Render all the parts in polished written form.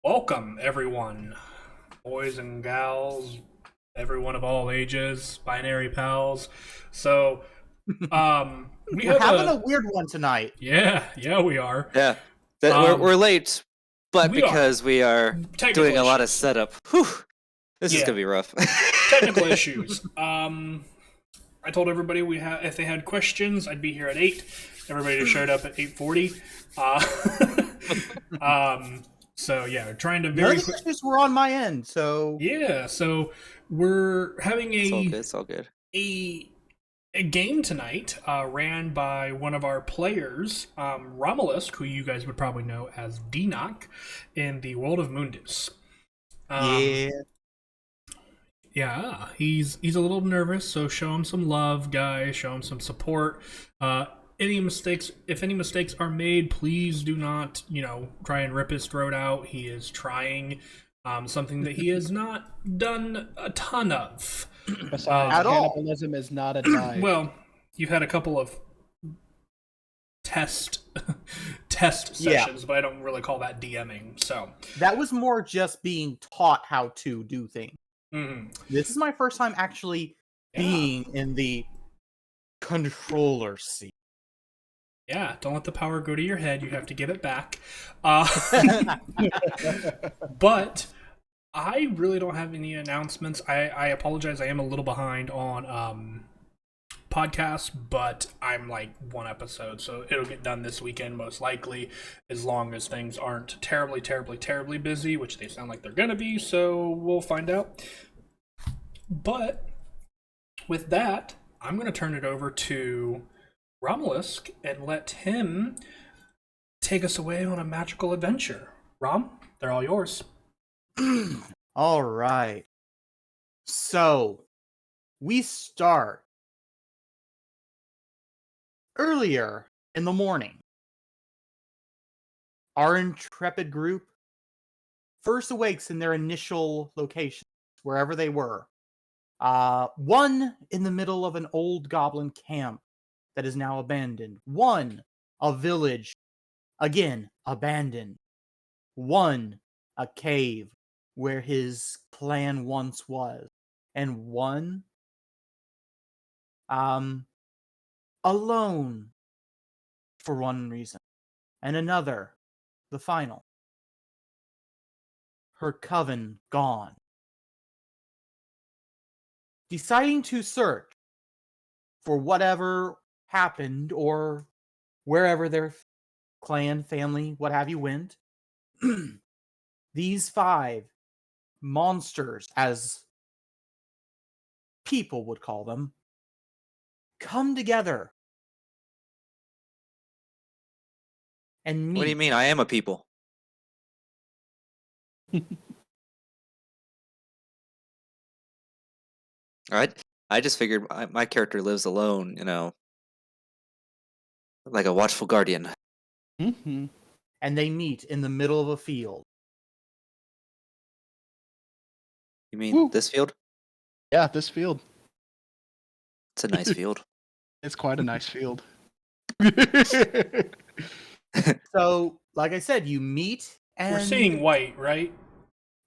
Welcome, everyone, boys and gals, everyone of all ages, binary pals. So, we We're have having a a weird one tonight. yeah, we are. Yeah, that we're Um, we're late, but we are because we are technical doing a lot of issues. setup, whew, this is Yeah, gonna be rough. technical issues. I told everybody we have if they had questions, I'd be here at 8. Everybody just showed up at 8:40. Uh, so yeah, we're trying to None very of the quick. issues were on my end, so Yeah, so we're having It's all good. It's all good. a a game tonight ran by one of our players, Romalisk, who you guys would probably know as Denock in the world of Mundus. Um, yeah. yeah, he's a little nervous, so show him some love, guys. Show him some support. Any mistakes, if any mistakes are made, please do not, try and rip his throat out. He is trying something that he has not done a ton of. Besides, At all. cannibalism is not a dive. Well, you've had a couple of test test Yeah. sessions, but I don't really call that DMing. So, That was more just being taught how to do things. mhm. This is my first time actually Yeah. being in the controller seat. Yeah, don't let the power go to your head. You have to give it back. Uh, but I really don't have any announcements. I apologize. I am a little behind on podcasts, but I'm like one episode, so it'll get done this weekend most likely, as long as things aren't terribly, terribly, terribly busy, which they sound like they're gonna be. So we'll find out. But with that, I'm gonna turn it over to Romalisk and let him take us away on a magical adventure. Rom, they're all yours. All right. So, we start earlier in the morning. Our intrepid group first awakes in their initial locations, wherever they were. One in the middle of an old goblin camp that is now abandoned. One, a village, again, abandoned. One, a cave where his clan once was. And one, um, alone for one reason. And another, the final, her coven gone. Deciding to search for whatever happened or wherever their clan, family, what have you went, these 5 monsters, as people would call them, come together and What do you meet. mean? I am a people. All right. I just figured my character lives alone. Like a watchful guardian. Mm-hmm. And they meet in the middle of a field. You mean Woo. this field? Yeah, this field. It's a nice field. It's quite a nice field. So, like I said, you meet and We're seeing white, right?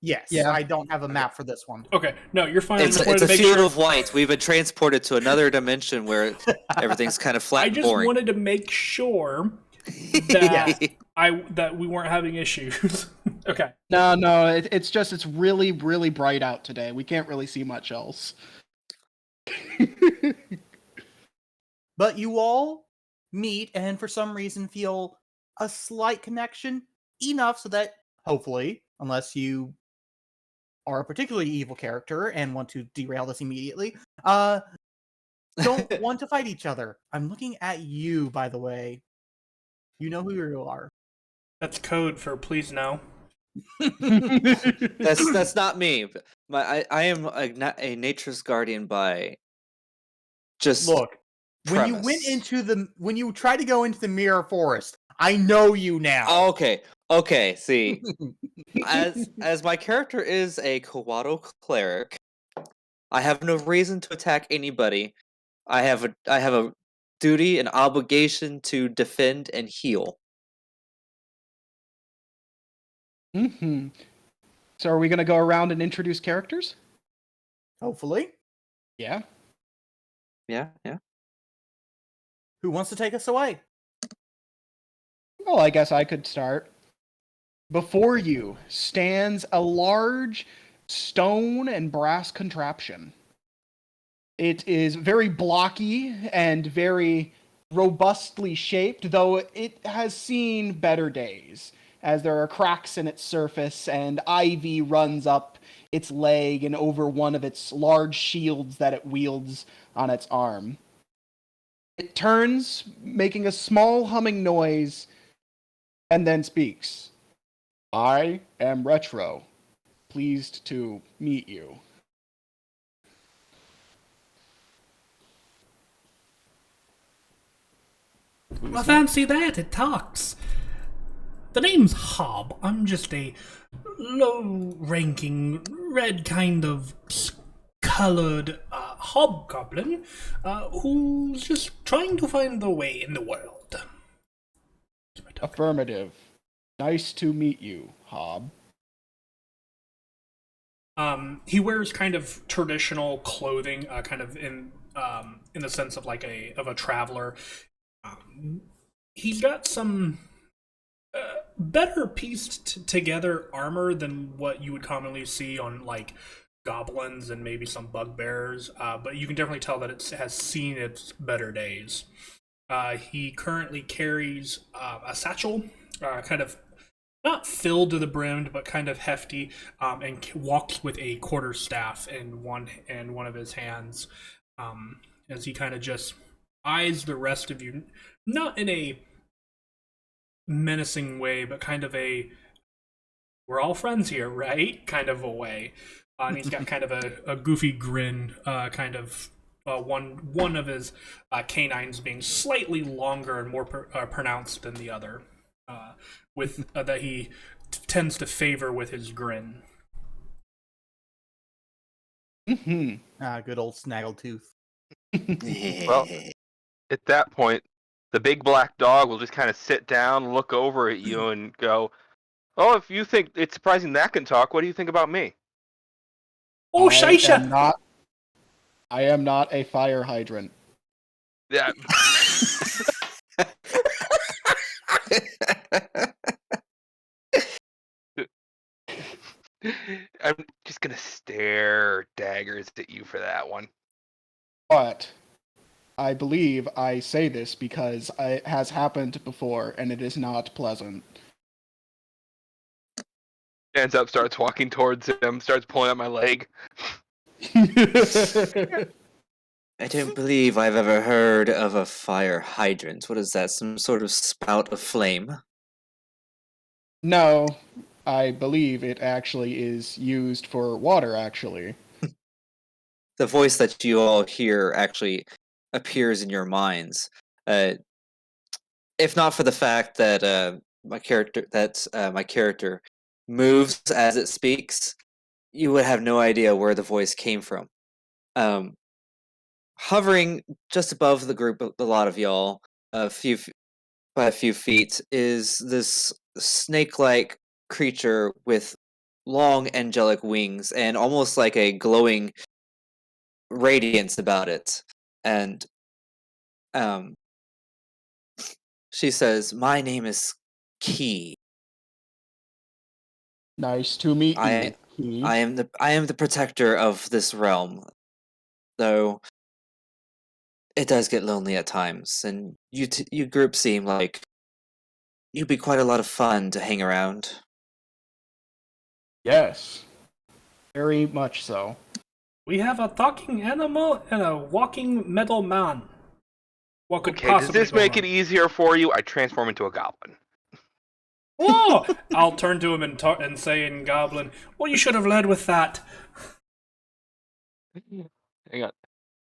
yes, Yeah. I don't have a map for this one. Okay, no, you're fine. I It's just a, wanted it's to a make field sure. of white. We've been transported to another dimension where everything's kind of flat I and just boring. wanted to make sure that we weren't having issues. Okay. No, it's really, really bright out today. We can't really see much else. But you all meet and for some reason feel a slight connection, enough so that hopefully, unless you are a particularly evil character and want to derail this immediately, don't want to fight each other. I'm looking at you, by the way. You know who you are. That's code for please no. That's not me. I am a nature's guardian by just Look, when you try to go into the mirror forest, I know you now. Oh, okay. See, as my character is a Kawato cleric, I have no reason to attack anybody. I have a duty and obligation to defend and heal. Mm-hmm. So are we going to go around and introduce characters? Hopefully. Yeah. Yeah, yeah. Who wants to take us away? Well, I guess I could start. Before you stands a large stone and brass contraption. It is very blocky and very robustly shaped, though it has seen better days, as there are cracks in its surface and ivy runs up its leg and over one of its large shields that it wields on its arm. It turns, making a small humming noise, and then speaks. I am Retro. Pleased to meet you. I fancy that, it talks. The name's Hob. I'm just a low-ranking, red kind of colored hobgoblin who's just trying to find the way in the world. Affirmative. Nice to meet you, Hob. He wears kind of traditional clothing, kind of in the sense of like a traveler. He's got some better pieced together armor than what you would commonly see on like goblins and maybe some bugbears, but you can definitely tell that it has seen its better days. He currently carries a satchel, kind of not filled to the brim, but kind of hefty, and walks with a quarterstaff in one of his hands, as he kind of just eyes the rest of you, not in a menacing way, but kind of a "we're all friends here, right?" kind of a way. And he's got kind of a goofy grin, kind of one of his canines being slightly longer and more pronounced than the other, with that he tends to favor with his grin. Good old Snaggletooth. Well, at that point, the big black dog will just kind of sit down, look over at you, and go, "Oh, if you think it's surprising that can talk, what do you think about me?" Oh, I Shaisha! am not a fire hydrant. Yeah. I'm just gonna stare daggers at you for that one. But I believe I say this because it has happened before and it is not pleasant. Stands up, starts walking towards him, starts pulling at my leg. I don't believe I've ever heard of a fire hydrant. What is that? Some sort of spout of flame? No, I believe it actually is used for water, actually. The voice that you all hear actually appears in your minds. If not for the fact that my character moves as it speaks, you would have no idea where the voice came from. Hovering just above the group, a lot of y'all, by a few feet, is this snake-like creature with long angelic wings and almost like a glowing radiance about it. And um, she says, "My name is Key. Nice to meet I you. I am the protector of this realm, though it does get lonely at times, and you groups seem like you'd be quite a lot of fun to hang around." Yes, very much so. We have a talking animal and a walking metal man. What could Okay, does possibly this go make wrong? it easier for you? I transform into a goblin. Whoa! I'll turn to him and say in Goblin, "Well, you should have led with that." Hang on.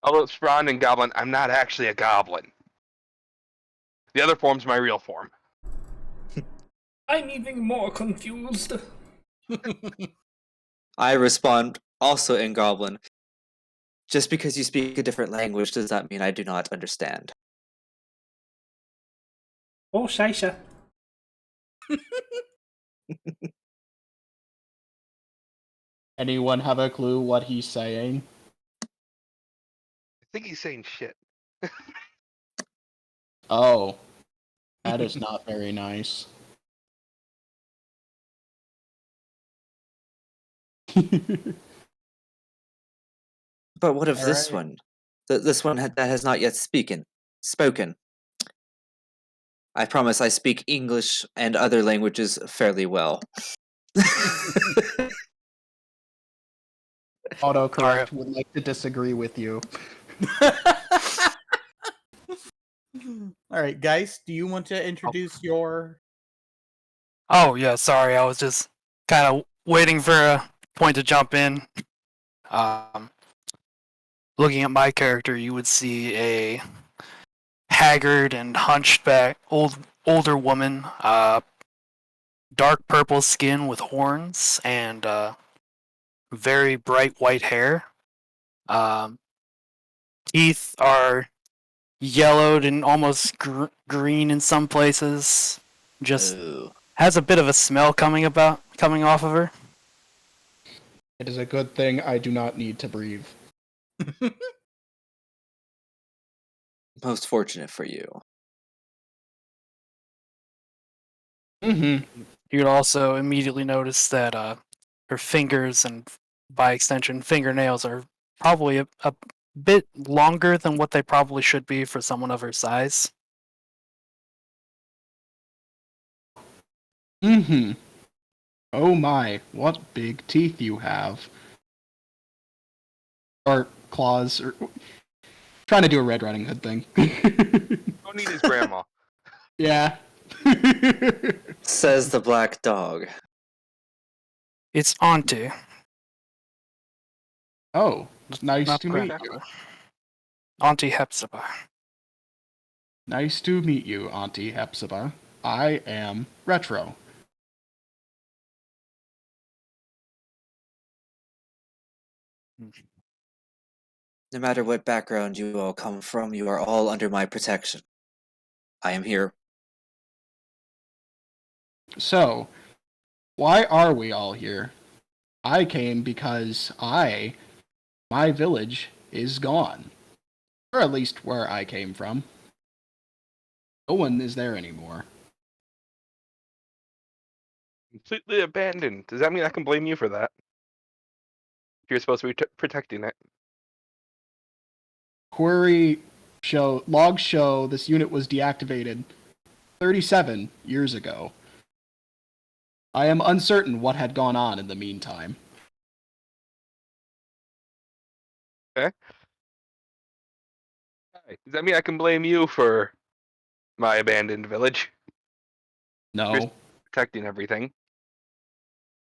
I'll respond in goblin. I'm not actually a goblin. The other form's my real form. I'm even more confused. I respond also in Goblin. Just because you speak a different language does not mean I do not understand. Oh, Shaisha. Anyone have a clue what he's saying? I think he's saying shit. Oh, that is not very nice. But what of this Alright. one? This one that has not yet spoken. I promise I speak English and other languages fairly well. Autocorrect would like to disagree with you. All right, Geist, do you want to introduce your? Oh, yeah, sorry. I was just kind of waiting for a point to jump in. Um, Looking at my character, you would see a haggard and hunchback older woman, dark purple skin with horns and very bright white hair. Um, Teeth are yellowed and almost green in some places. Just Ooh. has a bit of a smell coming off of her. It is a good thing I do not need to breathe. Most fortunate for you. Mm-hmm. You'd also immediately notice that her fingers and, by extension, fingernails are probably a bit longer than what they probably should be for someone of her size. Mm-hmm. Oh my, what big teeth you have. Or claws, or trying to do a Red Riding Hood thing. Don't need his grandma. Yeah. Says the black dog. It's Auntie. Oh, nice Not to meet grandmother. you. Auntie Hepzibah. Nice to meet you, Auntie Hepzibah. I am Retro. No matter what background you all come from, you are all under my protection. I am here. So, why are we all here? I came because my village is gone. Or at least where I came from. No one is there anymore. Completely abandoned. Does that mean I can blame you for that? You're supposed to be protecting it. Logs show this unit was deactivated 37 years ago. I am uncertain what had gone on in the meantime. Okay. Does that mean I can blame you for my abandoned village? No. You're protecting everything.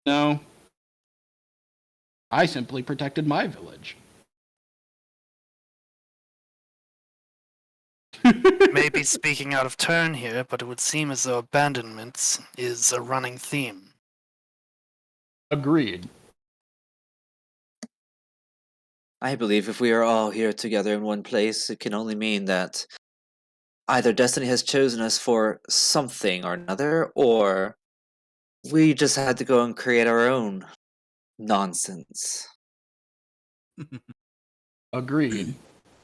No. I simply protected my village. Maybe speaking out of turn here, but it would seem as though abandonment is a running theme. Agreed. I believe if we are all here together in one place, it can only mean that either destiny has chosen us for something or another, or we just had to go and create our own nonsense. Agreed.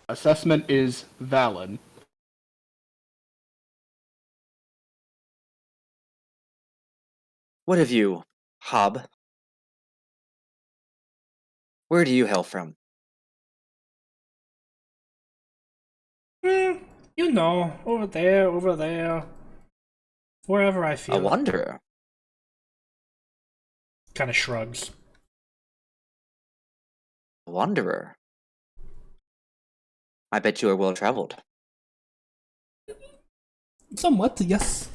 Assessment is valid. What of you, Hob? Where do you hail from? You know, over there, wherever I A feel. wanderer. Kind of shrugs. A wanderer. I bet you are well traveled. Somewhat, yes.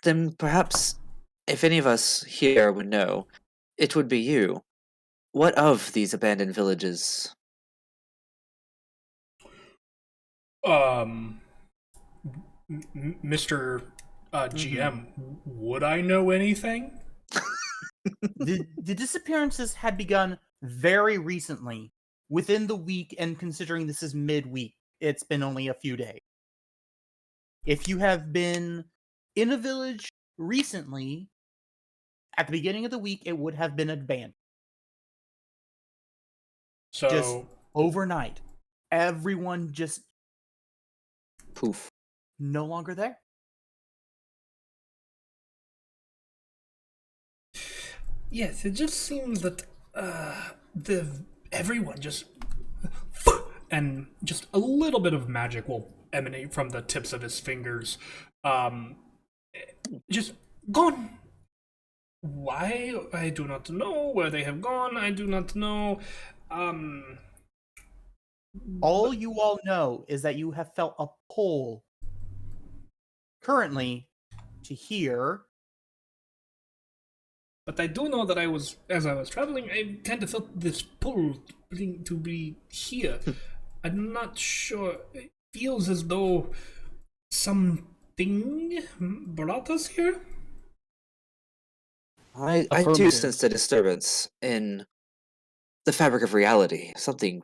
Then perhaps, if any of us here would know, it would be you. What of these abandoned villages? Mr. GM, would I know anything? The disappearances had begun very recently, within the week, and considering this is midweek, it's been only a few days. If you have been in a village recently, At the beginning of the week, it would have been abandoned. So Just overnight, everyone just Poof. no longer there. yes, it just seems that everyone just and just a little bit of magic will emanate from the tips of his fingers. Just gone. Why? I do not know. Where they have gone, I do not know. All you all know is that you have felt a pull currently to here. But I do know that as I was traveling, I kind of felt this pull to be here. I'm not sure. It feels as though something brought us here. I do Affirmative. sense a disturbance in the fabric of reality. Something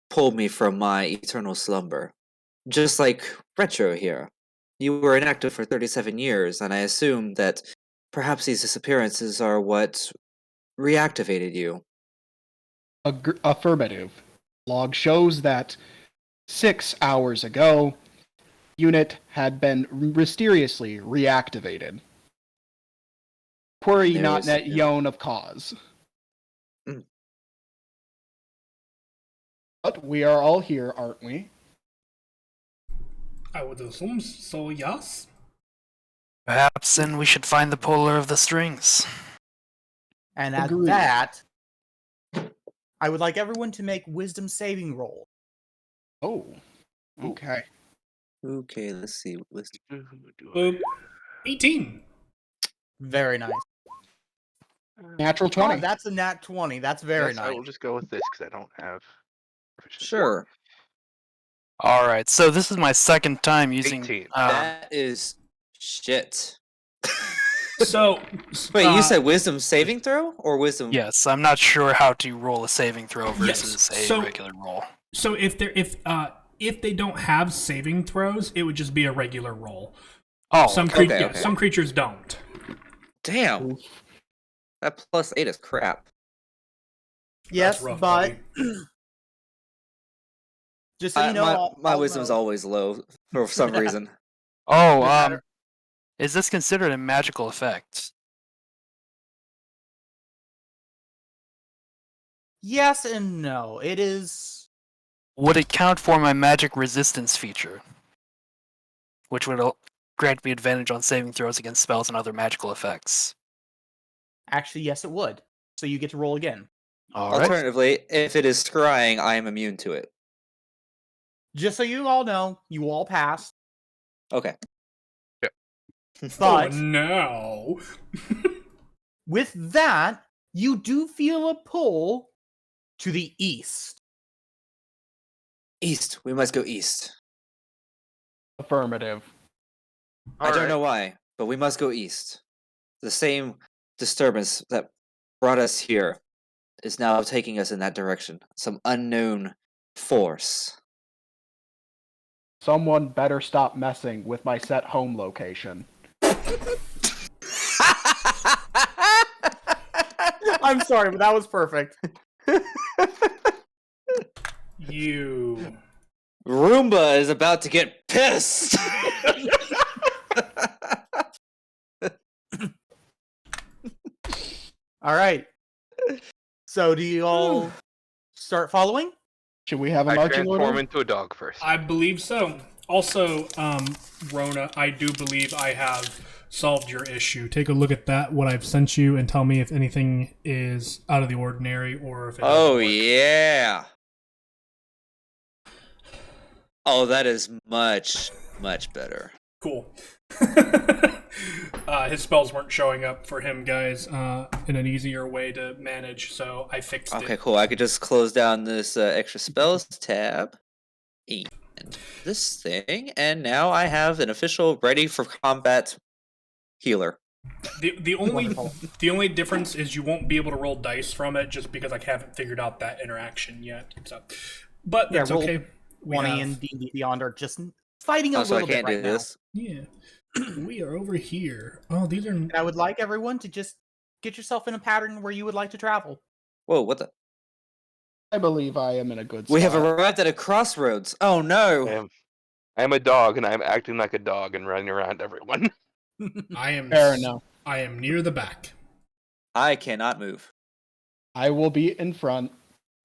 pulled me from my eternal slumber. Just like Retro here. You were inactive for 37 years, and I assume that perhaps these disappearances are what reactivated you. Affirmative. Log shows that 6 hours ago, unit had been mysteriously reactivated. Query There not was- net yon of cause. Mm. But we are all here, aren't we? I would assume so, yes. Perhaps then we should find the puller of the strings. And at Agreed. that, I would like everyone to make wisdom saving roll. Oh, okay. Okay, let's see. Boom. 18. Very nice. Natural 20. That's a nat 20. That's very Yes, I nice. will just go with this because I don't have proficiency. Sure. Alright, so this is my second time using. 18. That is shit. So, Wait, you said wisdom saving throw or wisdom? Yes, I'm not sure how to roll a saving throw Yes, versus a so- regular roll. so if they don't have saving throws, it would just be a regular roll. Oh, Some okay. Okay, yeah, okay. some creatures don't. Damn. That +8 is crap. Yes, That's rough, but buddy. just so you know, my I'll wisdom's know. always low for some reason. Oh, No matter- is this considered a magical effect? Yes and no. It is. Would it count for my magic resistance feature? Which would grant me advantage on saving throws against spells and other magical effects. Actually, yes, it would. So you get to roll again. Alright. Alternatively, if it is scrying, I am immune to it. Just so you all know, you all passed. Okay. But Oh no. with that, you do feel a pull to the east. East. We must go east. Affirmative. I don't know why, but we must go east. The same disturbance that brought us here is now taking us in that direction. Some unknown force. Someone better stop messing with my set home location. I'm sorry, but that was perfect. You. Roomba is about to get pissed. All right. So do you all start following? Should we have a I marching transform order? into a dog first. I believe so. Also, Rona, I do believe I have solved your issue. Take a look at that, what I've sent you, and tell me if anything is out of the ordinary or if it doesn't Oh work. yeah. Oh, that is much, much better. Cool. His spells weren't showing up for him, guys, in an easier way to manage, so I fixed Okay, it. cool. I could just close down this extra spells tab. And this thing, and now I have an official ready for combat healer. The only Wonderful. the only difference is you won't be able to roll dice from it just because I haven't figured out that interaction yet. So, but Yeah, that's roll okay. We 20 have- and D&D Beyond are just fighting a Oh, so I little bit can't right do now. this. Yeah, we are over here. Oh, these are. And I would like everyone to just get yourself in a pattern where you would like to travel. Whoa, what the? I believe I am in a good spot. We have arrived at a crossroads. Oh no! I am a dog, and I'm acting like a dog and running around everyone. I am Fair enough. I am near the back. I cannot move. I will be in front.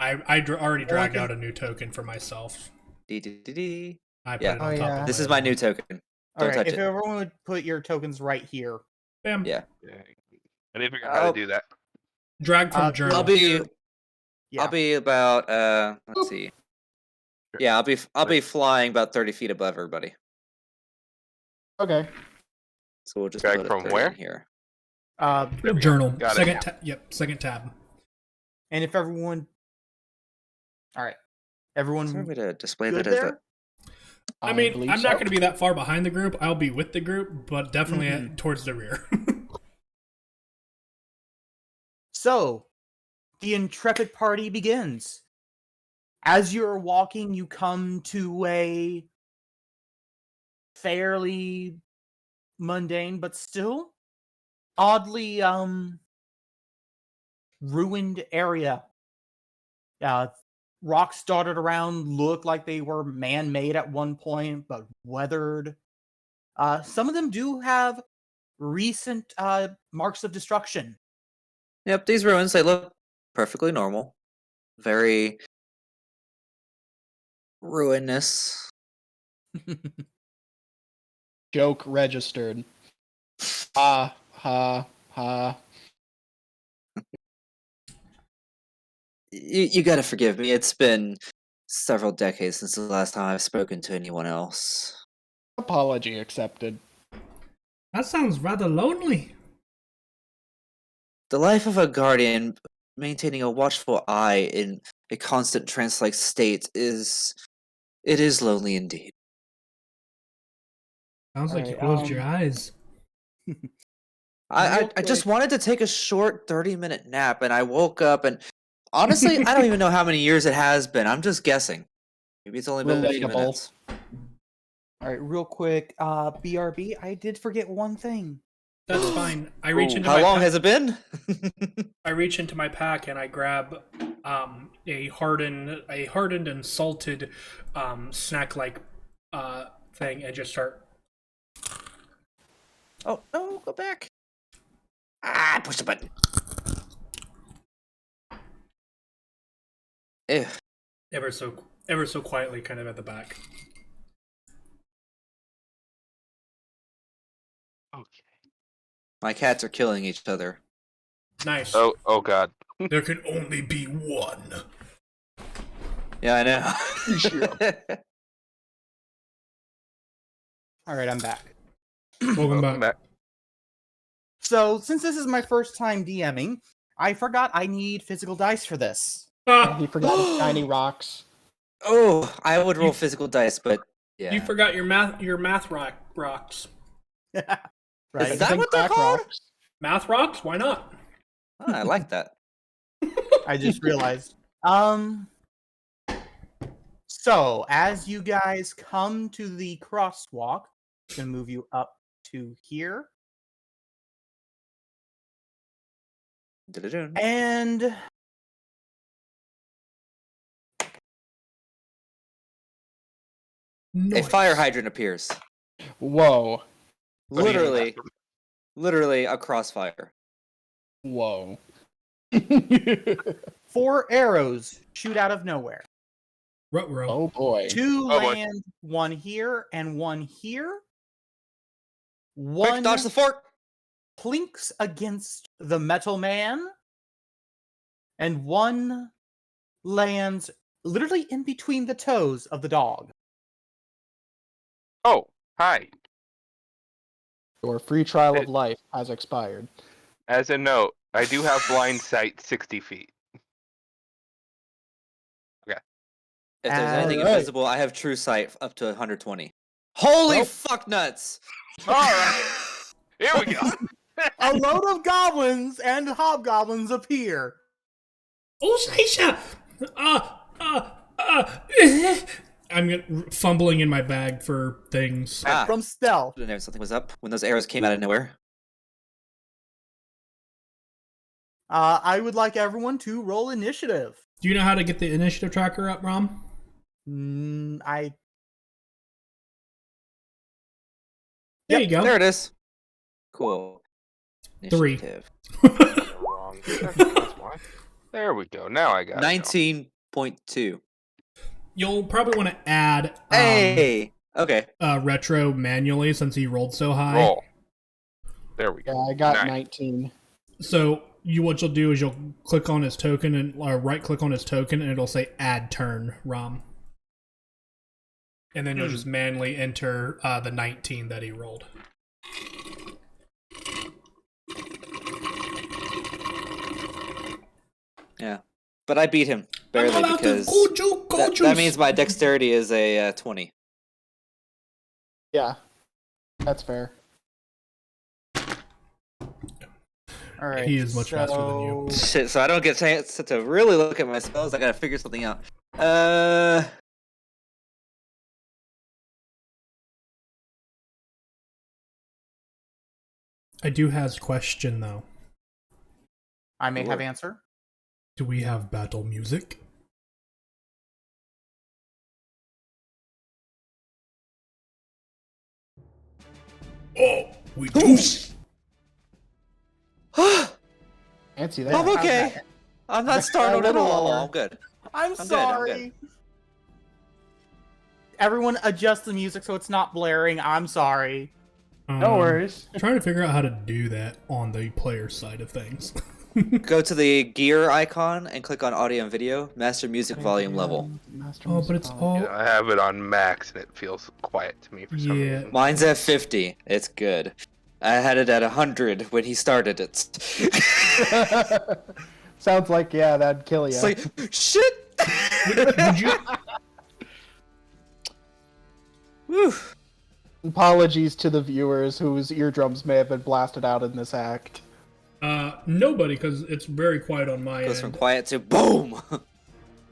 I already dragged out a new token for myself. Dee. I put Yeah. it on top of This my is my other new one. token. All right, touch if it. everyone would put your tokens right here. Bam. Yeah. I need to figure out how to do that. Drag from journal. I'll be. Yeah. I'll be about. Let's see. Yeah, I'll be flying about 30 feet above everybody. Okay. So we'll just Drag put a from 30 where? in here. There we go. Journal. Got it. Second tab. And if everyone, all right, everyone Is there a way to display good that as there? I mean, believe I'm so. not going to be that far behind the group. I'll be with the group, but definitely Mhm. towards the rear. So, the intrepid party begins. As you're walking, you come to a fairly mundane, but still oddly ruined area. Rocks dotted around look like they were man-made at one point, but weathered. Some of them do have recent marks of destruction. Yep, these ruins, they look perfectly normal. Very ruinous. Joke registered. Ha ha ha. You gotta forgive me. It's been several decades since the last time I've spoken to anyone else. Apology accepted. That sounds rather lonely. The life of a guardian, maintaining a watchful eye in a constant trance-like state is lonely indeed. Sounds like you Alright, closed your eyes. I Real just quick. wanted to take a short 30-minute nap, and I woke up, and honestly, I don't even know how many years it has been. I'm just guessing. Maybe it's only been a few Relatable. minutes. All right, real quick, BRB, I did forget one thing. That's fine. I reach into How my long pack. has it been? I reach into my pack and I grab a hardened and salted snack like thing and just start. Oh no! Go back. Ah! Push the button. Ew. ever so quietly, kind of at the back. Okay. My cats are killing each other. Nice. Oh God. There can only be one. Yeah, I know. All right, I'm back. Welcome back. So, since this is my first time DMing, I forgot I need physical dice for this. He forgot his shiny rocks. Oh, I would roll physical dice, but yeah. You forgot your math rocks. Right. Is that what they're Crack called? rocks. Math rocks? Why not? Oh, I like that. I just realized. So, as you guys come to the crosswalk, I'm going to move you up to here. Da-da-dun. And A Nice. fire hydrant appears. Whoa. Literally a crossfire. Whoa. 4 arrows shoot out of nowhere. Ruh-roh. Oh boy. 2 Oh, boy. land, 1 here and 1 here. Quick, One dodge the fork. plinks against the metal man, and 1 lands literally in between the toes of the dog. Oh, hi. Your free trial of life has expired. As a note, I do have blind sight 60 feet. If there's anything Alright. invisible, I have true sight up to 120. Holy Well- fuck nuts! All right. Here we go. A load of goblins and hobgoblins appear. Oh, Seisha! I'm fumbling in my bag for things. Ah, From stealth. something was up when those arrows came out of nowhere. I would like everyone to roll initiative. Do you know how to get the initiative tracker up, Rom? I There Yep, you go. There it is. Cool. 3. Initiative. Wrong. That's why. There we go. Now I got it. 19.2. You'll probably want to add Hey! Okay. retro manually since he rolled so high. Roll. There we Yeah, go. I got Nice. 19. So what you'll do is you'll click on his token and right click on his token and it'll say add turn, Rom. And then you'll just manually enter the 19 that he rolled. Yeah. But I beat him barely because that means my dexterity is a 20. Yeah, that's fair. all right. He is much faster than you. Shit, so I don't get a chance to really look at my spells. I gotta figure something out. I do has question though. I may have Sure. answer. Do we have battle music? Oh, we do. Fancy that. I'm okay. I'm not startled at all. lower. I'm good. I'm good, I'm sorry. Everyone adjust the music so it's not blaring. I'm sorry. No worries. Trying to figure out how to do that on the player side of things. Go to the gear icon and click on audio and video. Master music volume level. Oh, but it's all. Yeah, I have it on max and it feels quiet to me for some Yeah. reason. Mine's at 50. It's good. I had it at 100 when he started it. Sounds like, yeah, that'd kill you. It's like, shit! Would you? Whew. Apologies to the viewers whose eardrums may have been blasted out in this act. Nobody, because it's very quiet on my Goes from end. quiet to boom!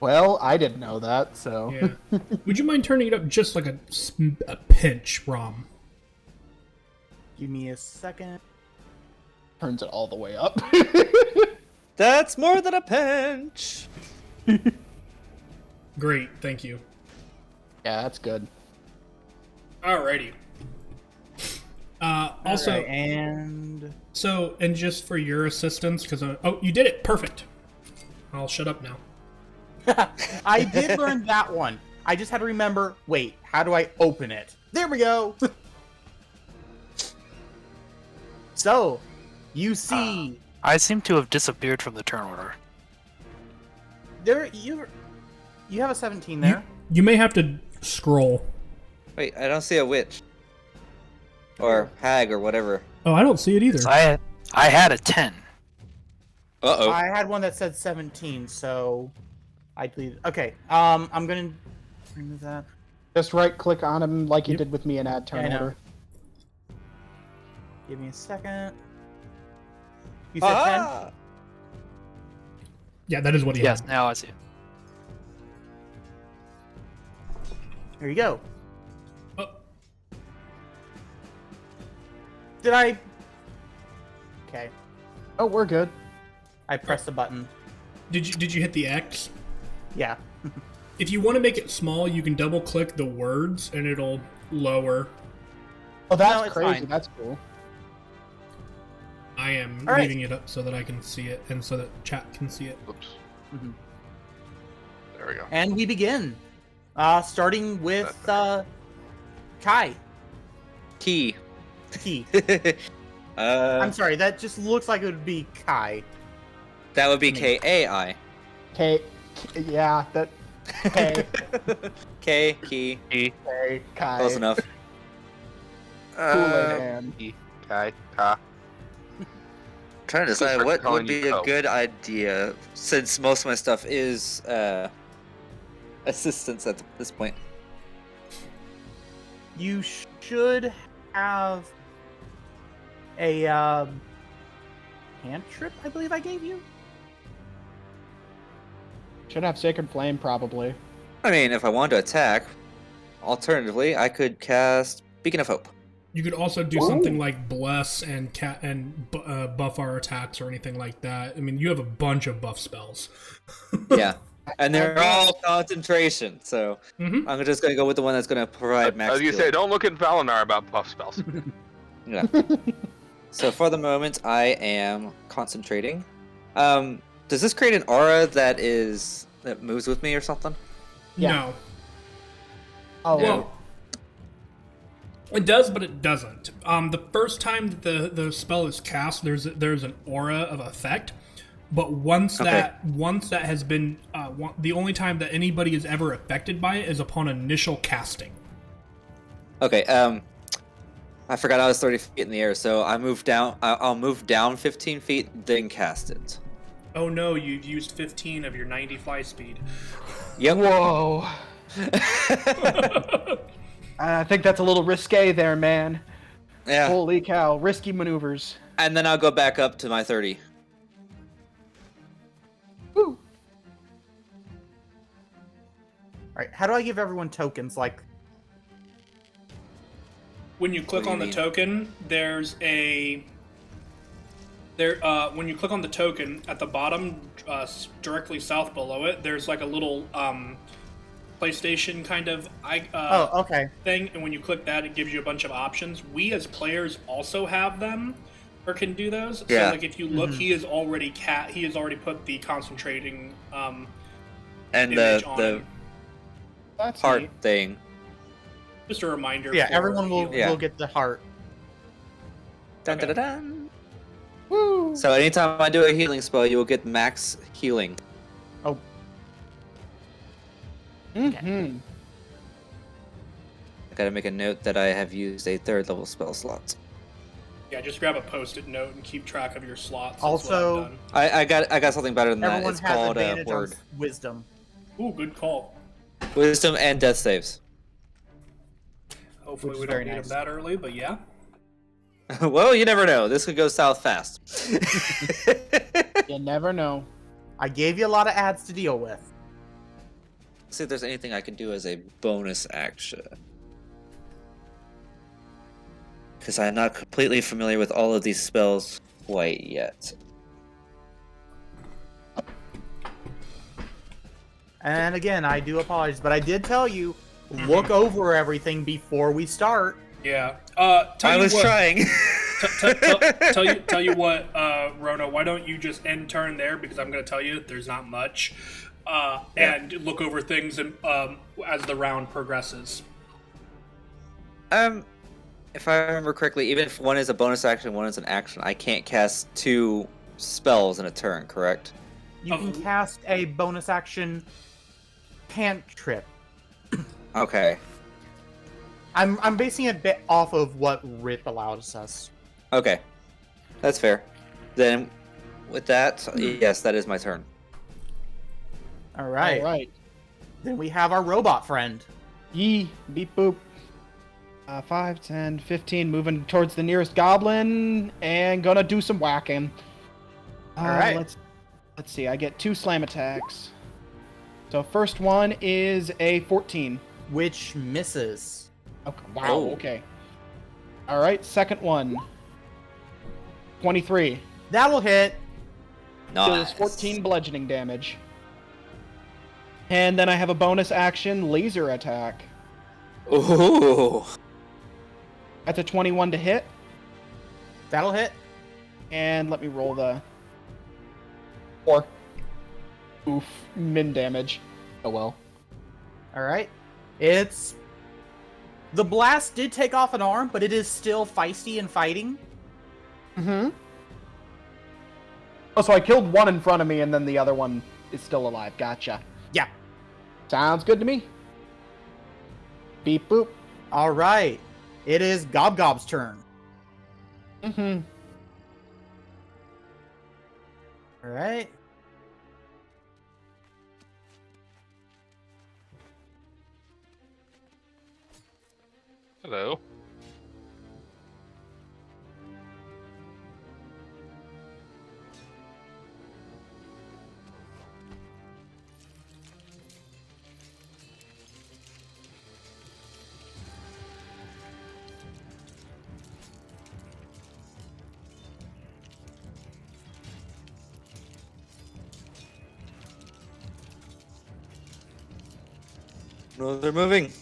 Well, I didn't know that, so. Yeah. Would you mind turning it up just like a pinch, Rom? Give me a second. Turns it all the way up. That's more than a pinch! Great, thank you. Yeah, that's good. Alrighty. Also, Alright, and so, and just for your assistance, because oh, you did it, perfect. I'll shut up now. I did learn that one. I just had to remember. Wait, how do I open it? There we go. So, you see, I seem to have disappeared from the turn order. there you have a 17 there. You may have to scroll. Wait, I don't see a witch. Or hag or whatever. Oh, I don't see it either. So I had a 10. Uh-oh. I had one that said 17, so I believe. Okay, I'm gonna remove that. Just right click on him like you Yep. did with me and add turn Yeah, I know. order. Give me a second. You said 10? Yeah, that is what he Yes, had. now I see it. There you go. Oh, Did I? Okay, Oh, we're good. I pressed the button. did you hit the X? Yeah. If you want to make it small, you can double click the words and it'll lower. Oh, that's No, it's crazy. fine. That's cool. I am All right. leaving it up so that I can see it and so that chat can see it. Oops. Mhm. There we go. And we begin. Starting with Kai. Key. Key. uh, I'm sorry, that just looks like it would be Kai. that would be me. K-A-I. Yeah, that. K. K, key. K. Kai. Close enough. Kool-Aid Man. Kai, Ka. Trying to decide start what calling would be you a Ko. good idea, since most of my stuff is assistance at this point. You should have a cantrip, I believe I gave you. Should have Sacred Flame, probably. I mean, if I wanted to attack, alternatively, I could cast Beacon of Hope. You could also do something like bless and buff our attacks or anything like that. I mean, you have a bunch of buff spells. Yeah, and they're all concentration. So Mhm. I'm just gonna go with the one that's gonna provide max. As you say, healing. don't look at Valinar about buff spells. Yeah. So for the moment, I am concentrating. Does this create an aura that moves with me or something? Yeah. No. Oh, Well, it does, but it doesn't. The first time that the spell is cast, there's an aura of effect, but once that has been the only time that anybody is ever affected by it is upon initial casting. Okay. I forgot I was 30 feet in the air, so I moved down. I'll move down 15 feet, then cast it. Oh no, you've used 15 of your 90 fly speed. Yep. whoa. I think that's a little risque there, man. Yeah. Holy cow, risky maneuvers. And then I'll go back up to my 30. Woo. All right, how do I give everyone tokens? Like, When you click What do you on the mean? token, there's a when you click on the token at the bottom, directly south below it, there's like a little PlayStation kind of okay. thing, and when you click that, it gives you a bunch of options. We as players also have them, or can do those. Yeah. So like if you look, he has already put the concentrating And image on the him. That's heart neat. thing. Just a reminder. Yeah, for everyone will, healing. Yeah. will get the heart. Dun, Okay. dun, dun, dun. Woo. So anytime I do a healing spell, you will get max healing. Oh, Mm-hmm. I gotta make a note that I have used a 3rd level spell slot. Yeah, just grab a post-it note and keep track of your slots. That's Also- what I've done. I got something better than that. everyone It's has called advantage on word. wisdom. Ooh, good call. Wisdom and death saves. Hopefully Which we is don't very need nice. them that early, but yeah. Well, you never know. This could go south fast. You never know. I gave you a lot of ads to deal with. See if there's anything I can do as a bonus action. Because I'm not completely familiar with all of these spells quite yet. And again, I do apologize, but I did tell you, look over everything before we start. Yeah. I was trying. trying. Tell you what, Rona. Why don't you just end turn there, because I'm going to tell you there's not much, and look over things and as the round progresses. If I remember correctly, even if one is a bonus action, one is an action, I can't cast 2 spells in a turn, correct? You can cast a bonus action cantrip. Okay. I'm basing it a bit off of what Rip allows us. Okay. That's fair. Then, with that, yes, that is my turn. All right. All right. Then we have our robot friend. Yee. Beep boop. 5, 10, 15. Moving towards the nearest goblin and gonna do some whacking. All right. Let's see. I get 2 slam attacks. So first one is a 14. Which misses. Okay. Wow. Oh. Okay. All right. Second one. 23. That'll hit. Nice. Deals 14 bludgeoning damage. And then I have a bonus action laser attack. Ooh. That's a 21 to hit. That'll hit. And let me roll the 4. Oof. Min damage. Oh well. All right. It's the blast did take off an arm, but it is still feisty and fighting. Mm-hmm. Oh, so I killed one in front of me and then the other one is still alive. Gotcha. Yeah. Sounds good to me. Beep boop. All right. It is Gob Gob's turn. Mm-hmm. All right. Hello. No, they're moving.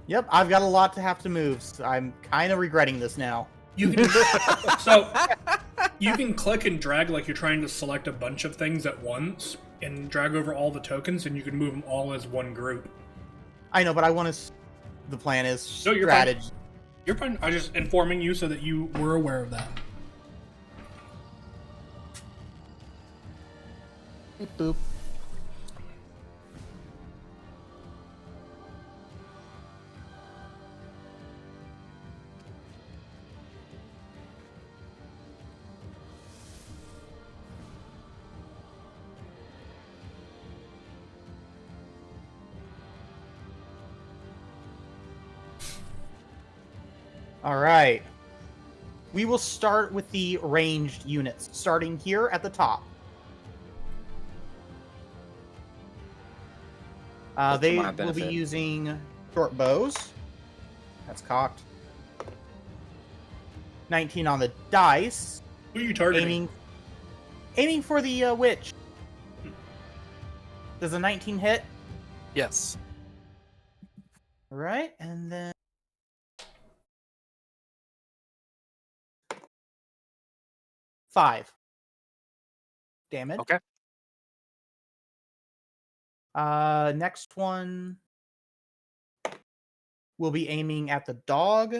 Yep, I've got a lot to have to move. So I'm kind of regretting this now. You can so you can click and drag like you're trying to select a bunch of things at once, and drag over all the tokens, and you can move them all as one group. I know, but I want to. The plan is No, you're strategy. fine. You're fine. I'm just informing you so that you were aware of that. Beep boop. All right. We will start with the ranged units, starting here at the top. They my will be benefit. using short bows. That's cocked. 19 on the dice. Who are you targeting? Aiming for the witch. Does a 19 hit? Yes. All right, and then 5 damage. Okay. Next one will be aiming at the dog.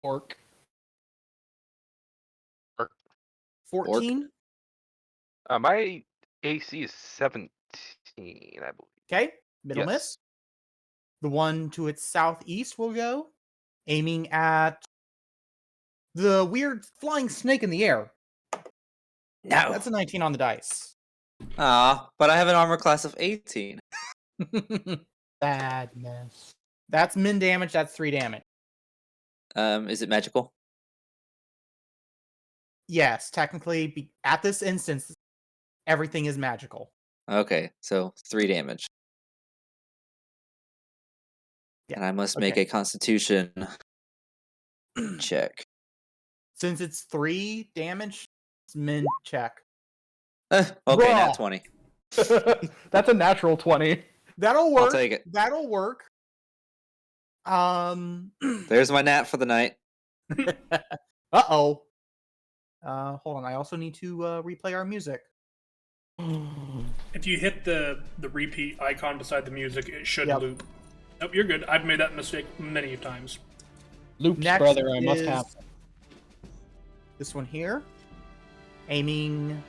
Orc. 14. My AC is 17, I believe. Okay, middle Yes. miss. The one to its southeast will go, aiming at the weird flying snake in the air. No. That's a 19 on the dice. But I have an armor class of 18. Sadness. That's min damage. That's 3 damage. Is it magical? Yes, technically, at this instance, everything is magical. Okay, so 3 damage. Yeah, And I must make okay. a Constitution check. Since it's 3 damage, it's min check. Okay, Bruh. nat 20. That's a natural 20. That'll work. I'll take it. That'll work. There's my nat for the night. Uh-oh. Hold on. I also need to replay our music. If you hit the repeat icon beside the music, it should Yep. loop. Nope, you're good. I've made that mistake many times. Loops, Next brother, I must is have. this one here. Aiming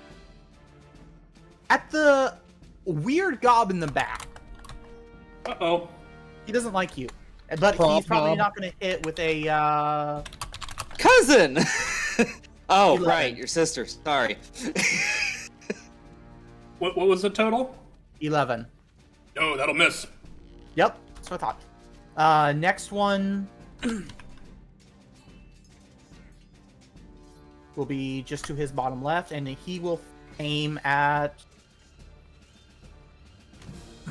at the weird gob in the back. Uh-oh. He doesn't like you. But Prop he's probably gob. not going to hit with a... Cousin! Oh, 11. right, your sister. Sorry. What was the total? 11. No, that'll miss. Yep, that's what I thought. Next one will be just to his bottom left, and he will aim at...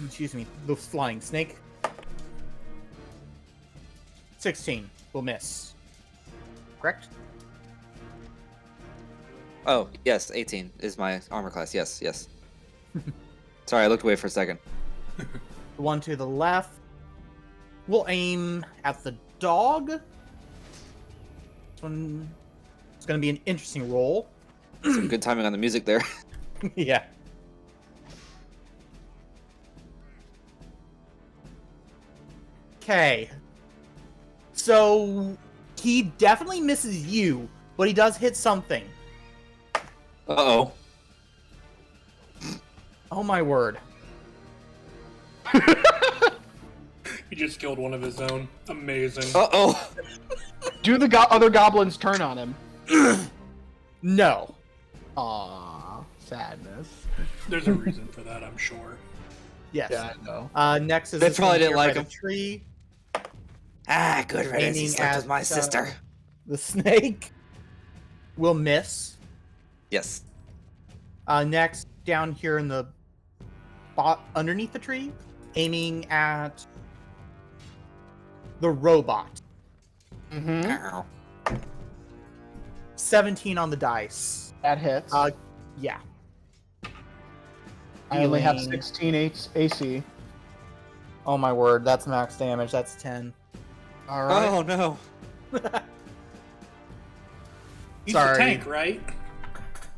Excuse me, the flying snake. 16 will miss. Correct? Oh, yes, 18 is my armor class. Yes. Sorry, I looked away for a second. The one to the left will aim at the dog. This one is going to be an interesting roll. Some good timing on the music there. Yeah. Okay. So he definitely misses you, but he does hit something. Uh-oh. Oh my word. He just killed one of his own. Amazing. Uh-oh. Do the other goblins turn on him? No. Aww, sadness. There's a reason for that, I'm sure. Yes. Yeah, I know. Next is They this probably one didn't here like by the him. tree. Ah, good riddance. He Aiming slept with at, my sister. The snake will miss. Yes. Next, down here in the underneath the tree, aiming at the robot. Mm-hmm. Ow. 17 on the dice. That hits. Yeah. I only have Healing. 16 AC. Oh my word, that's max damage. That's 10. All right. Oh no. He's Sorry. the tank, right?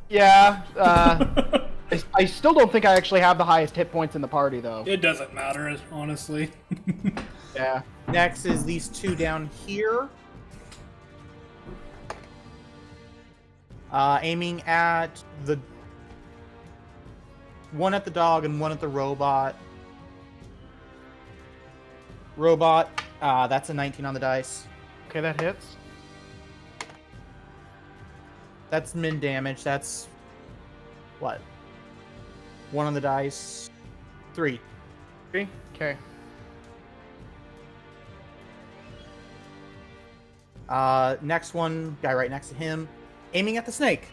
Yeah. I still don't think I actually have the highest hit points in the party, though. It doesn't matter, honestly. Yeah. Next is these two down here. Aiming at the... One at the dog and one at the robot. Robot, that's a 19 on the dice. Okay, that hits. That's min damage. That's... What? 1 on the dice. 3. 3. Okay. Next one, guy right next to him. Aiming at the snake.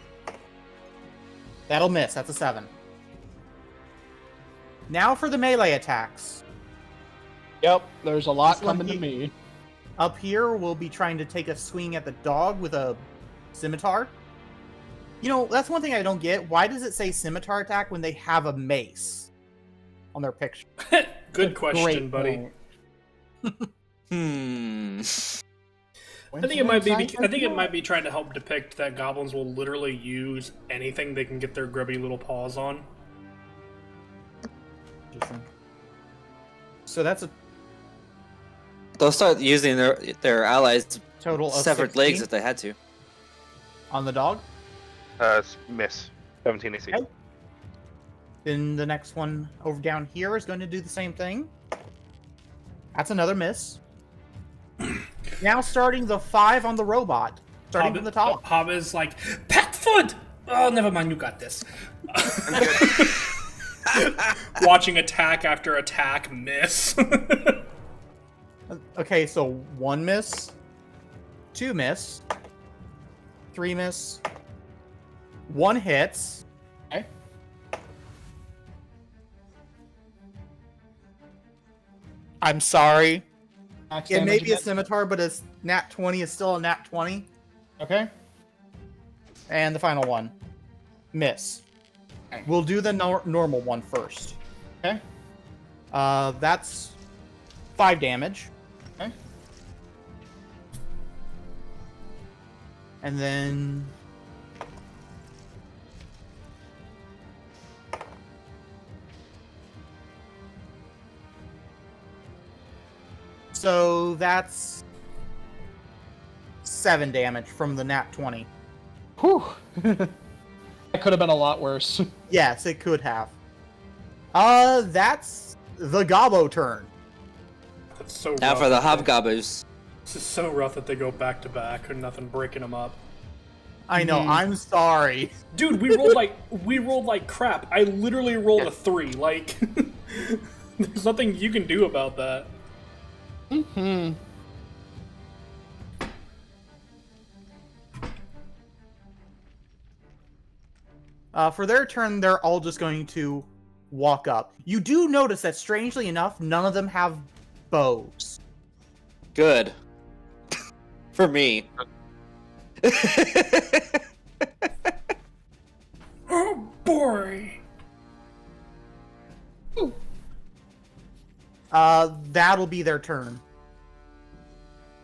That'll miss. That's a 7. Now for the melee attacks. Yep. There's a lot This one coming to me. Up here, we'll be trying to take a swing at the dog with a scimitar. You know, that's one thing I don't get. Why does it say scimitar attack when they have a mace on their picture? Good question, Great buddy. point. I think it might be. I think it might be trying to help depict that goblins will literally use anything they can get their grubby little paws on. Interesting. So that's a They'll start using their allies' total of severed 16 legs if they had to. on the dog. Miss. 17 AC. Okay. Then the next one over down here is going to do the same thing. That's another miss. Now starting the 5 on the robot. Starting from the top. Hob is like, pet foot! Oh, never mind, you got this. Watching attack after attack miss. Okay, so 1 miss, 2 miss, 3 miss, 1 hits. Okay. I'm sorry. Max It may damage be a again. scimitar, but a nat 20 is still a nat 20. Okay. And the final one. Miss. Okay. We'll do the normal one first. Okay. That's 5 damage. Okay. And then... So that's 7 damage from the nat 20. Whew. That could have been a lot worse. Yes, it could have. That's the Gobbo turn. That's so Now rough for the that they- hobgobbers. This is so rough that they go back to back and nothing breaking them up. I know, I'm sorry. Dude, we rolled like crap. I literally rolled a 3. Like, there's nothing you can do about that. Hmm. For their turn, they're all just going to walk up. You do notice that, strangely enough, none of them have bows. Good. For me. Oh boy. That'll be their turn.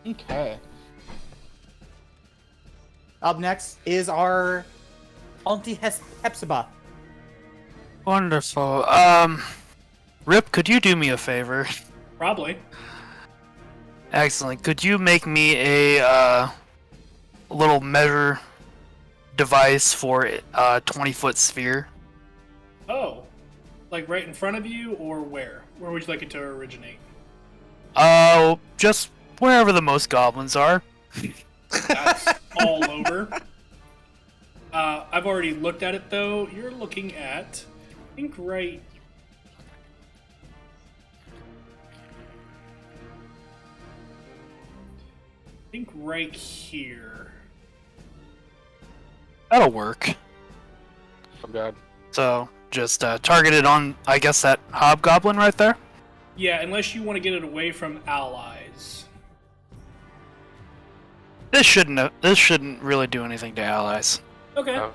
Okay. Up next is our Auntie Hepzibah. Wonderful. Rip, could you do me a favor? Probably. Excellent. Could you make me a little measure device for a 20-foot sphere? Oh. Like right in front of you, or where? Where would you like it to originate? Just wherever the most goblins are. That's all over. I've already looked at it, though. You're looking at, I think, right... I think right here. That'll work. Oh god. So, just target it on, I guess, that hobgoblin right there? Yeah, unless you want to get it away from allies. This shouldn't really do anything to allies. Okay. Oh.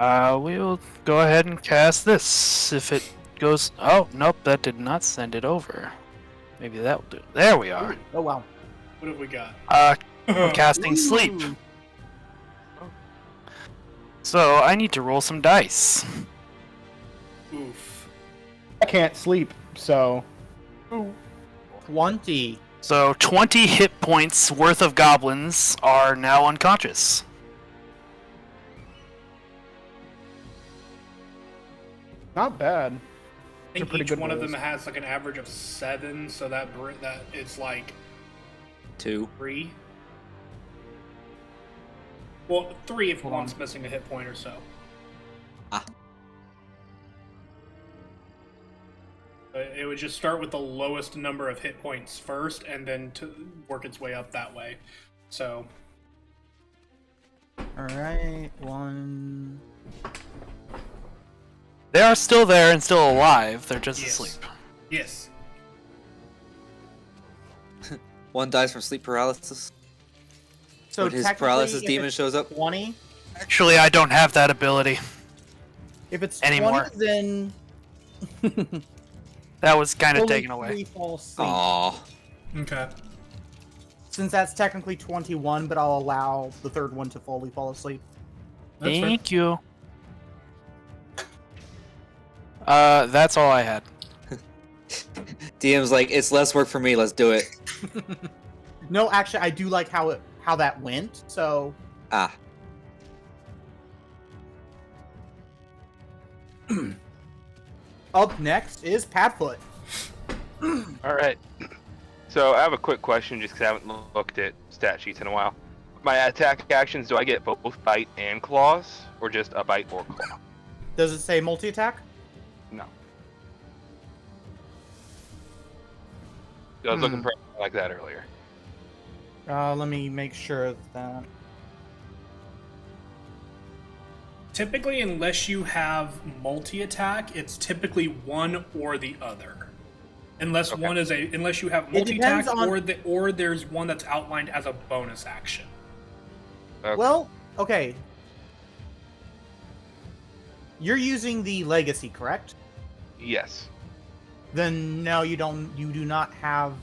We'll go ahead and cast this. If it goes... Oh, nope, that did not send it over. Maybe that will do it. There we are. Oh, wow. What have we got? I'm casting sleep. Ooh. So I need to roll some dice. Oof. I can't sleep, so 20. So 20 hit points worth of goblins are now unconscious. not bad. I They're think pretty each good one of rolls. them has like an average of 7, so that it's like 2. 3. Well, 3 if Hold one's on. missing a hit point or so. Ah. It would just start with the lowest number of hit points first, and then to work its way up that way. So, Alright, 1. They are still there and still alive. They're just Yes. asleep. yes. 1 dies from sleep paralysis. So when his technically, paralysis if demon it's shows up. 20. Actually, I don't have that ability If it's Anymore. 20, then That was kind of only taken away. 3 fall asleep. Aww. Okay. Since that's technically 21, but I'll allow the third one to fully fall asleep. That's fair. Thank you. That's all I had. DM's like, it's less work for me, let's do it. No, actually, I do like how that went. So Ah. up next is Padfoot. All right. So I have a quick question, just because I haven't looked at stat sheets in a while. My attack actions, do I get both bite and claws, or just a bite or claw? Does it say multi-attack? No. I was looking for something like that earlier. Let me make sure of that. Typically, unless you have multi-attack, it's typically one or the other. Unless Okay. unless you have It depends multi-attack on- or there's one that's outlined as a bonus action. Okay. Well, okay. You're using the legacy, correct? Yes. Then no, you don't. You do not have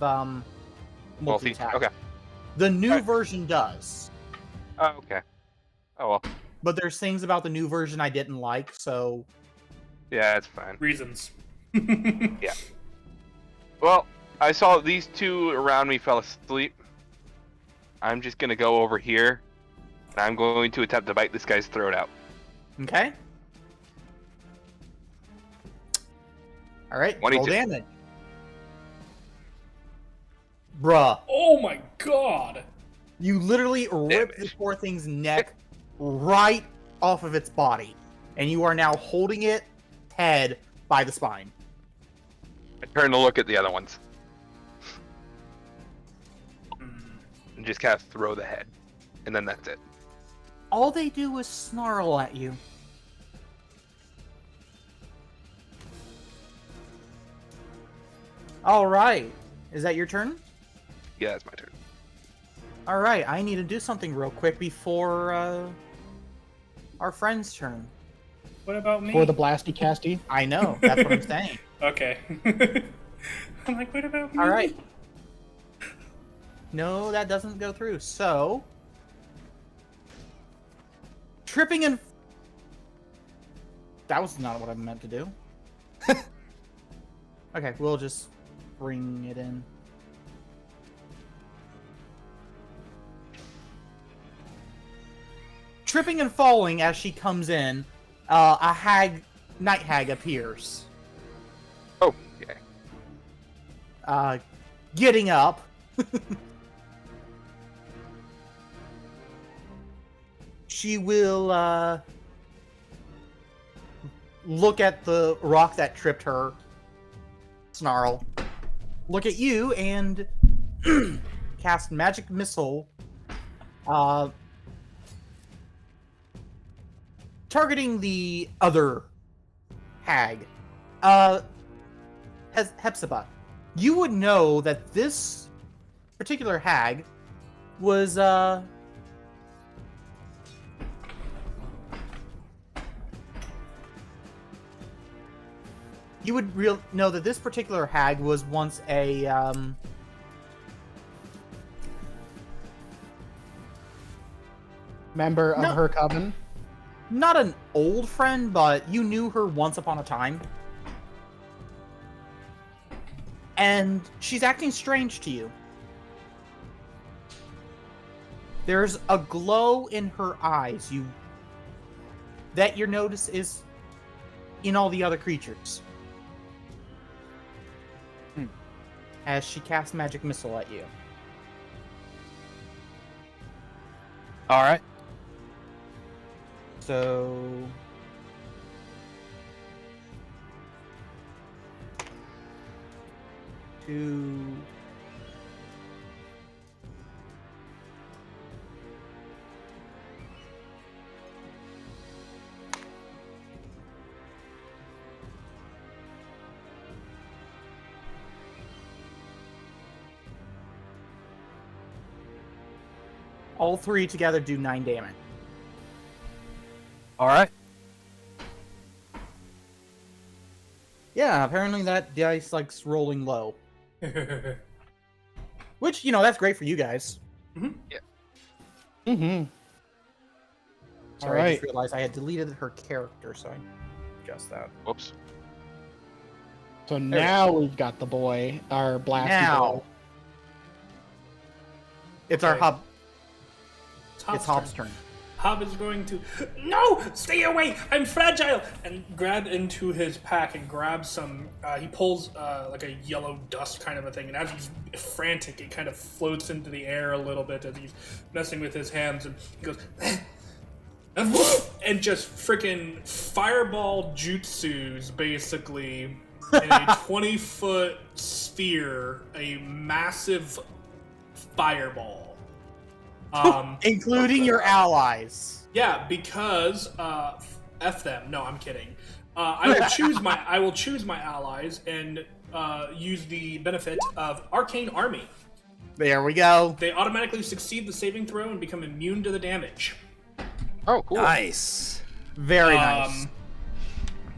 multi-attack. Okay. The new Alright. version does, Oh, okay. Oh well. but there's things about the new version I didn't like. So Yeah, that's fine. Reasons. Well, I saw these two around me fell asleep. I'm just gonna go over here, and I'm going to attempt to bite this guy's throat out. okay. All right, roll 22. damage. Bruh, Oh my god! you literally ripped the Damage. poor thing's neck right off of its body, and you are now holding its head by the spine. I turn to look at the other ones and just kind of throw the head, and then that's it. All they do is snarl at you. All right, is that your turn? Yeah, that's my turn. All right, I need to do something real quick before our friend's turn. What about me? For the blasty casty. I know, that's what I'm saying. Okay. I'm like, what about me? All right. No, that doesn't go through. So, tripping and that was not what I meant to do. Okay, we'll just bring it in. Tripping and falling as she comes in, a night hag appears. Oh, yeah. Getting up. She will look at the rock that tripped her, snarl, look at you, and cast magic missile, targeting the other hag. Hepzibah, you would know that this particular hag was you would know that this particular hag was once a Member of No. her coven. not an old friend, but you knew her once upon a time. And she's acting strange to you. There's a glow in her eyes that you notice is in all the other creatures. As she casts magic missile at you. All right. So two. All three together do 9 damage. All right. Yeah, apparently that dice likes rolling low. Which, that's great for you guys. Mm-hmm. Sorry, I Alright. just realized I had deleted her character, so I adjust that. Whoops. So now we've got the boy, our blasty Now. boy. It's our Okay. hub. It's It's Hobbs' turn. Hob is going to, no, stay away, I'm fragile, and grab into his pack and grab some, he pulls like a yellow dust kind of a thing, and as he's frantic, it kind of floats into the air a little bit as he's messing with his hands, and he goes, and just freaking fireball jutsus, basically, in a 20-foot sphere, a massive fireball. Including your allies. Yeah, because f them. No, I'm kidding. I will choose my allies and use the benefit of Arcane Army. There we go. They automatically succeed the saving throw and become immune to the damage. Oh, cool. Nice. Very nice.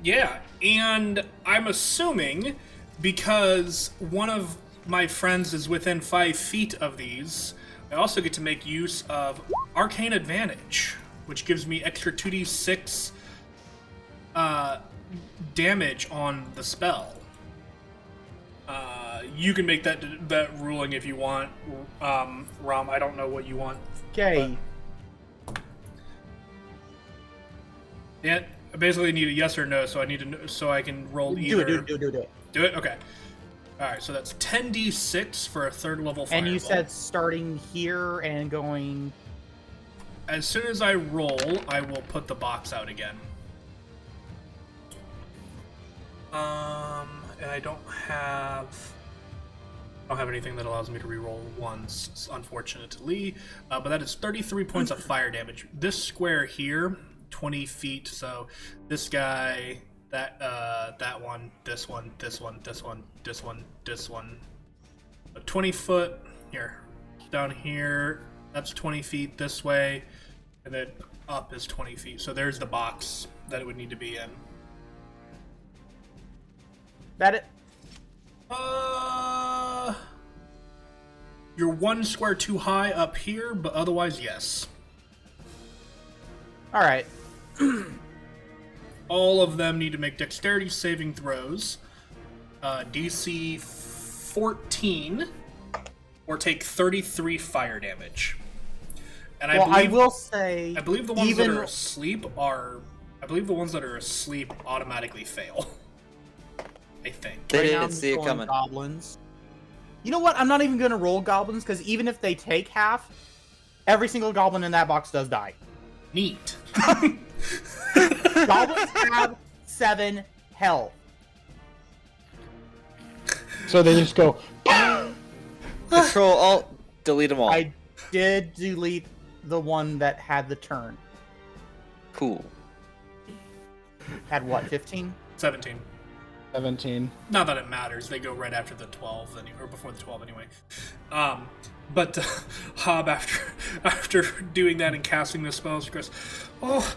Yeah, and I'm assuming because one of my friends is within 5 feet of these, I also get to make use of Arcane Advantage, which gives me extra 2d6 damage on the spell. You can make that ruling if you want, Rom. I don't know what you want. Okay. Yeah, I basically need a yes or no, so I need to know, so I can roll either. Do it. Do it? Okay. Alright, so that's 10d6 for a 3rd level fireball. And you said starting here and going... As soon as I roll, I will put the box out again. And I don't have anything that allows me to reroll once, unfortunately. But that is 33 points of fire damage. This square here, 20 feet, so this guy... that one, this one, this one, this one, this one, this one. A 20 foot, here, down here, that's 20 feet this way, and then up is 20 feet. So there's the box that it would need to be in. That it? You're 1 square too high up here, but otherwise, yes. Alright. All of them need to make dexterity saving throws. DC 14, or take 33 fire damage. And I will say... I believe the ones that are asleep automatically fail. I think. They Right now didn't I'm see it rolling coming. Goblins. You know what? I'm not even going to roll goblins, because even if they take half, every single goblin in that box does die. Neat. Goblins have 7 health. So they just go. Control Alt, delete them all. I did delete the one that had the turn. Cool. Had what, 15? 17. 17. Not that it matters. They go right after the 12, or before the 12 anyway. But Hob, after doing that and casting the spells, goes, "Oh,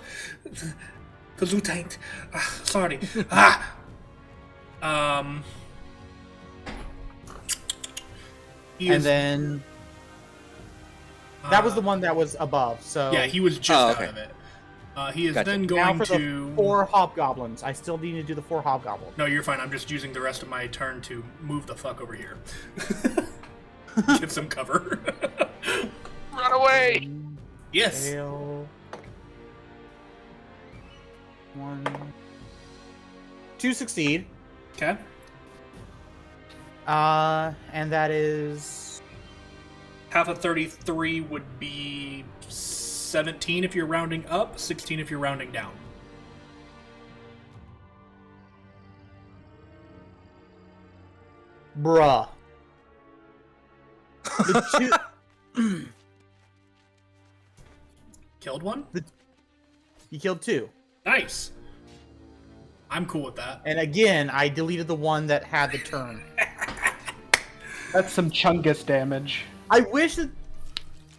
Gesundheit. Sorry. And then that was the one that was above. So Yeah, he was just out of it. He is Gotcha. then now going for to... the 4 hobgoblins. I still need to do the 4 hobgoblins. No, you're fine. I'm just using the rest of my turn to move the fuck over here. Get some cover. Run away! Yes. Fail. 1, 2 succeed. Okay. And that is Half of 33 would be 17 if you're rounding up, 16 if you're rounding down. bruh. The two... Killed one? You killed 2. Nice. I'm cool with that. And again, I deleted the one that had the turn. That's some chungus damage. I wish that...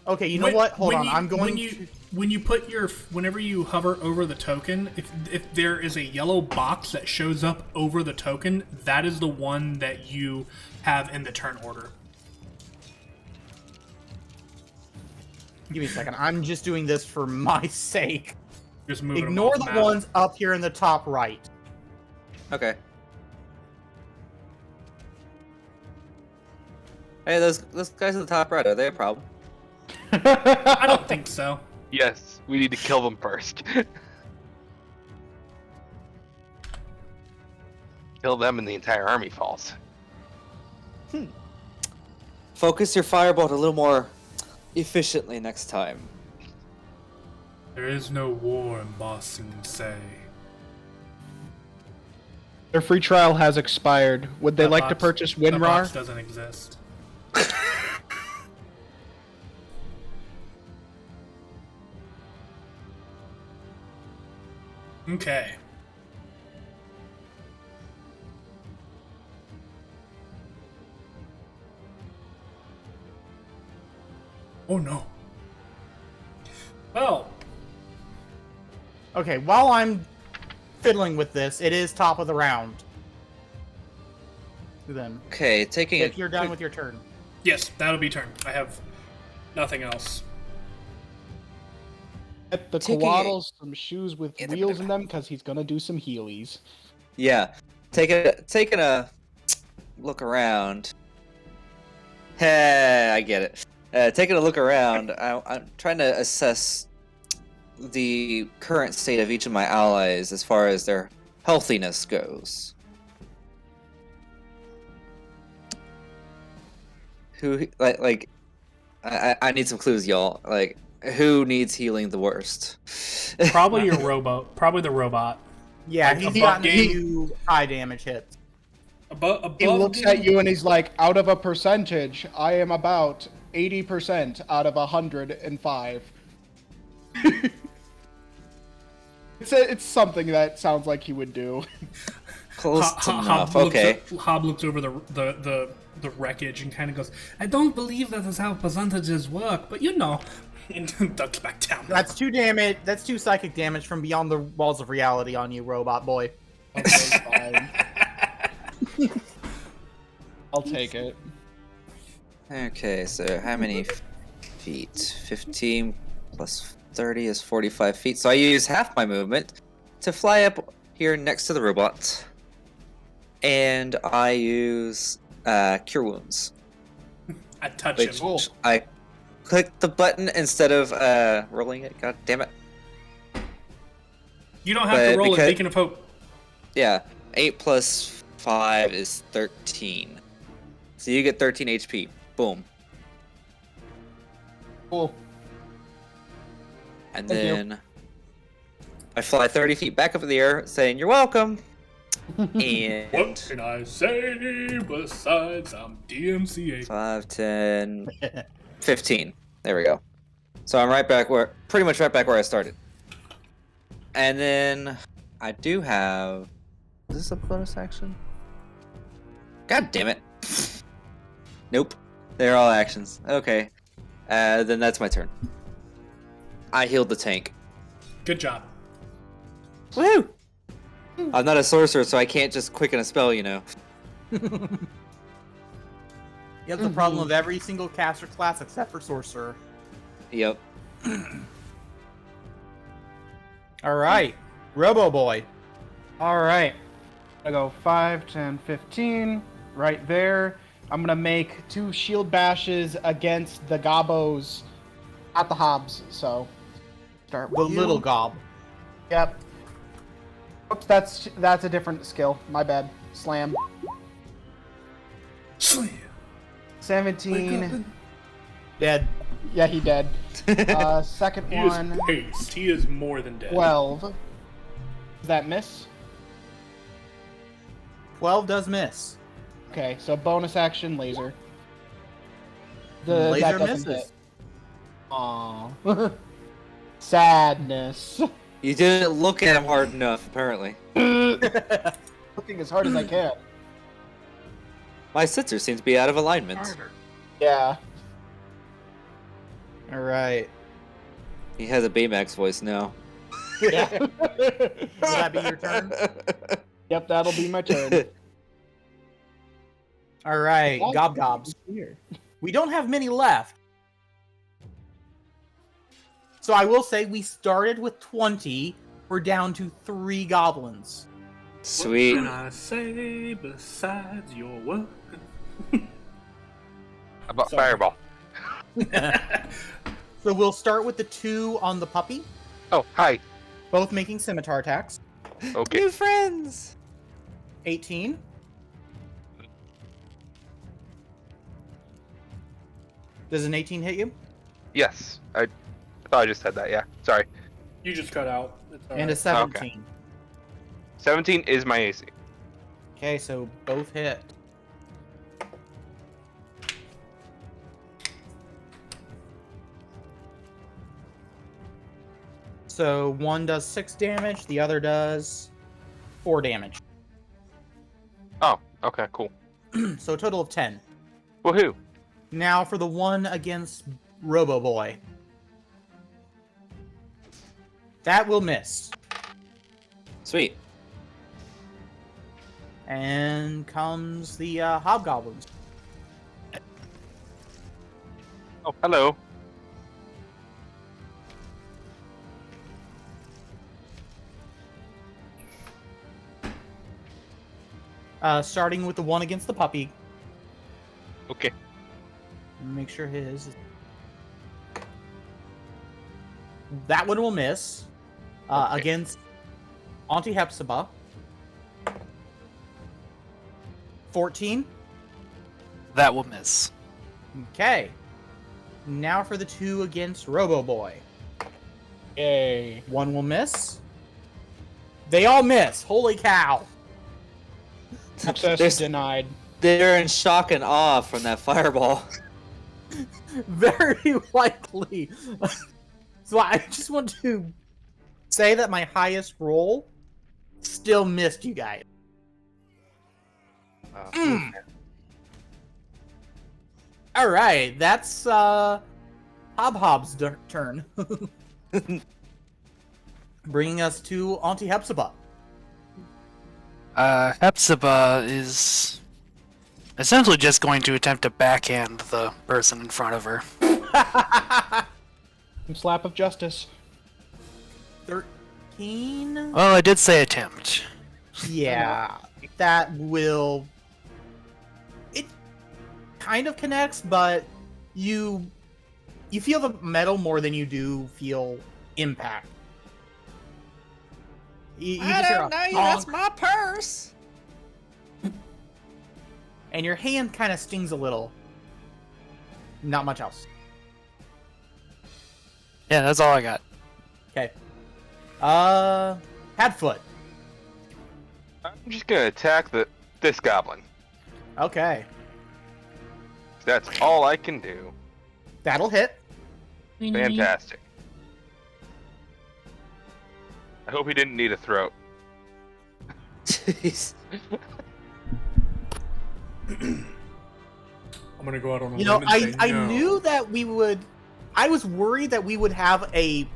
Okay, you know what? Hold on. I'm going when you put your... Whenever you hover over the token, if there is a yellow box that shows up over the token, that is the one that you have in the turn order. Give me a second. I'm just doing this for my sake. Just moving Ignore them the off map. ones up here in the top right. Okay. Hey, those guys at the top right, are they a problem? I don't think so. Yes, we need to kill them first. Kill them and the entire army falls. Focus your firebolt a little more efficiently next time. There is no war in Boston, say. Their free trial has expired. Would they That like to box- purchase that box WinRAR? doesn't exist. Okay. Oh no. Well, Okay, while I'm fiddling with this, it is top of the round. Then, Okay, taking if a you're done quick- with your turn. yes, that'll be turn. I have nothing else. Get the Taking Coatl some shoes with Yeah, wheels in them because he's gonna do some heelys. Yeah, taking a look around. Hey, I get it. Taking a look around, I'm trying to assess the current state of each of my allies as far as their healthiness goes. Who like I need some clues, y'all. Like, who needs healing the worst? Probably your robot. Probably the robot. Yeah, Like he's above gotten game? 2 high damage hits. Above He looks game? at you and he's like, out of a percentage, I am about 80% out of 105. It's something that sounds like he would do. Close enough. Okay. Hob looks over the wreckage and kind of goes, I don't believe that is how percentages work, but you know, and ducks back down. That's 2 damage. That's 2 psychic damage from beyond the walls of reality on you, robot boy. Okay, fine. I'll take it. Okay, so how many feet? 15 plus 30 is 45 feet. So I use half my movement to fly up here next to the robot. And I use Cure Wounds. I touch Which him. I click the button instead of rolling it. God damn it. You don't have to but roll because- it. Beacon of Hope. Yeah, 8 plus 5 is 13. So you get 13 HP. Boom. Cool. And Thank you. then I fly 30 feet back up in the air saying, "You're welcome." And What can I say besides I'm DMCA? 5, 10, 15. There we go. So I'm pretty much right back where I started. And then I do have... Is this a bonus action? God damn it. Nope. They're all actions. Okay. Then that's my turn. I healed the tank. Good job. Woo! I'm not a sorcerer, so I can't just quicken a spell, you know. You have the problem of every single caster class except for sorcerer. Yep. All right, Robo Boy. All right. I go 5, 10, 15. Right there. I'm going to make 2 shield bashes against the gobos at the hobs. So, start with The you. little gob. Yep. Oops, that's a different skill. My bad. Slam. Slam. 17. Dead. Yeah, he dead. Second He is one. paced. He is more than dead. 12. Does that miss? 12 does miss. Okay, so bonus action laser. Laser that doesn't misses. hit. Aww. Sadness. You didn't look at him hard enough, apparently. Looking as hard as I can. My sensor seems to be out of alignment. Yeah. All right. He has a Baymax voice now. Yeah. Will that be your turn? Yep, that'll be my turn. All right, Gob Gobs. Here. We don't have many left. So I will say we started with 20. We're down to 3 goblins. Sweet. What can I say besides your work? About Sorry. Fireball. So we'll start with the 2 on the puppy, Oh, hi. both making scimitar attacks. Okay. New friends! 18. Does an 18 hit you? Yes. I thought I just said that, yeah. Sorry. You just cut out. It's all And a right. 17. 17 is my AC. Okay, so both hit. So one does 6 damage, the other does 4 damage. Oh, okay, cool. So a total of 10. Woohoo. Now for the one against Robo Boy. That will miss. Sweet. And comes the hobgoblins. Oh, hello. Starting with the one against the puppy. Okay. Make sure his. That one will miss. Okay. Against Auntie Hepzibah. 14. That will miss. Okay. Now for the 2 against Robo Boy. Yay. One will miss. They all miss. Holy cow. Access There's- denied. They're in shock and awe from that fireball. Very likely. So I just want to say that my highest roll still missed you guys. All right, that's Hobhob's turn. Bringing us to Auntie Hepzibah. Hepzibah is essentially just going to attempt to backhand the person in front of her. Slap of justice. 13? Well, I did say attempt. Yeah, that will. It kind of connects, but you feel the metal more than you do feel impact. You just hear a honk, my purse! and your hand kind of stings a little. Not much else. Yeah, that's all I got. Okay. Padfoot. I'm just gonna attack this goblin. Okay, That's all I can do. that'll hit. Fantastic. I hope he didn't need a throat. Jeez. I'm gonna go out on a You know, limb and say I no. knew that we would. I was worried that we would have a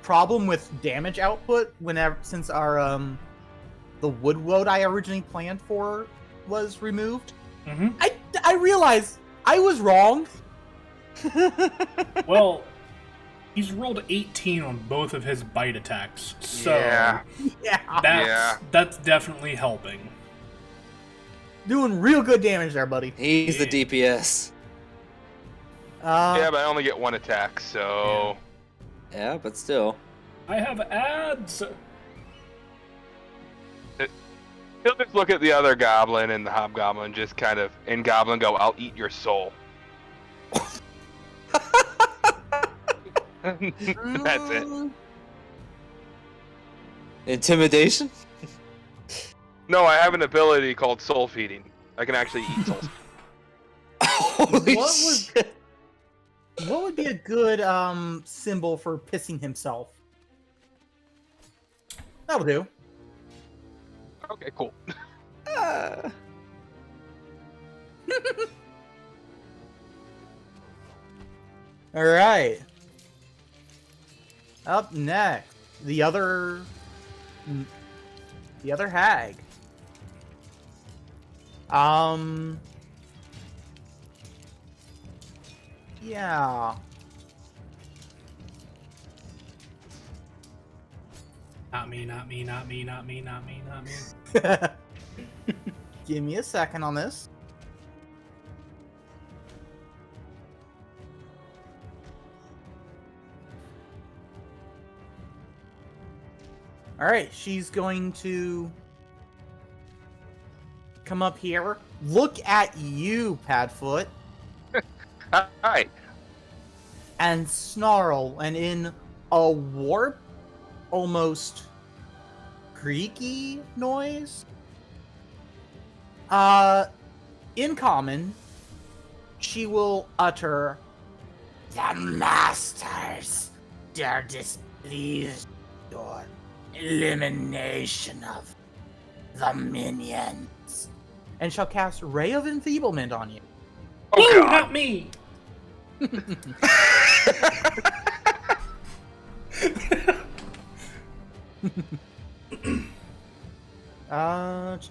problem with damage output whenever, since our the wood woad I originally planned for was removed. Mm-hmm. I realized I was wrong. Well, he's rolled 18 on both of his bite attacks, so Yeah. Yeah. that's definitely helping. Doing real good damage there, buddy. He's the DPS. Yeah, but I only get one attack, so... Yeah, but still. I have ads. He'll just look at the other goblin and the hobgoblin, just kind of, in goblin go, I'll eat your soul. That's it. Intimidation? No, I have an ability called soul feeding. I can actually eat souls. Holy What was- shit. What would be a good symbol for pissing himself? That'll do. Okay, cool. All right. Up next, the other hag. Yeah. Not me, not me, not me, not me, not me, not me. Give me a second on this. All right, she's going to come up here. Look at you, Padfoot, Hi. and snarl, and in a warp, almost creaky noise. In common, she will utter, "The masters dare displease your elimination of the minions," and shall cast Ray of Enfeeblement on you. Oh, Woo, God. not me.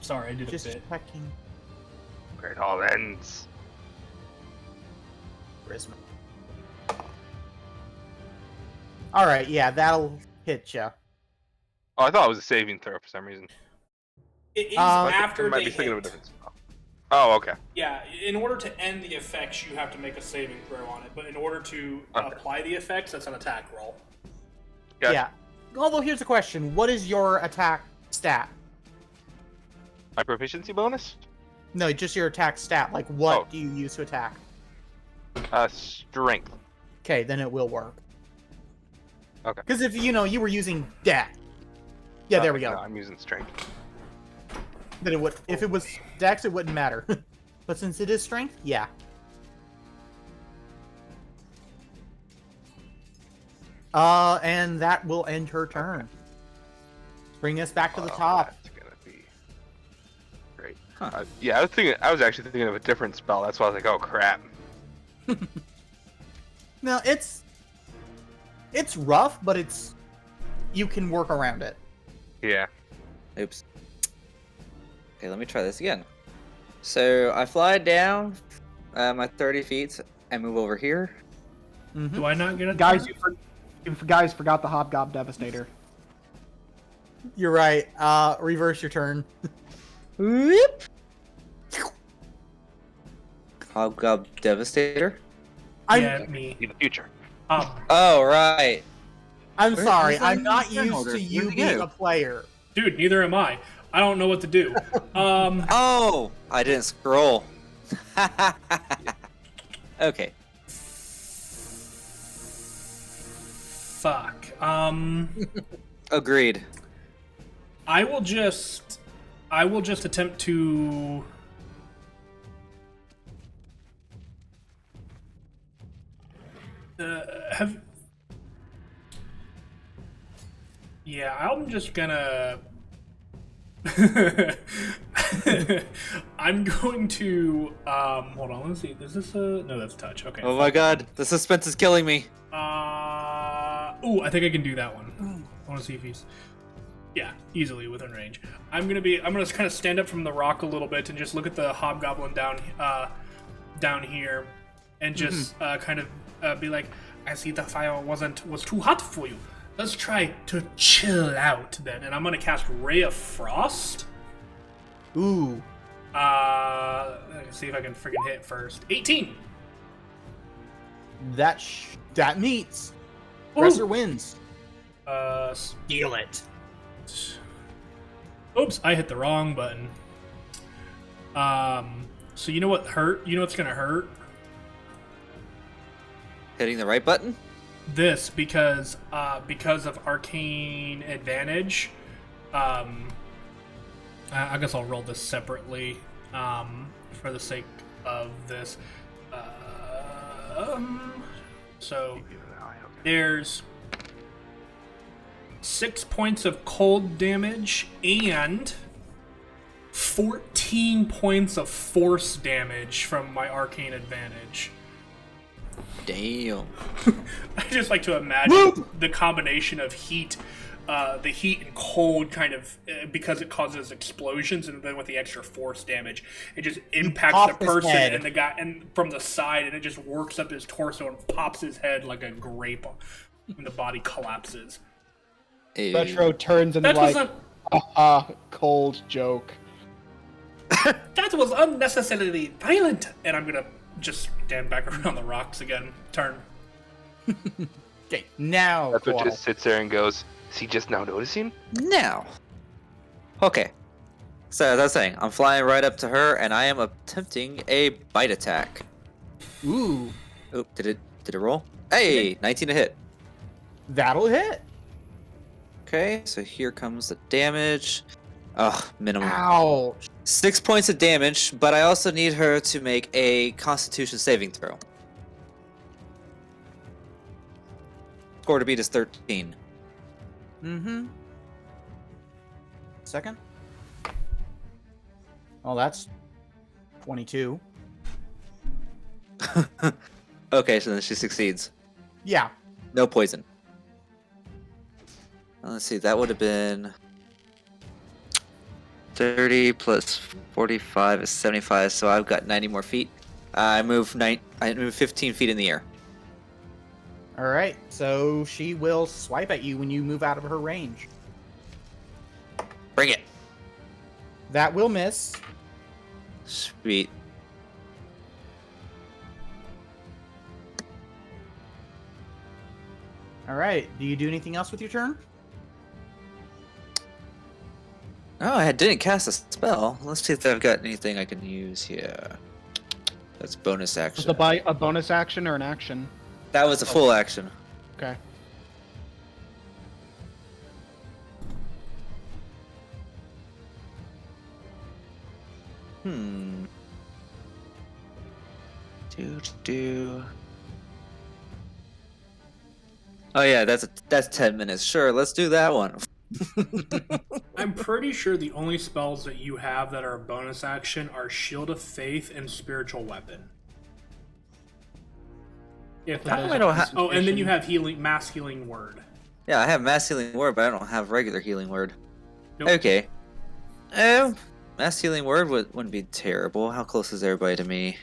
Sorry, I did Just a bit. checking Where it all ends. charisma. All right, yeah, that'll hit you. Oh, I thought it was a saving throw for some reason. It is Uh, after I might they be thinking of a hit. different spell. Oh, okay. Yeah, in order to end the effects, you have to make a saving throw on it. But in order to Okay. apply the effects, that's an attack roll. Gotcha. Yeah. Although here's the question: what is your attack stat? My proficiency bonus? No, just your attack stat. Like, what Oh. do you use to attack? Strength. Okay, then it will work. Okay. Because if you were using dex, yeah, there we go. No, I'm using strength. Then it would. If it was dex, it wouldn't matter. But since it is strength, yeah. And that will end her turn. Bring us back to the top. That's gonna be great. Huh. Yeah, I was actually thinking of a different spell. That's why I was like, oh crap. No, it's rough, but you can work around it. Yeah. Oops. Okay, let me try this again. So I fly down my 30 feet and move over here. Mhm. Do I not get a Guys, you guys forgot the Hobgob Devastator. You're right. Reverse your turn. Whoop. Hobgob Devastator. Yeah, me. In the future. Oh, right. I'm Where- sorry. where's my I'm not turn used order? to you Where'd it being go? a player. Dude, neither am I. I don't know what to do. Oh, I didn't scroll. Okay. Fuck. Agreed. I will just attempt to. Have. Yeah, I'm just gonna. I'm going to. Hold on. Let's see. Is this a? No, that's touch. Okay. Oh my god, the suspense is killing me. Ooh, I think I can do that one. I want to see if he's. Yeah, easily within range. I'm gonna kind of stand up from the rock a little bit and just look at the hobgoblin down here, and just kind of be like, I see the fire was too hot for you. Let's try to chill out then. And I'm gonna cast Ray of Frost. Ooh. Let's see if I can freaking hit first. 18. That meets. Ooh. Dresser wins. Steal it. Oops, I hit the wrong button. So you know what hurt? You know what's gonna hurt? Hitting the right button? This because of arcane advantage. I guess I'll roll this separately for the sake of this. So there's 6 points of cold damage and 14 points of force damage from my arcane advantage. Damn. I just like to imagine the combination of heat, the heat and cold kind of, because it causes explosions, and then with the extra force damage, it just impacts pop the his person head. and the guy, and from the side, and it just works up his torso and pops his head like a grape when the body collapses. Hey. Retro turns and That was like, haha, cold joke. that was unnecessarily violent, and I'm gonna just stand back around the rocks again. Turn. Okay, now. That's what Koala. just sits there and goes, is he just now noticing? Now. Okay. So as I was saying, I'm flying right up to her, and I am attempting a bite attack. Ooh, Oh, did it roll? Hey, 19 to hit. that'll hit. Okay, so here comes the damage. Oh, minimum. Ouch. 6 points of damage, but I also need her to make a Constitution saving throw. Score to beat is 13. Mm-hmm. Second. Oh, that's 22. Okay, so then she succeeds. Yeah. No poison. Let's see, that would have been 30 plus 45 is 75, so I've got 90 more feet. I move 15 feet in the air. All right. So she will swipe at you when you move out of her range. Bring it. That will miss. Sweet. All right. Do you do anything else with your turn? Oh, I didn't cast a spell. Let's see if I've got anything I can use here. That's bonus Was action. a bonus action or an action? That was a full action. Okay. Do. Oh yeah, that's 10 minutes. Sure, let's do that one. I'm pretty sure the only spells that you have that are a bonus action are Shield of Faith and Spiritual Weapon. If How that come is I don't ha- oh, and then you have Mass Healing Word. Yeah, I have mass healing word, but I don't have regular healing word. Nope. Okay. Mass healing word wouldn't be terrible. How close is everybody to me?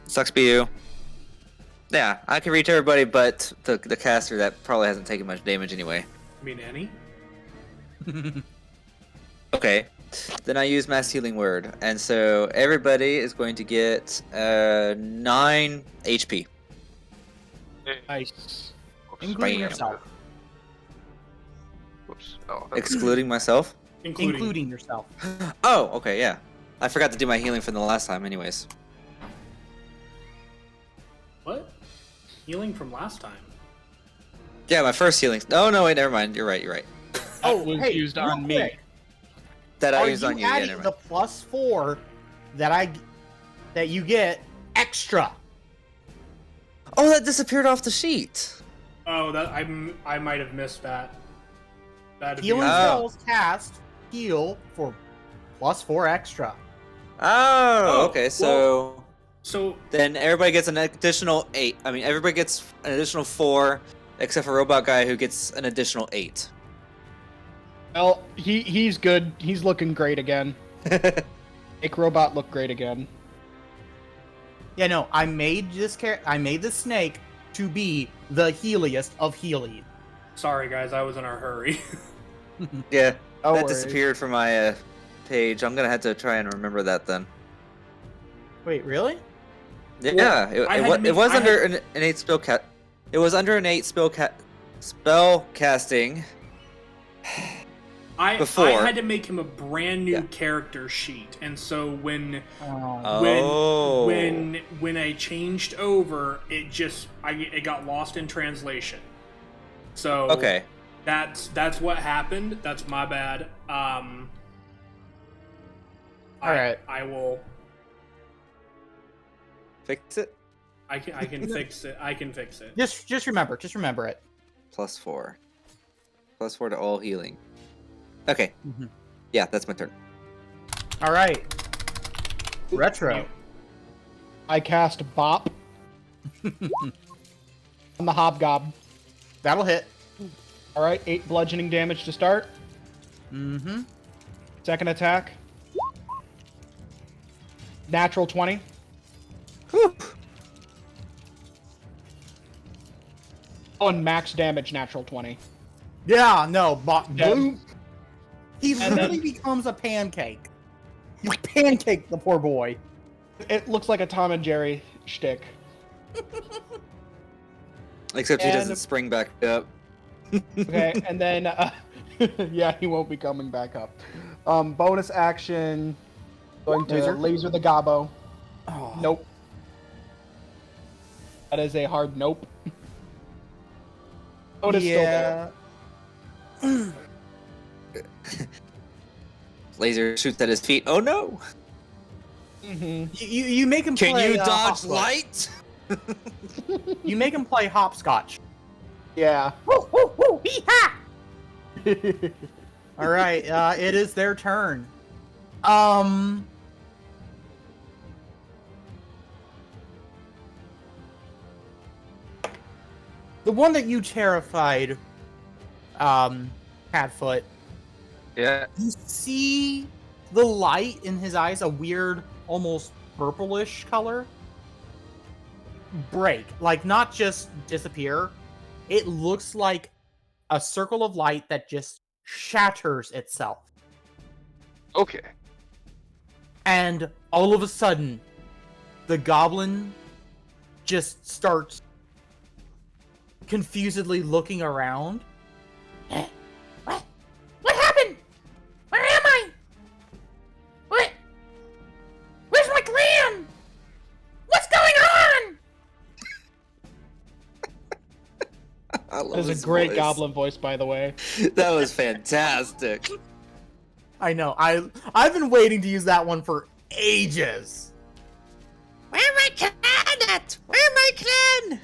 Sucks be you. Yeah, I can reach everybody, but the caster that probably hasn't taken much damage anyway. I mean, Annie. Okay, then I use mass healing word, and so everybody is going to get 9 HP. Nice. Including Bam. yourself. Whoops. Oh, that's Excluding myself. Including yourself. Oh, okay, yeah. I forgot to do my healing from the last time, anyways. What? Healing from last time. Yeah, my first healing. Oh no, wait, never mind. You're right. Oh, was hey, used real on me. quick, That I Are used you on you. Yeah, adding never the mind. +4 that you get extra? Oh, that disappeared off the sheet. Oh, that I might have missed that. That'd Healing be Oh. spells cast heal for +4 extra. Oh, Oh, okay. So so. then everybody gets an additional 8. I mean, everybody gets an additional 4 except for Robot Guy, who gets an additional 8. Well, he's good. He's looking great again. Make Robot look great again. Yeah, no, I made this snake to be the healiest of Healy. Sorry, guys, I was in a hurry. Yeah, No that worries. disappeared from my page. I'm gonna have to try and remember that then. Wait, really? Yeah, it was under an 8 spell cat. It was under an 8 spell casting. I Before. had to make him a brand new character sheet, and so when I changed over, it got lost in translation. So Okay. that's what happened. That's my bad. All right. I will. Fix it. I can fix it. I can fix it. Just remember it. +4. +4 to all healing. Okay. Mhm. Yeah, that's my turn. All right. Retro. I cast Bop on the Hobgob. That'll hit. All right, 8 bludgeoning damage to start. Mm-hmm. Second attack. Natural 20. Whew. Oh, and max damage, natural 20. Yeah, no, Yeah. boom. He And literally becomes a pancake. You pancake the poor boy. It looks like a Tom and Jerry shtick. Except he And- doesn't spring back up. Okay, and then, yeah, he won't be coming back up. Bonus action, going to laser the gobbo. Oh. Nope. That is a hard nope. Bonus still there. Laser shoots at his feet. Oh no! Mhm. You make him Can play, you dodge hopscotch. light? You make him play hopscotch. Yeah. Woo, woo, woo, hee-ha! All right, it is their turn. The one that you terrified, Padfoot, Yeah. you see the light in his eyes, a weird, almost purplish color, break. Like, not just disappear. It looks like a circle of light that just shatters itself. Okay. And all of a sudden, the goblin just starts confusedly looking around. What? What happened? Where am I? What? Where's my clan? What's going on? I love That is his a great voice. goblin voice, by the way. That was fantastic. I know. I've been waiting to use that one for ages. Where my clan at? Where my clan?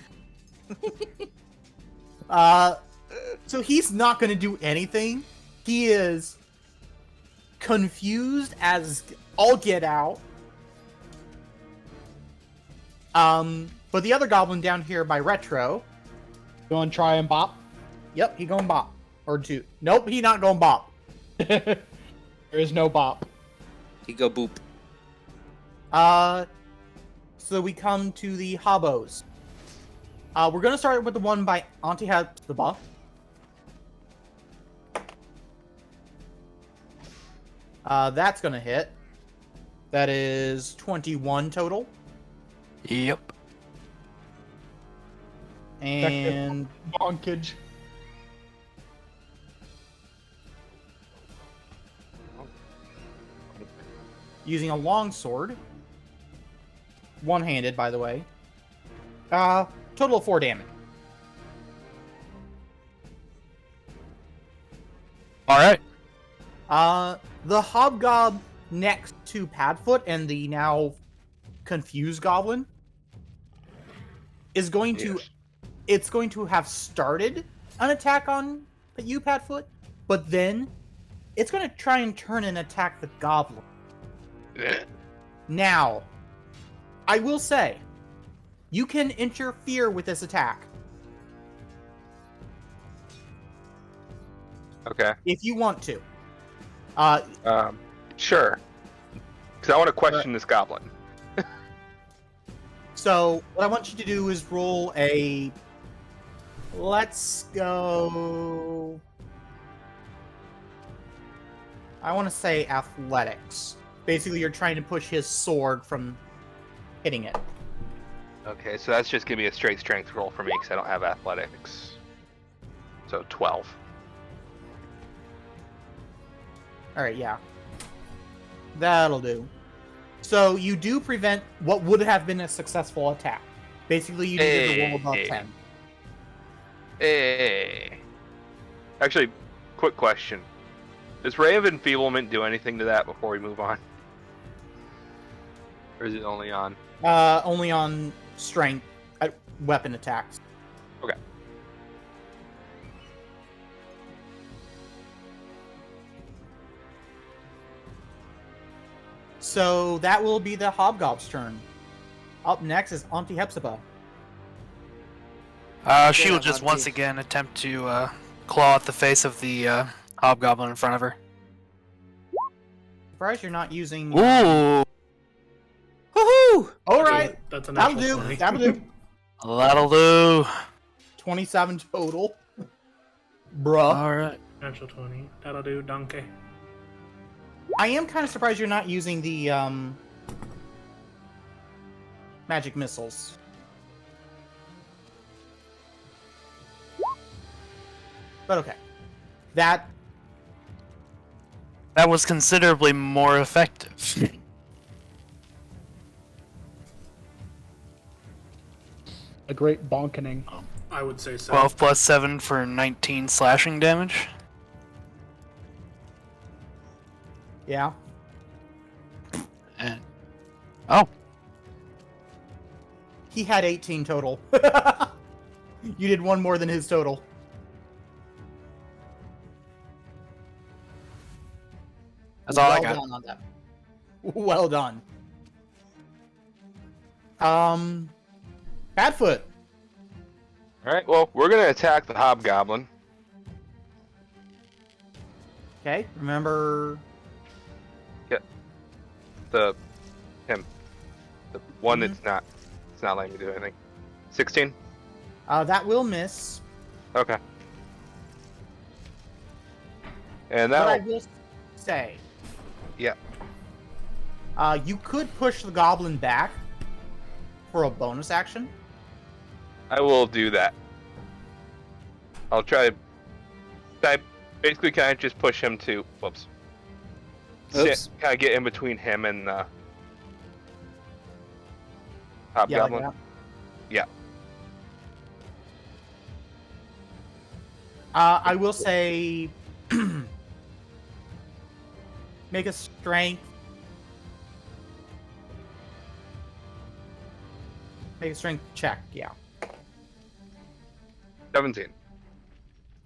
So he's not going to do anything. He is confused as all get out. But the other goblin down here by Retro, You want to try and bop? yep, he going bop. Or two. Nope, he not going bop. There is no bop. He go boop. So we come to the hobos. We're gonna start with the one by Auntie Hepzibah. That's gonna hit. That is 21 total. Yep. And Bonkage. using a long sword. One-handed, by the way. Total of 4 damage. All right. The hobgoblin next to Padfoot and the now confused goblin is going to... Yes. It's going to have started an attack on you, Padfoot, but then it's going to try and turn and attack the goblin. Now, I will say, you can interfere with this attack. Okay. if you want to. Sure. Because I want to question this goblin. So what I want you to do is roll a. Let's go. I want to say athletics. Basically, you're trying to push his sword from hitting it. Okay, so that's just gonna be a straight strength roll for me because I don't have athletics. So 12. All right, yeah. That'll do. So you do prevent what would have been a successful attack. Basically, you needed to roll above 10. Hey. Actually, quick question. Does Ray of Enfeeblement do anything to that before we move on? Or is it only on? Only on strength weapon attacks. Okay. So that will be the Hobgob's turn. Up next is Auntie Hepzibah. She will Yeah, just Monty. once again attempt to claw at the face of the hobgoblin in front of her. Surprised you're not using. Ooh, Woohoo! All right, That's a that'll natural do. 20. That'll do. that'll do. 27 total. Bruh. All right. Natural 20. That'll do, donkey. I am kind of surprised you're not using the magic missiles. But okay. That was considerably more effective. A great bonkening. I would say so. 12 plus 7 for 19 slashing damage. yeah. And oh, He had 18 total. You did one more than his total. that's all I Well got. done on that. Well done. Badfoot. Alright, well, we're gonna attack the hobgoblin. Okay, remember. The one Mhm. that's not. It's not letting me do anything. 16? That will miss. Okay. And But I that will say. Yeah. You could push the goblin back for a bonus action. I will do that. I'll try. I basically kind of just push him to. Whoops. Oops. Kind of get in between him and the Yeah, like hobgoblin. that. Yeah. I will say. Make a strength. Make a strength check, yeah. 17.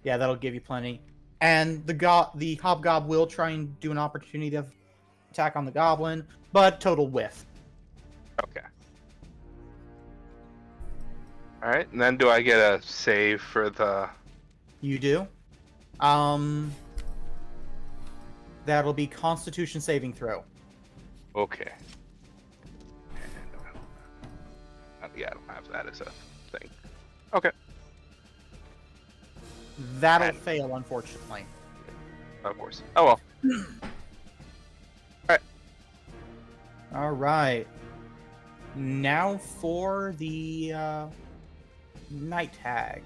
Yeah, that'll give you plenty. And the hobgob will try and do an opportunity to attack on the goblin, but total whiff. Okay. Alright, and then do I get a save for the... You do. That'll be Constitution saving throw. Okay. Yeah, I don't have that as a thing. Okay. That'll And- fail, unfortunately. Of course. Oh well. All right. Now for the night hag.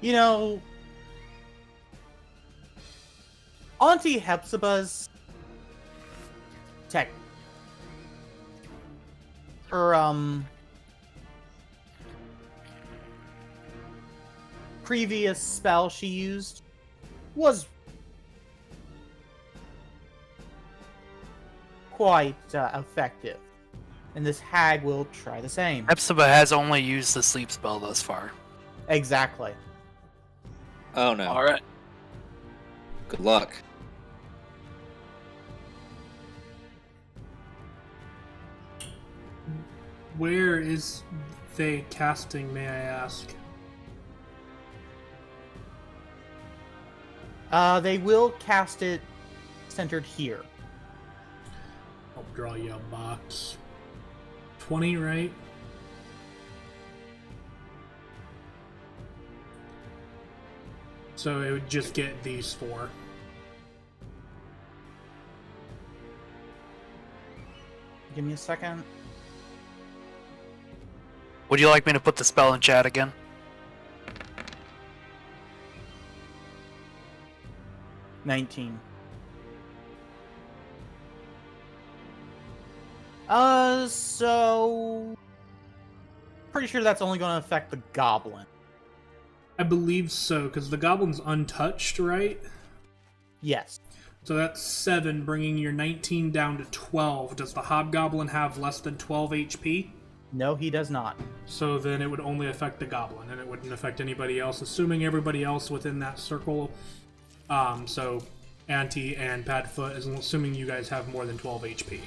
You know, Auntie Hepzibah's tech. Her previous spell she used was quite effective, and this hag will try the same. Hepzibah has only used the sleep spell thus far. Exactly. Oh no. All right. Good luck. Where is they casting, may I ask? They will cast it centered here. I'll draw you a box. 20, right? So it would just get these 4. Give me a second. Would you like me to put the spell in chat again? $19. So pretty sure that's only going to affect the goblin. I believe so, because the goblin's untouched, right? Yes. So that's 7, bringing your 19 down to 12. Does the hobgoblin have less than 12 HP? No, he does not. So then it would only affect the goblin, and it wouldn't affect anybody else, assuming everybody else within that circle. So Auntie and Padfoot, assuming you guys have more than 12 HP.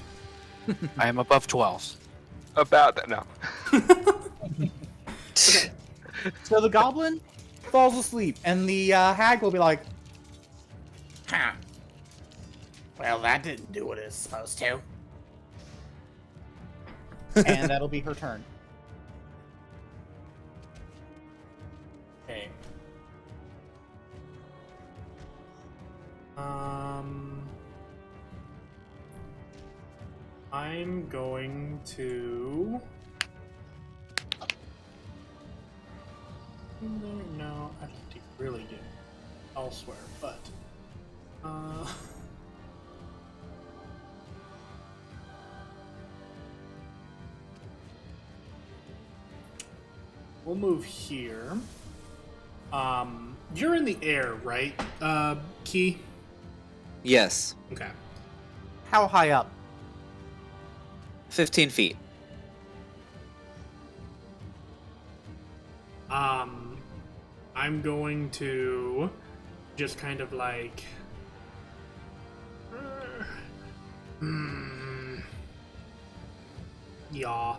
I am above 12. About that, no. So the goblin falls asleep, and the hag will be like, "Huh. Well, that didn't do what it was supposed to." And that'll be her turn. Okay. I'm going to... No, I have to really get elsewhere, but... We'll move here. You're in the air, right, Key? Yes. Okay. How high up? 15 feet. I'm going to just kind of like... Yeah.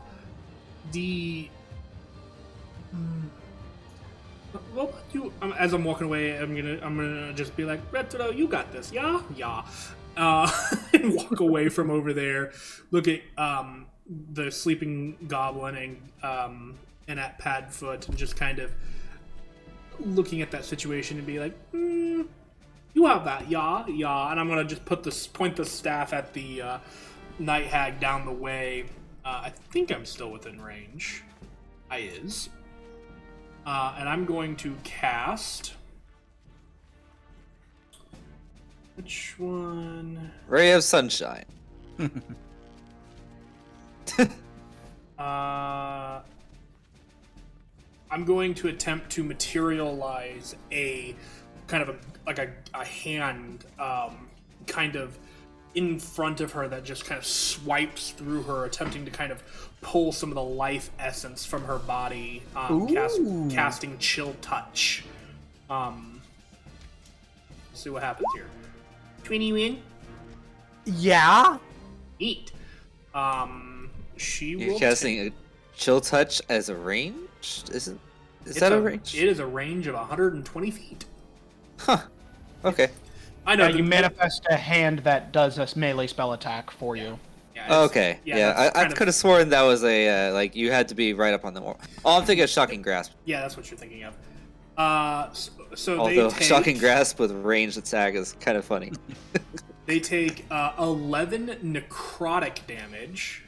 What about you? As I'm walking away, I'm gonna just be like, Retro, you got this, yeah, and walk away from over there. Look at the sleeping goblin and at Padfoot, and just kind of looking at that situation and be like, you have that, yeah, and I'm gonna just point the staff at the night hag down the way. I think I'm still within range. I is. And I'm going to cast... Which one? Ray of sunshine. I'm going to attempt to materialize a kind of a hand kind of in front of her that just kind of swipes through her, attempting to kind of pull some of the life essence from her body, casting Chill Touch. See what happens here. 20 win? Yeah? Eat. She You're will casting take... a chill touch as a range? Is that a range? It is a range of 120 feet. Huh. Okay. I know. You manifest a hand that does a melee spell attack for you. Yeah, Okay. Yeah, I could have sworn that was a like you had to be right up on the wall. Oh, I'm thinking of shocking grasp. Yeah, that's what you're thinking of. So Although they take, shocking grasp with ranged attack is kind of funny. They take 11 necrotic damage,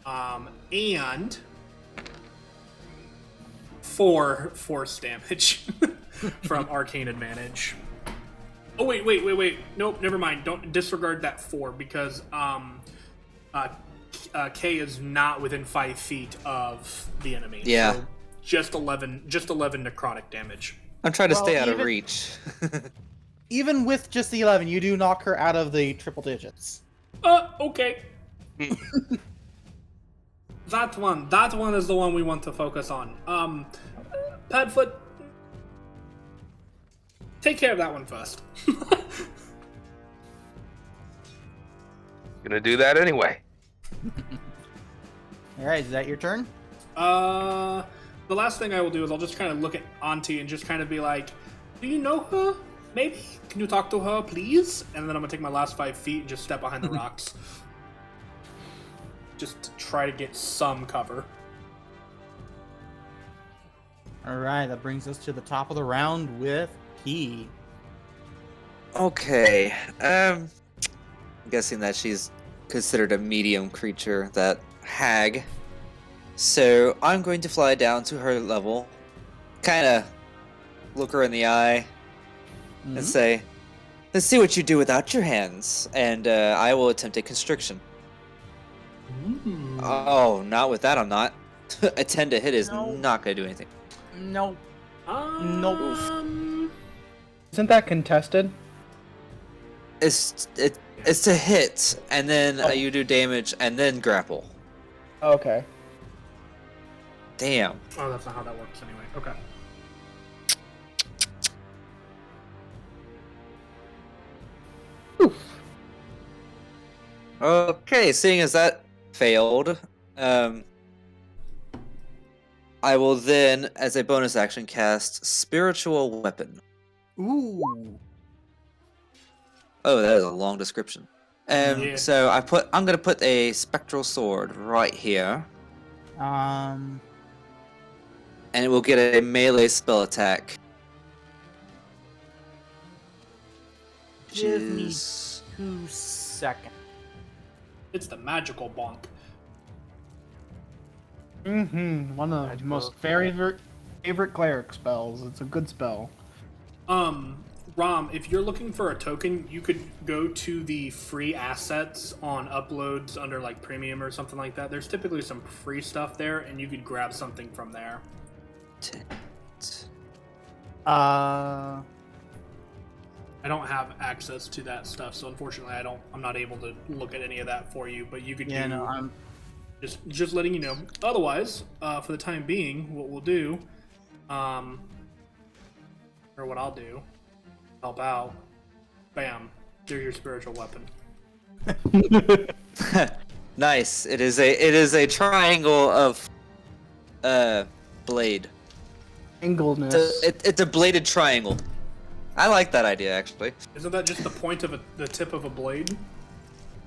and 4 force damage from arcane advantage. Oh wait! Nope, never mind. Don't disregard that 4 because K is not within 5 feet of the enemy. Yeah. So just 11 necrotic damage. I'm trying to Well, stay out of even- reach. Even with just the 11, you do knock her out of the triple digits. Okay. That one is the one we want to focus on. Padfoot, take care of that one first. Gonna do that anyway. All right, is that your turn? The last thing I will do is I'll just kind of look at Auntie and just kind of be like, do you know her? Maybe? Can you talk to her, please? And then I'm going to take my last 5 feet and just step behind the rocks. Just to try to get some cover. All right, that brings us to the top of the round with P. Okay. I'm guessing that she's considered a medium creature, that hag. So I'm going to fly down to her level, kind of look her in the eye, Mhm. and say, "Let's see what you do without your hands." And I will attempt a constriction. Oh, not with that, I'm not. A 10 to hit is No. not going to do anything. No. Isn't that contested? It's to hit, and then you do damage, and then grapple. Okay. Damn. Oh, that's not how that works anyway. Okay. Okay, seeing as that failed, I will then, as a bonus action, cast Spiritual Weapon. Ooh. Oh, that is a long description. Yeah. So I'm gonna put a spectral sword right here, Um. and it will get a melee spell attack. Which Give me is 2 seconds. It's the magical bonk. One of the most favorite cleric spells. It's a good spell. Rom, if you're looking for a token, you could go to the free assets on uploads under like premium or something like that. There's typically some free stuff there, and you could grab something from there. Uh. I don't have access to that stuff, so unfortunately, I'm not able to look at any of that for you. But you could Yeah, do. no, I'm. Just letting you know. Otherwise, for the time being, what we'll do, or what I'll do, help out. Bam! There's your spiritual weapon. Nice. It is a triangle of blade. Angleness. It's a bladed triangle. I like that idea, actually. Isn't that just the point of the tip of a blade?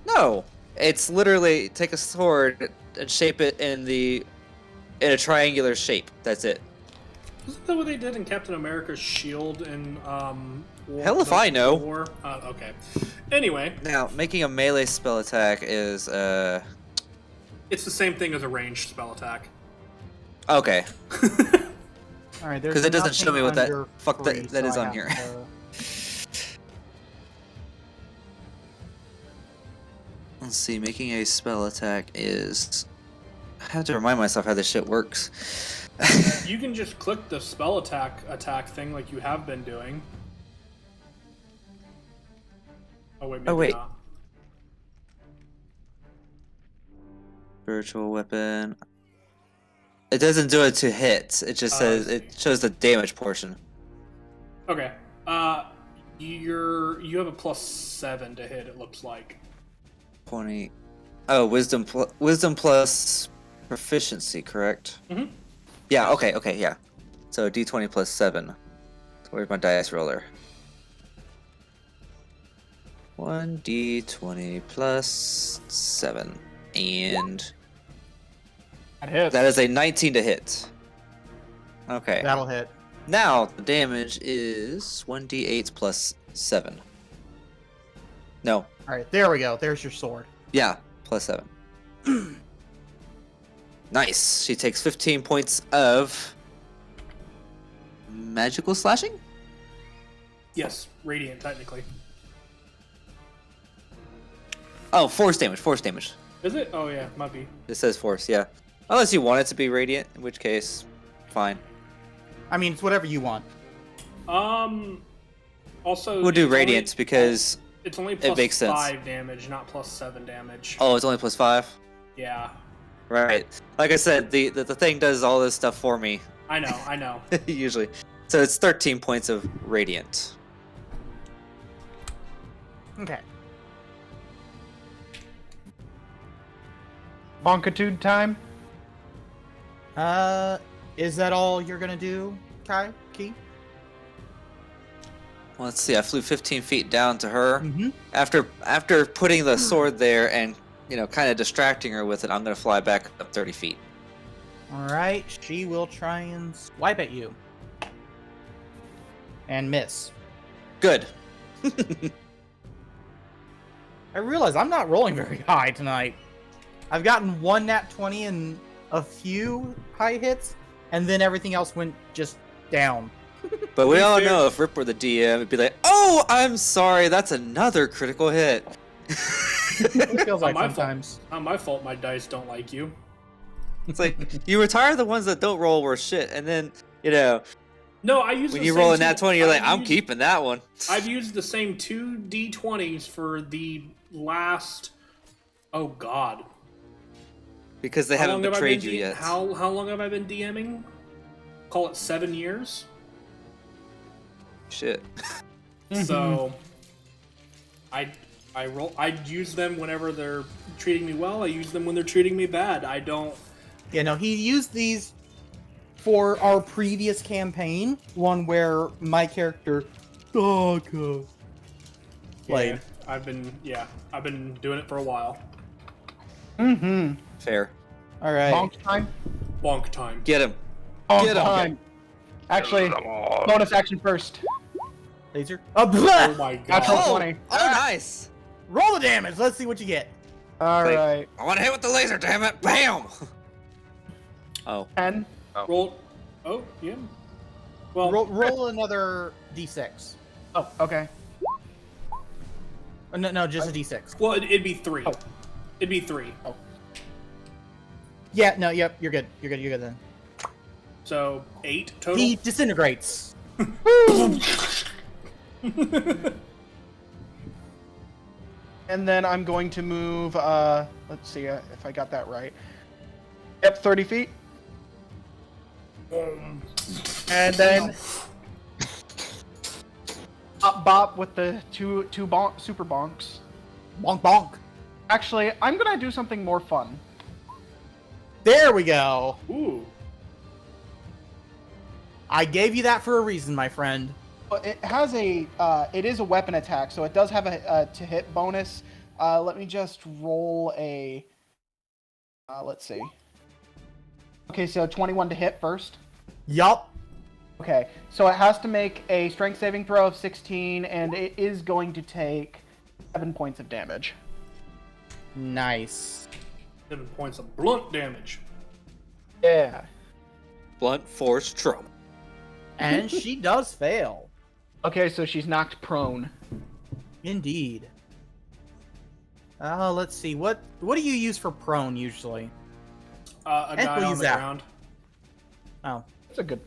No, it's literally take a sword and shape it in a triangular shape. That's it. Isn't that what they did in Captain America's shield in Hell if I know. War? Okay. Anyway, Now, making a melee spell attack is it's the same thing as a ranged spell attack. okay. All right, there's 'Cause it doesn't show me what that nothing fuck under that free, is so I on have here. to- Let's see. Making a spell attack is. I have to remind myself how this shit works. You can just click the spell attack thing like you have been doing. Oh wait, maybe wait. not. Spiritual weapon. It doesn't do it to hit. It just says it shows the damage portion. Okay. You have a +7 to hit. It looks like. 20. Oh, wisdom plus proficiency, correct? Mhm. Yeah. Okay. Yeah. So D20 plus 7. So where's my dice roller? 1d20 plus 7, and That hits. that is a 19 to hit. Okay. That'll hit. Now the damage is 1d8 plus 7. No. All right, there we go. There's your sword. Yeah, plus 7. Nice. She takes 15 points of magical slashing? Yes, radiant technically. Oh, force damage. Is it? Oh yeah, might be. It says force, yeah. Unless you want it to be radiant, in which case, fine. I mean, it's whatever you want. Also, We'll do it's radiant only- because it's only it makes sense. +5 damage, not +7 damage. oh, it's only plus 5. Yeah, Right. Like I said, the thing does all this stuff for me I know. usually. So it's 13 points of radiant. Okay. Bonkitude time. Is that all you're gonna do, Key? Well, let's see. I flew 15 feet down to her. Mm-hmm. After putting the sword there and kind of distracting her with it, I'm gonna fly back up 30 feet. Alright, she will try and swipe at you. And miss. Good. I realize I'm not rolling very high tonight. I've gotten one nat 20 and a few high hits, and then everything else went just down. But we all know if Rip were the DM, it'd be like, "Oh, I'm sorry, that's another critical hit." It feels like my sometimes. Not my fault. My dice don't like you. It's like you retire the ones that don't roll worth shit, and then No, I use when the you same roll a two- nat 20, you're like, I've "I'm used- keeping that one." I've used the same 2 d20s for the last. Oh God. Because they How haven't long have I betrayed been you yet. How long have I been DMing? Call it 7 years. Shit. So, I use them whenever they're treating me well. I use them when they're treating me bad. I don't. Yeah, no, he used these for our previous campaign, one where my character, played. Yeah, I've been doing it for a while. Mm-hmm. Fair. All right. Bonk time. Bonk time. Get him. Bonk Get 'em. time. Actually, bonus action first. Laser. Oh Blah! my God. Natural Oh, 20. nice. Roll the damage. Let's see what you get. All Like- right. I want to hit with the laser, damn it! Bam. Oh. 10. Roll. Oh yeah. Well, Roll another d6. Oh, okay. No, just a d6. well, it'd be 3. Oh. It'd be 3. Yeah, no, yep, you're good. You're good then. So 8 total. He disintegrates. And then I'm going to move, let's see if I got that right. Yep, 30 feet. And then bop with the two super bonks. Bonk bonk. Actually, I'm gonna do something more fun. There we go. Ooh. I gave you that for a reason, my friend. But it has it is a weapon attack, so it does have a to hit bonus. Let me just roll a, let's see. Okay, so 21 to hit first. Yup. Okay, so it has to make a strength saving throw of 16, and it is going to take 7 points of damage. Nice. 7 points of blunt damage. Yeah. Blunt force trauma. And she does fail. Okay, so she's knocked prone. Indeed. Let's see. What do you use for prone usually? A And guy we'll on use the that. ground. Oh. That's a good.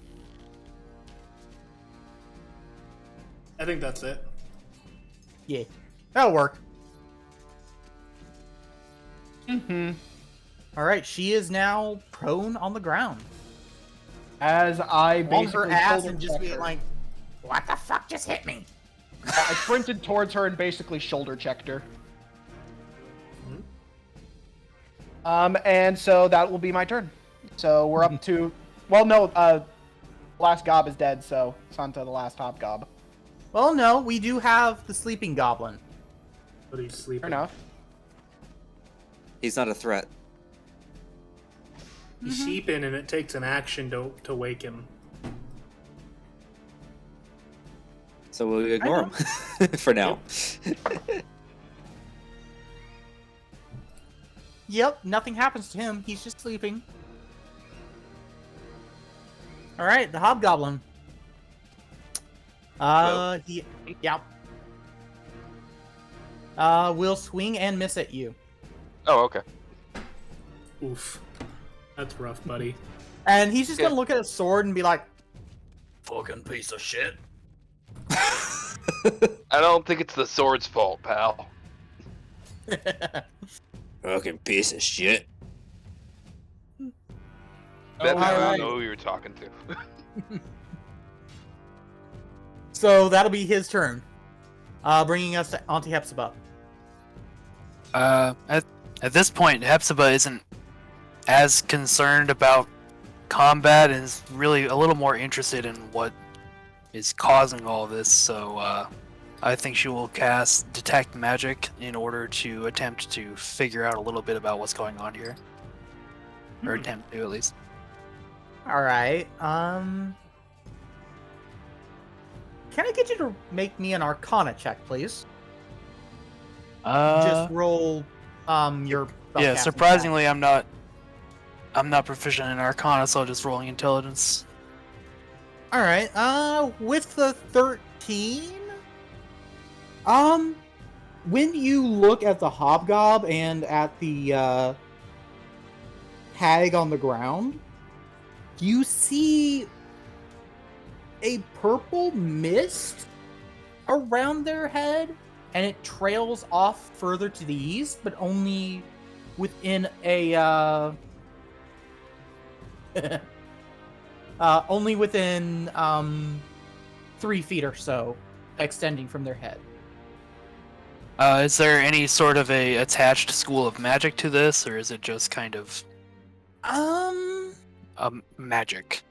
I think that's it. Yeah. That'll work. Mm-hmm. Alright, she is now prone on the ground. As I On basically her ass shoulder and just checked be her. like, what the fuck just hit me? I sprinted towards her and basically shoulder checked her. And so that will be my turn. So we're up to, well, no, last gob is dead, so it's on to the last hobgob. Well, no, we do have the sleeping goblin. But he's Fair sleeping. enough. He's not a threat. He's sleeping, and it takes an action to wake him. So we'll ignore him for now. Yep, nothing happens to him. He's just sleeping. Alright, the hobgoblin. Yep. Will swing and miss at you. Oh, okay. Oof. That's rough, buddy. And he's just Yeah. gonna look at his sword and be like, fucking piece of shit. I don't think it's the sword's fault, pal. Fucking piece of shit. Bet I alright. don't know who you're talking to. So that'll be his turn. Bringing us to Auntie Hepzibah. At this point, Hepzibah isn't as concerned about combat and is really a little more interested in what is causing all this. So I think she will cast Detect Magic in order to attempt to figure out a little bit about what's going on here, or attempt to at least. All right. Can I get you to make me an Arcana check, please? Just roll your Yeah, spellcasting surprisingly, I'm not proficient in Arcana, so I'm just rolling Intelligence. stat. All right. With the 13, when you look at the hobgob and at the hag on the ground, you see a purple mist around their head, and it trails off further to the east, but only within a only within 3 feet or so, extending from their head. Is there any sort of a attached school of magic to this, or is it just kind of magic?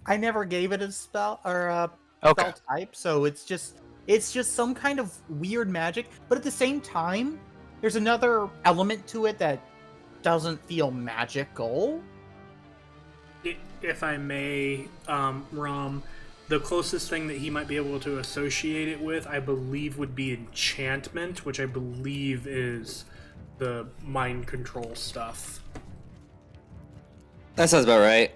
I never gave it a spell or a Okay. spell type, so it's just some kind of weird magic. But at the same time, there's another element to it that doesn't feel magical. If I may, Rom, the closest thing that he might be able to associate it with, I believe, would be enchantment, which I believe is the mind control stuff. That sounds about right.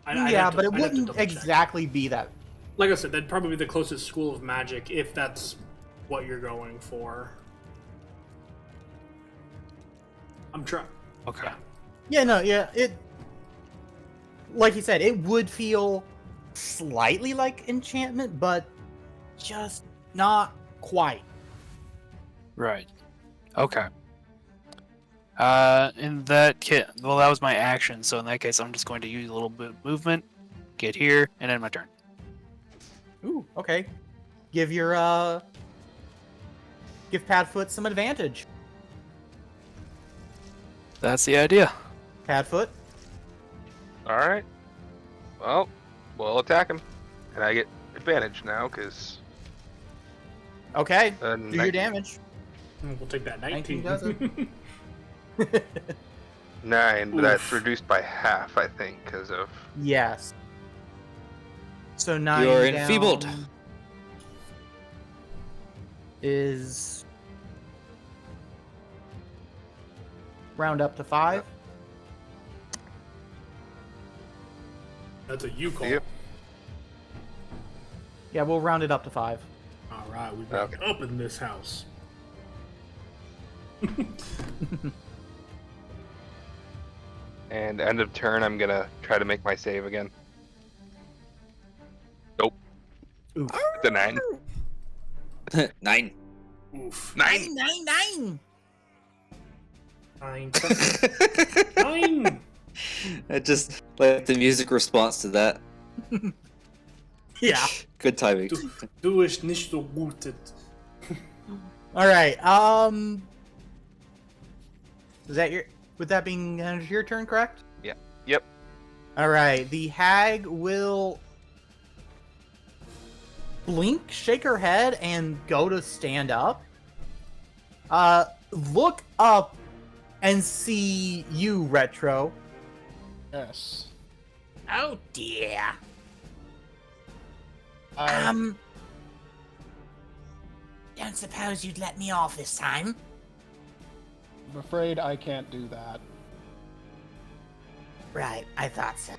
But it wouldn't exactly be that. Like I said, that'd probably be the closest school of magic, if that's what you're going for. I'm trying. Okay. It, like you said, it would feel slightly like enchantment, but just not quite. Right. Okay. In that case, well, that was my action, so in that case, I'm just going to use a little bit of movement, get here, and end my turn. Ooh, okay. Give your give Padfoot some advantage. That's the idea. Padfoot. All right. Well, we'll attack him, and I get advantage now because. Okay. Do your damage. We'll take that 19. 19 does it. 9, but that's reduced by half, I think, because of. Yes. So 9 You're down enfeebled. is round up to 5. That's a you call. Yep. Yeah, we'll round it up to 5. All right, we've got up in this house. And end of turn, I'm gonna try to make my save again. Nope. Oof. It's a 9. 9. Oof. 9. 9. 9. 9. I just like the music response to that. Yeah. Good timing. Du ist nicht so gut. All right. Is that with that being your turn, correct? Yeah. Yep. All right. The hag will blink, shake her head, and go to stand up. Look up and see you, Retro. Yes. Oh dear. I- Don't suppose you'd let me off this time? I'm afraid I can't do that. Right, I thought so.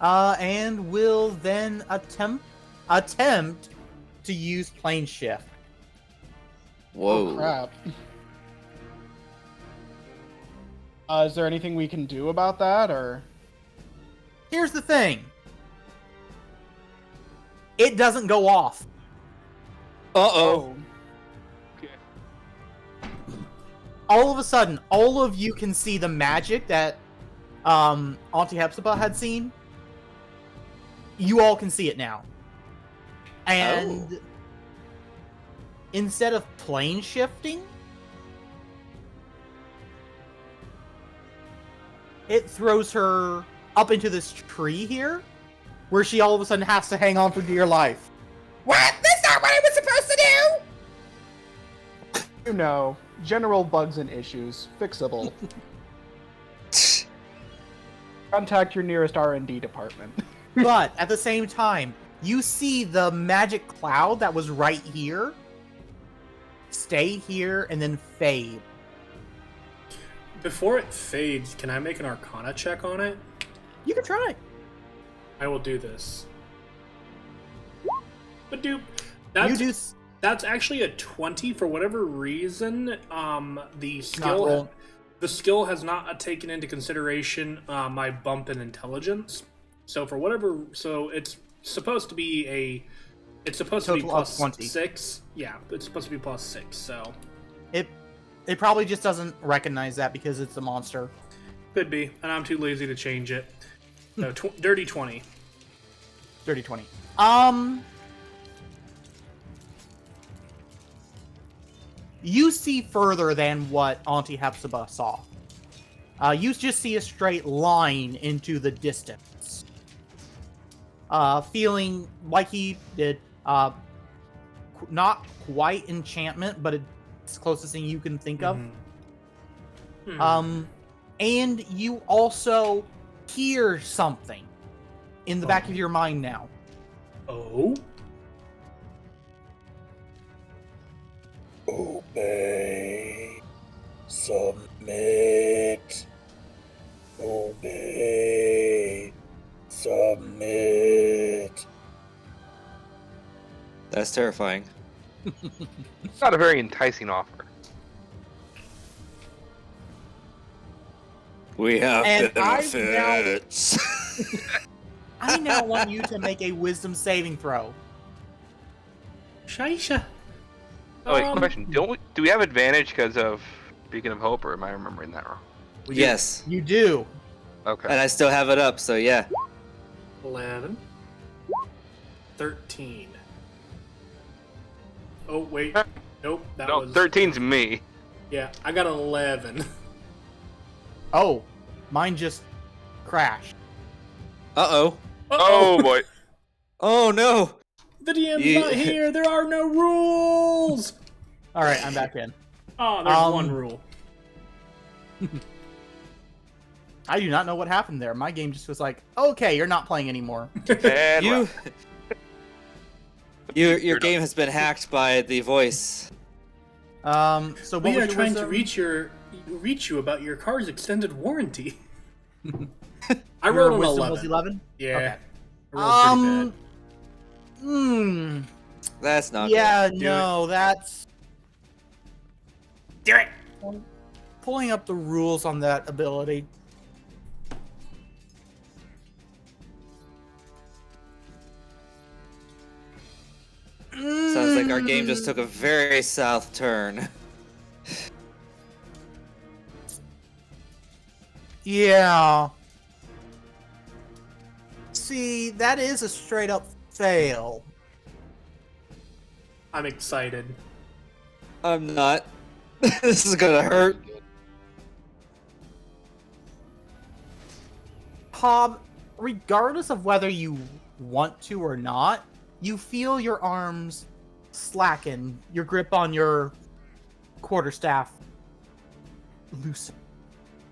And will then attempt to use plane shift. Whoa. Oh, crap. Is there anything we can do about that, or? Here's the thing. It doesn't go off. Uh-oh. All of a sudden, all of you can see the magic that Auntie Hepzibah had seen. You all can see it now. And instead of plane shifting, it throws her up into this tree here, where she all of a sudden has to hang on for dear life. What? That's not what I was supposed to do! You know, general bugs and issues, fixable. Contact your nearest R&D department. But at the same time, you see the magic cloud that was right here stay here and then fade. Before it fades, can I make an Arcana check on it? You can try. I will do this. But dude, that's actually a 20 for whatever reason. The skill has not taken into consideration my bump in intelligence. So it's supposed to be plus 20. 6. Yeah, it's supposed to be plus 6. So It probably just doesn't recognize that because it's a monster. could be, and I'm too lazy to change it. No, dirty 20. Dirty 20. You see further than what Auntie Hepzibah saw. You just see a straight line into the distance. Feeling like he did, not quite enchantment, but it's the closest thing you can think of. And you also hear something in the back of your mind now. Oh? Obey. Submit. Obey. Submit. That's terrifying. It's not a very enticing offer. We have And benefits. I now want you to make a wisdom saving throw. Shaisha. Oh, wait, question. Do we have advantage because of Beacon of Hope, or am I remembering that wrong? Yes. You do. Okay. And I still have it up, so yeah. 11. 13. Oh, wait. Nope, that No, was... 13's me. Yeah, I got 11. Oh, mine just crashed. Uh-oh. Oh boy. Oh no! The DM's You- not here! There are no rules! Alright, I'm back in. Oh, there's one rule. I do not know what happened there. My game just was like, okay, you're not playing anymore. And You... well, Your game has been hacked by the voice. So what We was are your trying to wisdom? reach you about your car's extended warranty. I Your rolled an wisdom 11. was 11? Yeah. Okay. I rolled pretty bad. That's not Yeah, Do no, that's... Do it! Pulling up the rules on that ability. good. Sounds like our game just took a very south turn. Yeah. See, that is a straight up fail. I'm excited. I'm not. This is gonna hurt. Hob, regardless of whether you want to or not, you feel your arms slacken, your grip on your quarterstaff loosen,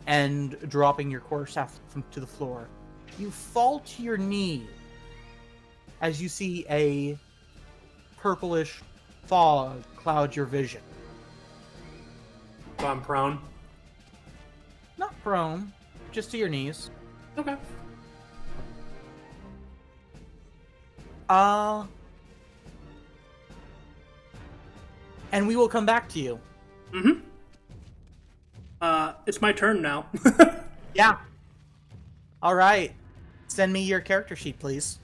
and dropping your quarterstaff to the floor. You fall to your knee as you see a purplish fog cloud your vision. So I'm prone. Not prone, just to your knees. Okay. And we will come back to you. Mm-hmm. It's my turn now. Yeah. All right. Send me your character sheet, please.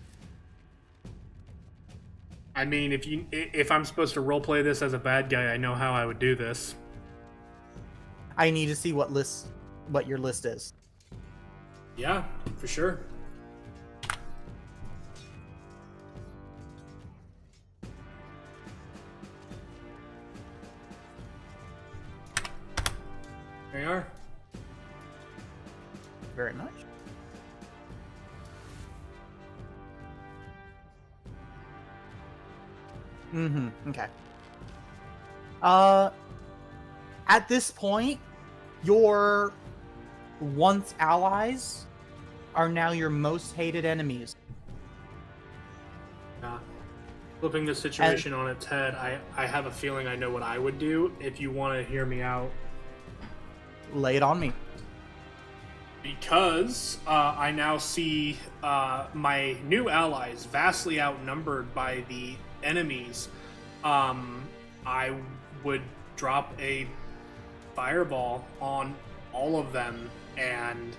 I mean, if I'm supposed to roleplay this as a bad guy, I know how I would do this. I need to see what your list is. Yeah, for sure. There you are. Very much. Okay. At this point, your once allies are now your most hated enemies. Yeah. Flipping the situation on its head, I have a feeling I know what I would do if you want to hear me out. Lay it on me. Because I now see my new allies vastly outnumbered by the enemies, I would drop a fireball on all of them and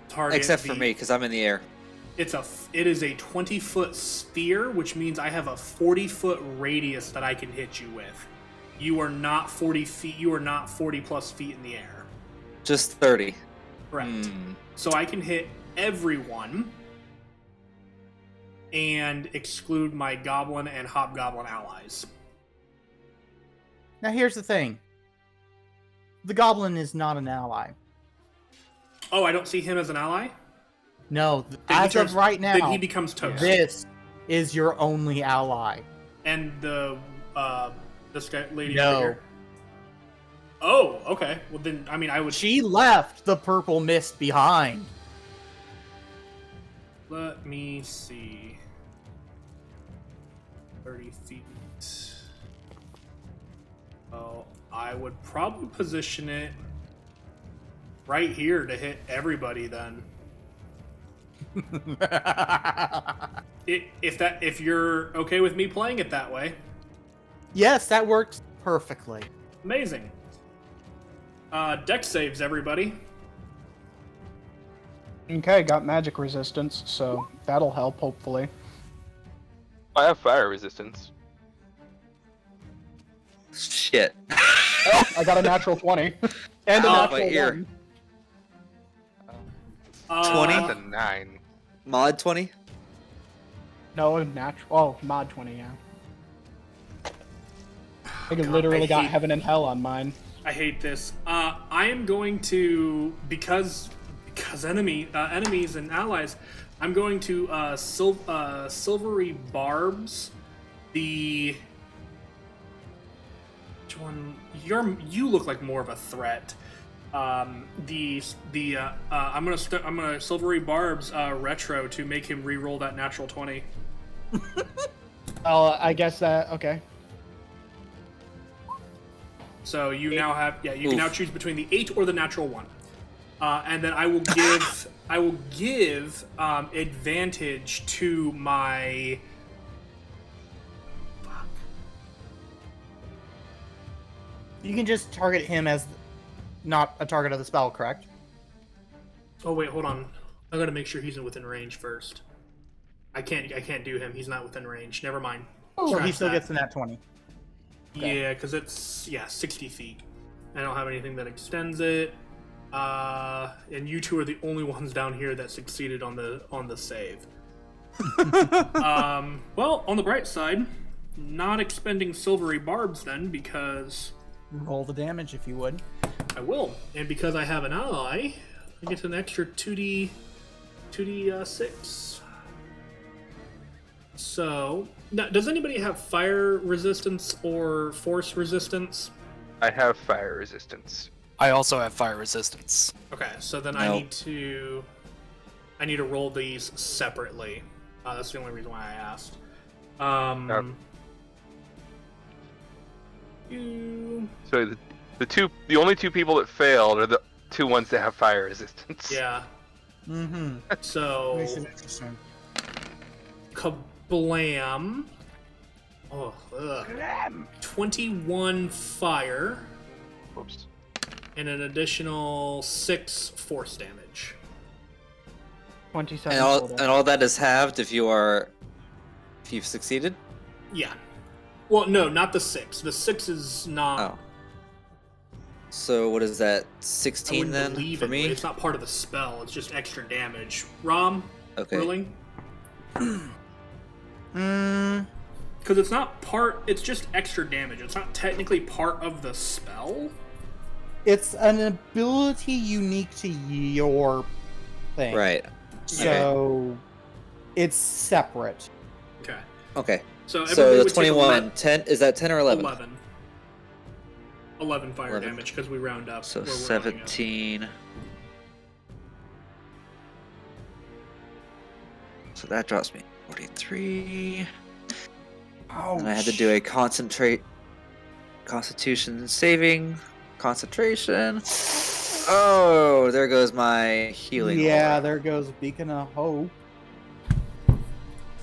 target. Except for me, because I'm in the air. It is a 20-foot sphere, which means I have a 40-foot radius that I can hit you with. You are not 40 feet. You are not 40 plus feet in the air. Just 30. Correct. So I can hit everyone and exclude my goblin and hobgoblin allies. Now here's the thing. The goblin is not an ally. Oh, I don't see him as an ally? No, Then he as turns- of right now, Then he becomes toast. this is your only ally. And this guy, lady No. over here? Oh, okay. Well then, I mean, I would... She left the purple mist behind. Let me see. 30 feet. Oh, I would probably position it right here to hit everybody then. If you're okay with me playing it that way. Yes, that works perfectly. Amazing. Dex saves, everybody. Okay, got magic resistance, so that'll help, hopefully. I have fire resistance. Shit. Oh, I got a natural 20. And a Ow, natural my ear. 1. 20? That's a 9. Mod 20? No, natural. Oh, mod 20, yeah. I God, literally I got hate- heaven and hell on mine. I hate this. I am going to, because enemies and allies, I'm going to silvery barbs the... Which one? You look like more of a threat. I'm gonna silvery barbs retro to make him re-roll that natural 20. Oh, I guess that. Okay. So you now have you can now Oof. choose between the 8 or the natural 1. And then I will give advantage to my You can just target him as not a target of the spell, correct? Oh wait, hold on. I gotta make sure he's within range first. I can't do him. He's not within range. Never mind. So he Scratch still that. gets the nat 20. Yeah, because it's 60 feet. I don't have anything that extends it. And you two are the only ones down here that succeeded on the save. Well, on the bright side, not expending silvery barbs then, because Roll the damage if you would. I will, and because I have an ally, I get an extra 2d6. So, now, does anybody have fire resistance or force resistance? I have fire resistance. I also have fire resistance. Okay, so then No. I need to roll these separately. That's the only reason why I asked. So the only two people that failed are the two ones that have fire resistance. Yeah. Mm-hmm. So Makes it interesting. kablam. Oh, ugh. 21 fire Oops. and an additional 6 force damage. 27 And all, total. and all that is halved if you've succeeded? Yeah. Well, no, not the 6. The 6 is not. Oh. So what is that? I 16 wouldn't then believe for it. me? It's not part of the spell. It's just extra damage. Rom, Okay. ruling. Mm, because it's not part. It's just extra damage. It's not technically part of the spell. It's an ability unique to your thing. Right. So it's separate. Okay. Okay. So So everybody the would take 21, 10, is that 10 or 11? 11 fire 11. damage because we round up. So where we're rounding up. 17. So that drops me 43. Oh, And I had to do a constitution saving, concentration. Oh, there goes my healing. Yeah, aura. there goes Beacon of Hope.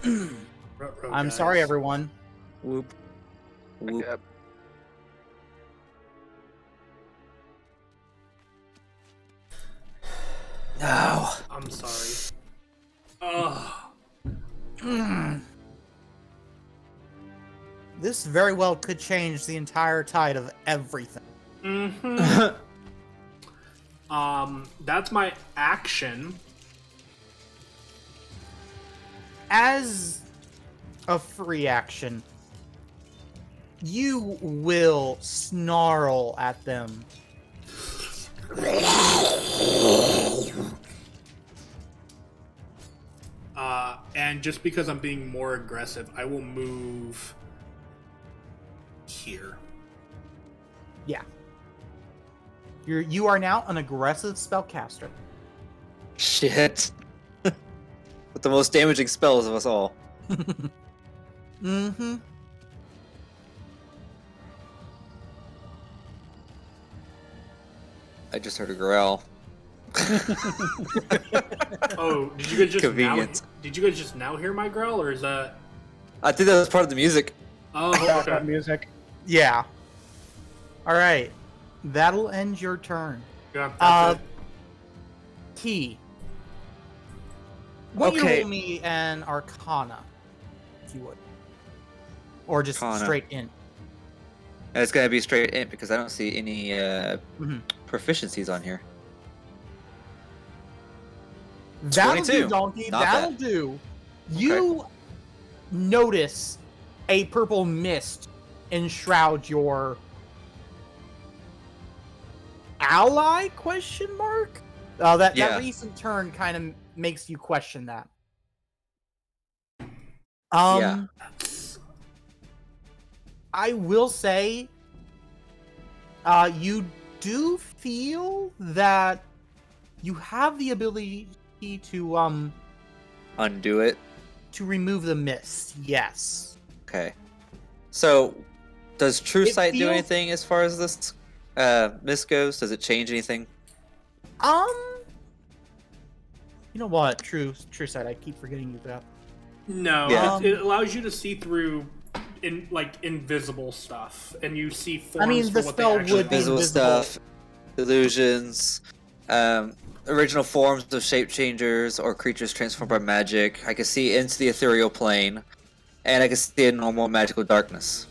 Ruh-roh, I'm guys. sorry, everyone. Whoop. Whoop. Yep. No. I'm sorry. Ugh. This very well could change the entire tide of everything. Mm-hmm. That's my action. As a free action, you will snarl at them. And just because I'm being more aggressive, I will move here. Yeah. You are now an aggressive spellcaster. Shit. With the most damaging spells of us all. Mm-hmm. I just heard a growl. Oh, did you guys just now? Convenient. Did you guys just now hear my growl, or is that? I think that was part of the music. Oh, Background okay. music. Yeah. All right. That'll end your turn. Yeah, that's it. T. Why don't you Okay. roll me an Arcana, if you would, or just Arcana. straight in. And it's gonna be straight in because I don't see any Mhm. proficiencies on here. That'll 22. do, donkey. Not That'll bad. do. You notice a purple mist enshroud your ally? Question mark. That Yeah. recent turn kind of makes you question that. Yeah. I will say, you do feel that you have the ability to Undo it. remove the mist. Yes. Okay. So, does True It Sight do feels- anything as far as this mist goes? Does it change anything? You know what? True sight. I keep forgetting you that. No, Yeah. it allows you to see through invisible stuff, and you see forms I mean, for the what spell they actually would be are. Invisible invisible. stuff, illusions, original forms of shape changers or creatures transformed by magic. I can see into the ethereal plane, and I can see in normal magical darkness.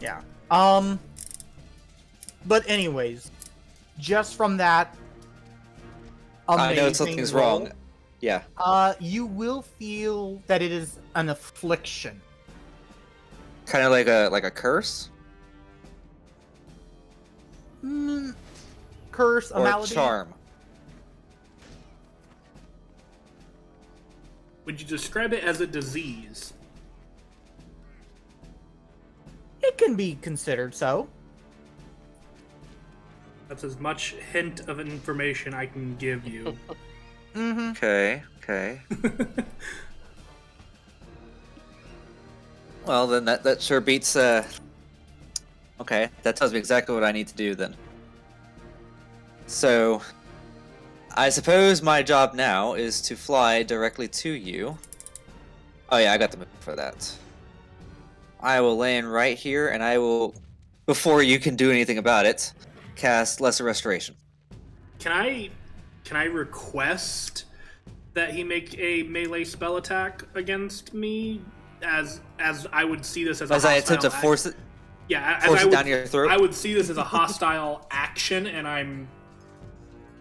Yeah. But anyways, just from that I know amazing something's roll, wrong. Yeah. you will feel that it is an affliction. Kind of like a curse Curse, a or a malady. charm. Would you describe it as a disease? It can be considered so. That's as much hint of information I can give you. Mm-hmm. Okay. Okay. Well, then that sure beats. Okay, that tells me exactly what I need to do then. So, I suppose my job now is to fly directly to you. Oh yeah, I got the move for that. I will land right here, and I will, before you can do anything about it, cast Lesser Restoration. Can I request that he make a melee spell attack against me, as I would see this as a As I hostile attempt to force it, yeah, as force I it would, down your throat. I would see this as a hostile action, and I'm,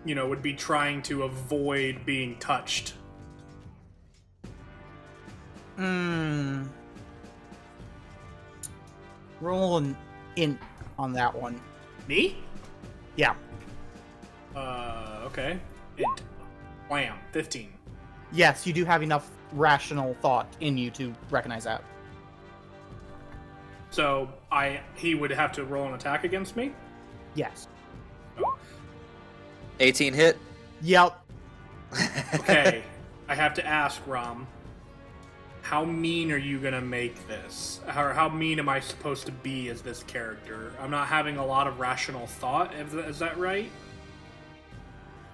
would be trying to avoid being touched. Hmm. Roll an int on that one. Me? Yeah. Okay. Int. Wham. 15. Yes, you do have enough rational thought in you to recognize that. So he would have to roll an attack against me? Yes. 18 hit. Yep. Okay. I have to ask, Rom. How mean are you gonna make this? Or how mean am I supposed to be as this character? I'm not having a lot of rational thought, is that right?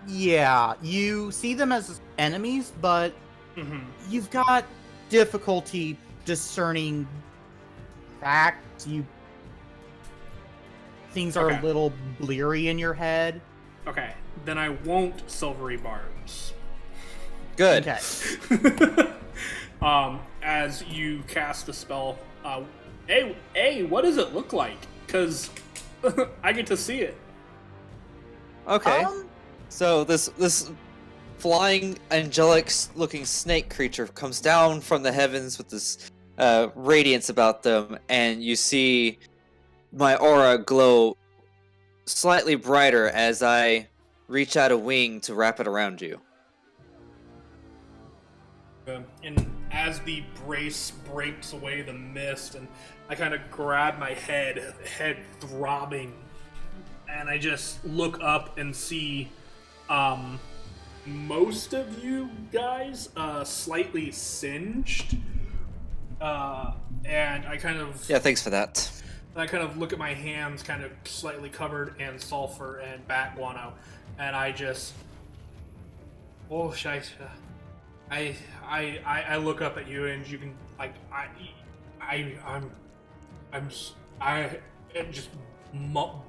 Yeah, you see them as enemies, but Mm-hmm. you've got difficulty discerning facts. Things are Okay. a little bleary in your head. Okay. Then I won't Silvery Barbs. Good. Okay. As you cast the spell, hey, what does it look like? Because I get to see it. Okay. So this flying angelic-looking snake creature comes down from the heavens with this radiance about them, and you see my aura glow slightly brighter as I reach out a wing to wrap it around you. And as the brace breaks away the mist, and I kind of grab my head throbbing, and I just look up and see most of you guys slightly singed. And I kind of Yeah, thanks for that. look at my hands, kind of slightly covered in sulfur and bat guano, and I just, oh shite. I look up at you, and you can I'm just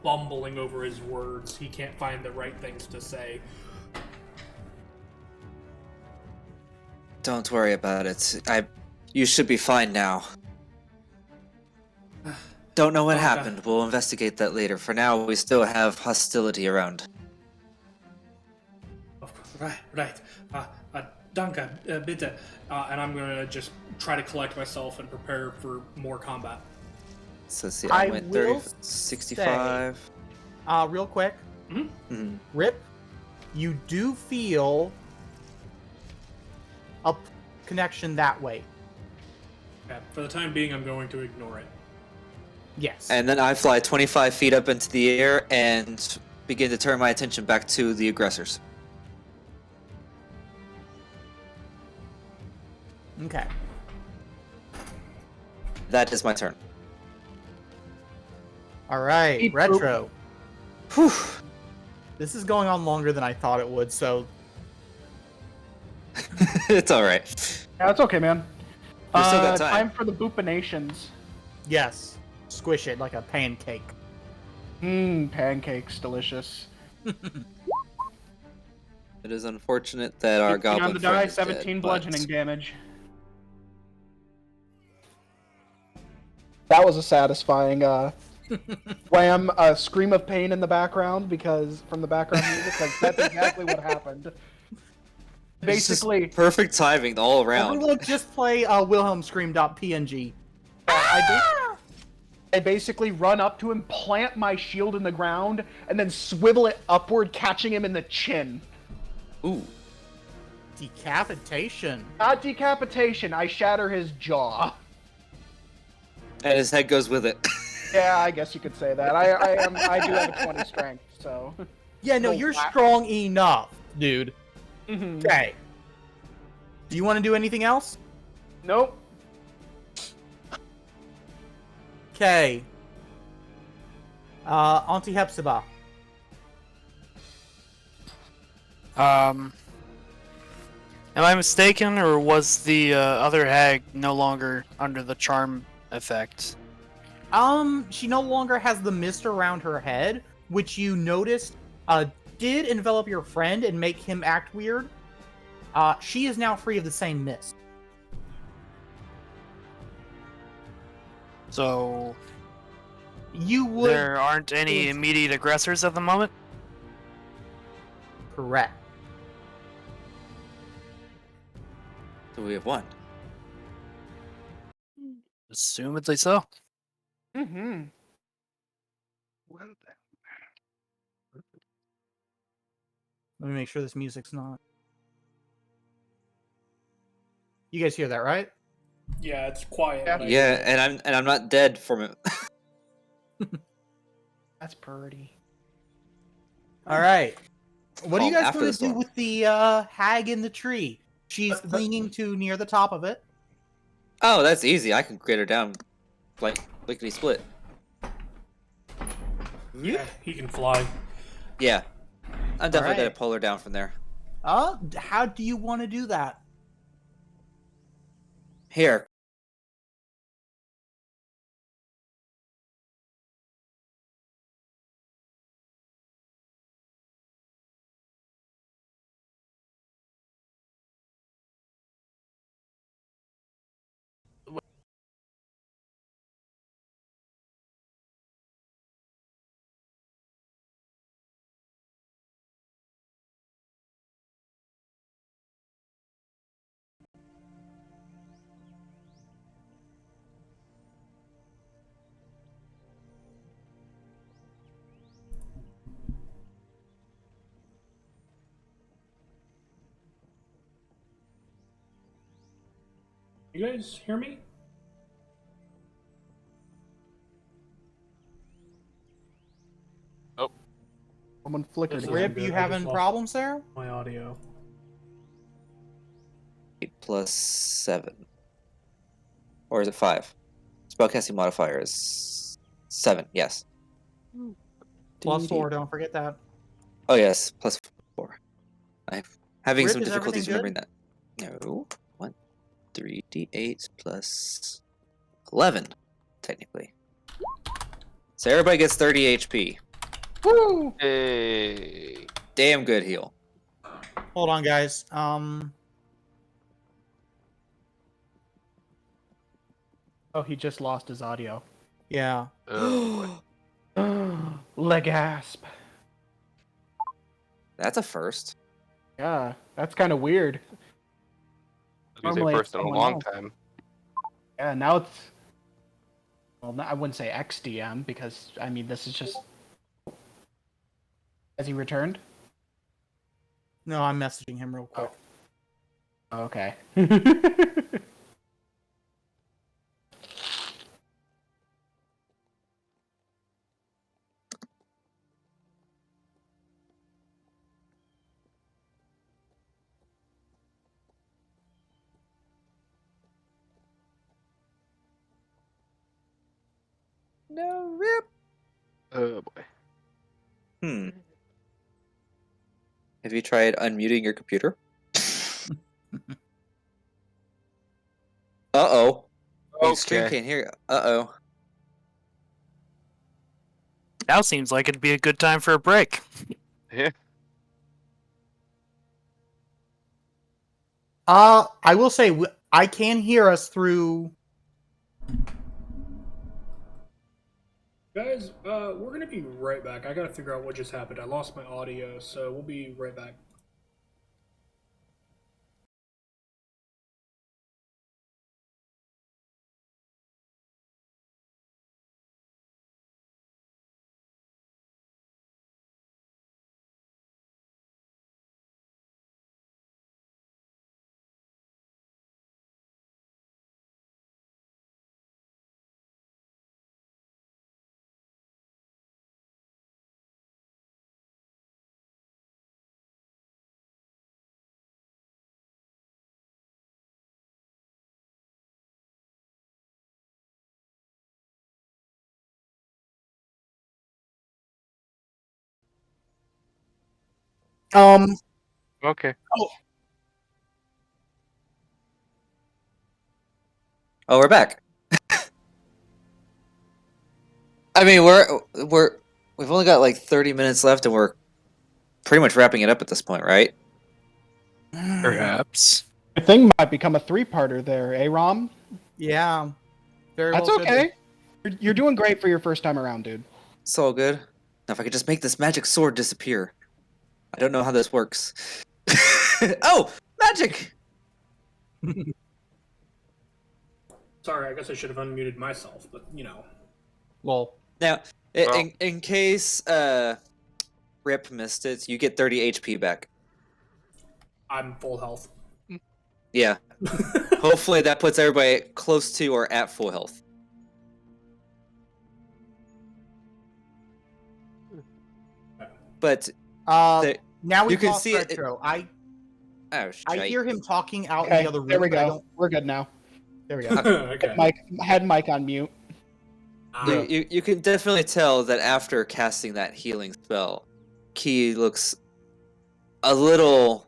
bumbling over his words. He can't find the right things to say. Don't worry about it. You should be fine now. Don't know what Okay. happened. We'll investigate that later. For now, we still have hostility around. Right. Danke, bitte. And I'm gonna just try to collect myself and prepare for more combat. So see, I I went will 30, 65. Real quick, Mhm. Rip, you do feel a connection that way. Okay. For the time being, I'm going to ignore it. Yes. And then I fly 25 feet up into the air and begin to turn my attention back to the aggressors. Okay. That is my turn. All right, Beep, Retro. Whew. This is going on longer than I thought it would, so It's alright. Yeah, it's okay, man. We still got time. For the Boopinations. yes, squish it like a pancake. Pancakes, delicious. It is unfortunate that our 18 goblin on the friend die, is 17 dead, bludgeoning but damage. That was a satisfying wham, a scream of pain in the background because from the background music, like that's exactly what happened. it's just Basically, perfect timing all around. Everyone just play wilhelmscream.png. I basically run up to him, plant my shield in the ground, and then swivel it upward, catching him in the chin. Ooh. Decapitation. Not decapitation, I shatter his jaw. And his head goes with it. Yeah, I guess you could say that. I do have a 20 strength, so. Yeah, no, Oh, you're wow. strong enough, dude. Mhm. Okay. Do you want to do anything else? Nope. Okay. Auntie Hepzibah. Am I mistaken, or was the other hag no longer under the charm effect? She no longer has the mist around her head, which you noticed did envelop your friend and make him act weird. She is now free of the same mist. So You would there aren't any immediate aggressors at the moment? correct. So we have one. Assumedly so. Mm-hmm. Well, Let me make sure this music's not. You guys hear that, right? Yeah, it's quiet. Yeah. But I Yeah, hear it. and I'm not dead from it. That's pretty. All right. What do you Calm guys after want the to do storm. with the hag in the tree? She's clinging to near the top of it. Oh, that's easy. I can get her down, like lickety split. Yeah, he can fly. Yeah, I'm definitely gonna Alright. pull her down from there. How do you want to do that? Here. You guys hear me? Someone flickered This again. isn't Rip, you good. I just having lost problems there? my audio. 8 plus 7. Or is it 5? Spellcasting modifier is 7, yes. Plus 4, don't forget that. Oh, yes, plus 4. I'm having Rip, some is everything difficulties remembering good? that. No. 1, 3d8 plus 11, technically. So everybody gets 30 HP. Woo! hey. Damn good heal. Hold on, guys. Oh, he just lost his audio. Yeah. Oh boy. Legasp. That's a first. Yeah, that's kind of weird. I was gonna say Normally it's first in a someone long else. time. Yeah, now it's. Well, I wouldn't say XDM because I mean this is just. Has he returned? No, I'm messaging him real quick. Oh, okay. No rip. Oh boy. Hmm. Have you tried unmuting your computer? Uh-oh. Your stream Okay. can't hear. Uh-oh. Now seems like it'd be a good time for a break. Yeah. I will say I can hear us through. Guys, we're gonna be right back. I gotta figure out what just happened. I lost my audio, so we'll be right back. Um. Okay. Oh, we're back. I mean, we've only got like 30 minutes left, and we're pretty much wrapping it up at this point, right? Perhaps. The thing might become a three-parter there, eh, Rom? Yeah. Very That's well could be. okay. You're doing great for your first time around, dude. It's all good. Now, if I could just make this magic sword disappear. I don't know how this works. Oh, magic! Sorry, I guess I should have unmuted myself, but you know. Lol. Now, Well- in case Rip missed it, you get 30 HP back. I'm full health. Yeah. Hopefully that puts everybody close to or at full health. But the- Now you we've can lost see it- Retro. I oh, hear him talking out in Okay, the other room. there we but I go. don't. We're good now. There we go. Okay. Mike had Mike on mute. You can definitely tell that after casting that healing spell, Key looks a little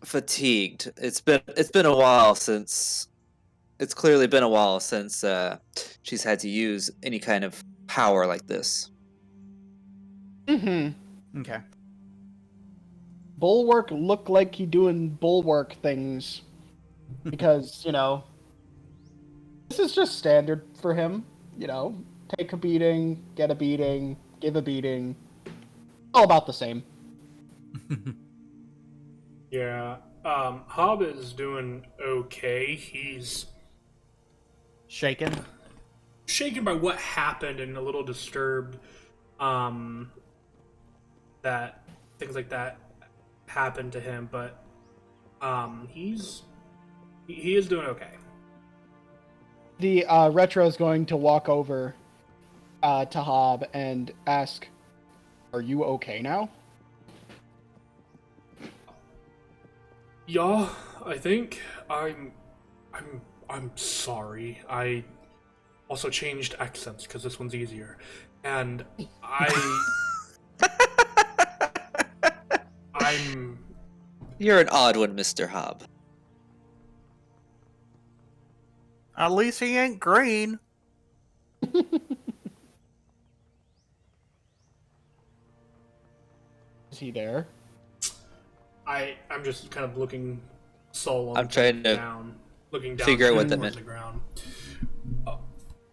fatigued. It's been a while since it's clearly been a while since she's had to use any kind of power like this. Mm-hmm. Okay. Bulwark looked like he doing bulwark things because this is just standard for him. Take a beating, get a beating, give a beating. All about the same. Yeah. Hob is doing okay. He's Shaken. shaken by what happened and a little disturbed. That things like that happened to him, but he is doing okay. The Retro is going to walk over to Hob and ask, "Are you okay now?" Yeah, I think I'm sorry. I also changed accents because this one's easier, and I'm You're an odd one, Mr. Hobb. At least he ain't green. Is he there? I'm just kind of looking sullen. I'm trying to looking down figure out what that towards meant. the ground.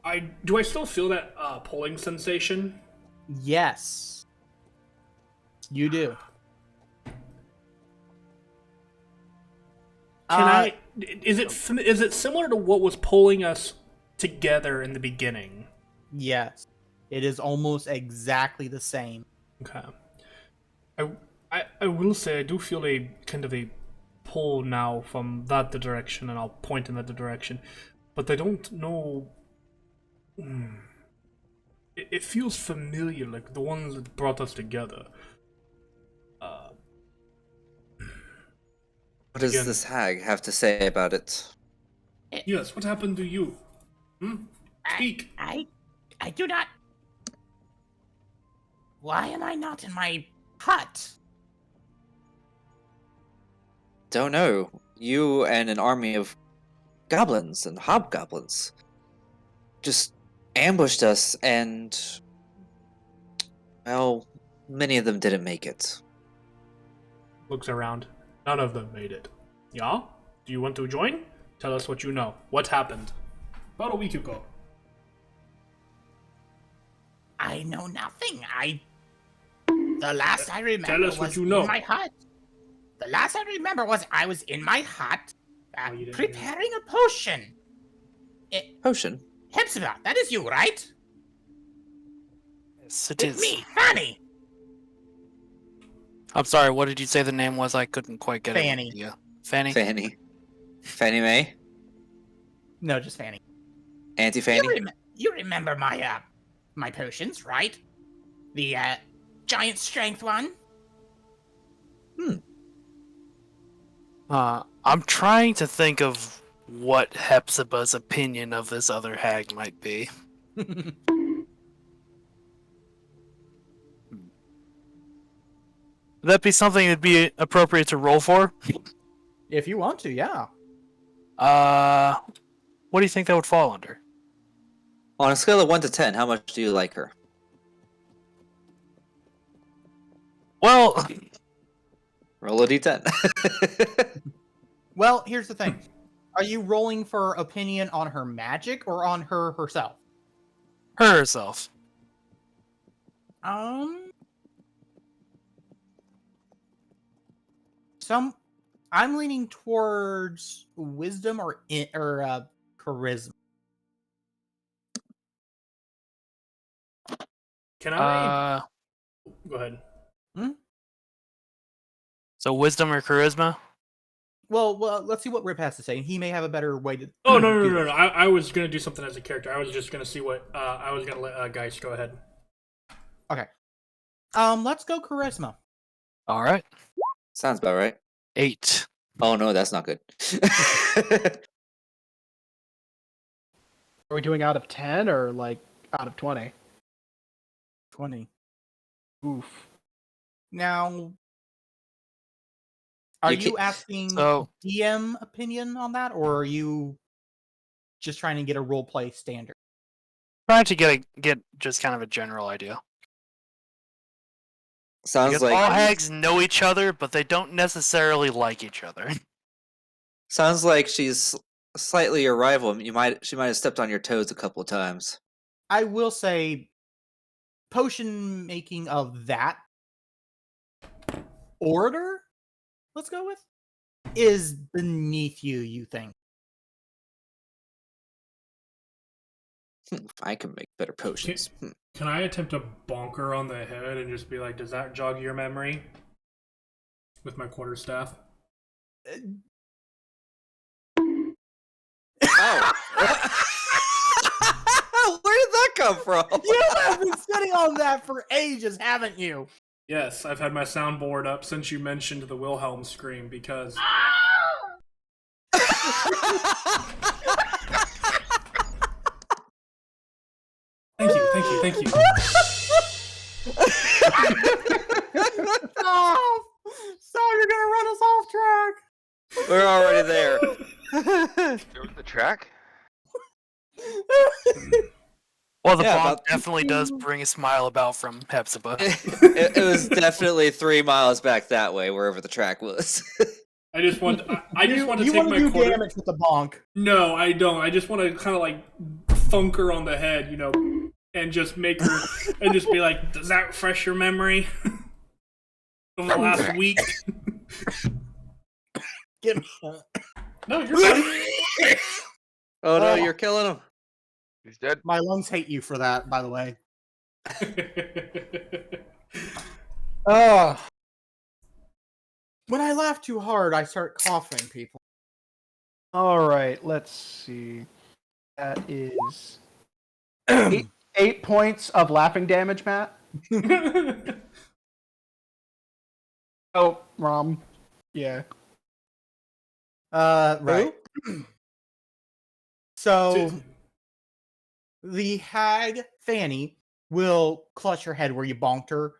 I still feel that pulling sensation. Yes. You do. Is it similar to what was pulling us together in the beginning? Yes. It is almost exactly the same. Okay. I will say I do feel a kind of a pull now from that direction, and I'll point in that direction, but I don't know. It feels familiar, like the ones that brought us together. What does Again. this hag have to say about it? Yes, what happened to you? Speak. I do not. Why am I not in my hut? Don't know. You and an army of goblins and hobgoblins just ambushed us, and well, many of them didn't make it. Looks around. None of them made it. Yeah? Do you want to join? Tell us what you know. What happened? About a week ago. I know nothing. The last I remember tell us what was you know. in my hut. The last I remember was I was in my hut Oh, you didn't preparing a potion. Potion? Hepzibah, that is you, right? Yes, it It's is. me, Fanny. I'm sorry, what did you say the name was? I couldn't quite get Fanny. it. Yeah. Fanny? Fanny. Fanny Mae? No, just Fanny. Auntie Fanny? You remember my potions, right? The giant strength one. I'm trying to think of what Hepzibah's opinion of this other hag might be. Would that be something that'd be appropriate to roll for? If you want to, yeah. What do you think that would fall under? On a scale of 1 to 10, how much do you like her? Well, Roll a d10. Well, here's the thing. Are you rolling for opinion on her magic or on her herself? her herself. I'm leaning towards wisdom or charisma. Can I? Uh, Go ahead. so wisdom or charisma? Well, let's see what Rip has to say. He may have a better way to. Oh no do no no this. no! I was gonna do something as a character. I was just gonna see what I was gonna let Geist go ahead. Okay. Let's go charisma. All right. Sounds about right. 8. Oh no, that's not good. Are we doing out of 10 or like out of 20? 20. Oof. Now, are You you ca- asking So- DM opinion on that, or are you just trying to get a role play standard? Trying to get just kind of a general idea. Sounds Because like all hags know each other, but they don't necessarily like each other. she's slightly your rival. She might have stepped on your toes a couple of times. I will say, potion making of that order, let's go with, is beneath you, you think. I can make better potions. Can I attempt to bonk her on the head and just be like, "Does that jog your memory?" With my quarterstaff. Oh. Where did that come from? You have been sitting on that for ages, haven't you? Yes, I've had my soundboard up since you mentioned the Wilhelm scream because thank you. Stop! Stop, you're gonna run us off track! We're already there. There was the track. Well, the Yeah, bonk about- definitely does bring a smile about from Hepzibah. It was definitely 3 miles back that way, wherever the track was. I just want to You take want my to do quarter. damage with the bonk. No, I don't. I just want to kind of like thunk her on the head, and just make her and just be like, "Does that refresh your memory of the last week?" Give me No, you're fine. Oh no, Oh. you're killing him. He's dead. My lungs hate you for that, by the way. When I laugh too hard, I start coughing, people. All right, let's see. That is 8 points of laughing damage, Matt. Oh, Rom. Yeah. Right. So, the hag, Fanny, will clutch her head where you bonked her,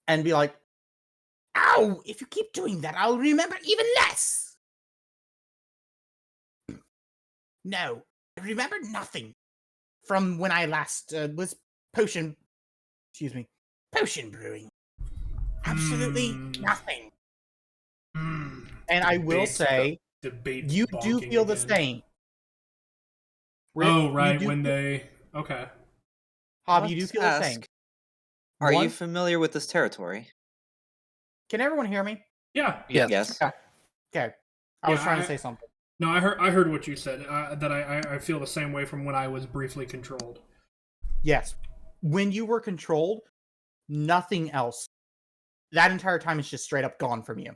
and be like, "Ow! If you keep doing that, I'll remember even less!" No, I remember nothing from when I last was potion brewing. Absolutely nothing. And I will say, debate you do bonking feel the again. same. Rip, Oh, you right, do when feel- they... Okay. Hob, you do Let's feel the same. ask, Are you One- familiar with this territory? Can everyone hear me? Yeah. Yes. Yes. Okay. I was Yeah, trying to say something. No, I heard what you said, that I feel the same way from when I was briefly controlled. Yes. When you were controlled, nothing else. That entire time is just straight up gone from you.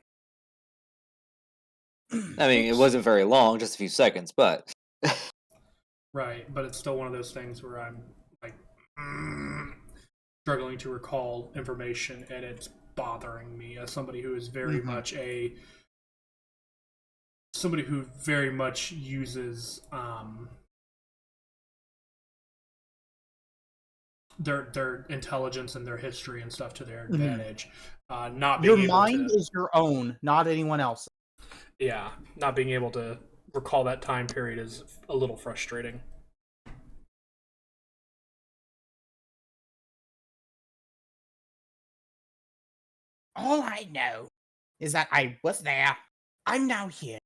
I mean, it wasn't very long, just a few seconds, but Right, but it's still one of those things where I'm, like, struggling to recall information, and it's bothering me as somebody who is very much somebody who very much uses their intelligence and their history and stuff to their advantage. Not being Your able mind to, is your own, not anyone else. yeah, not being able to recall that time period is a little frustrating. All I know is that I was there. I'm now here.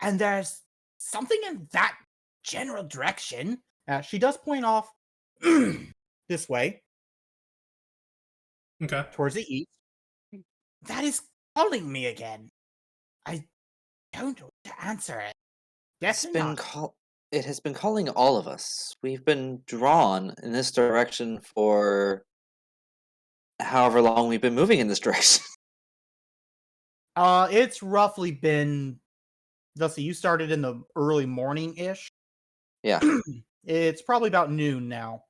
And there's something in that general direction. She does point off this way, Okay. towards the east. That is calling me again. I don't know what to answer it. Yes it's or been not? it has been calling all of us. We've been drawn in this direction for however long we've been moving in this direction. It's roughly been. Let's see. You started in the early morning-ish. Yeah. It's probably about noon now.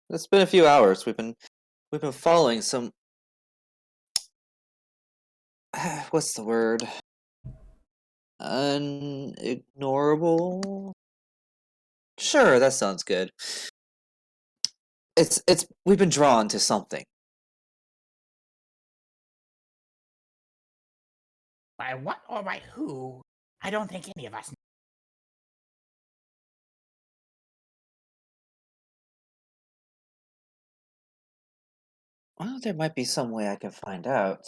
It's been a few hours. We've been following some what's the word? Unignorable? Sure, that sounds good. It's we've been drawn to something. By what or by who? I don't think any of us know. Well, there might be some way I can find out.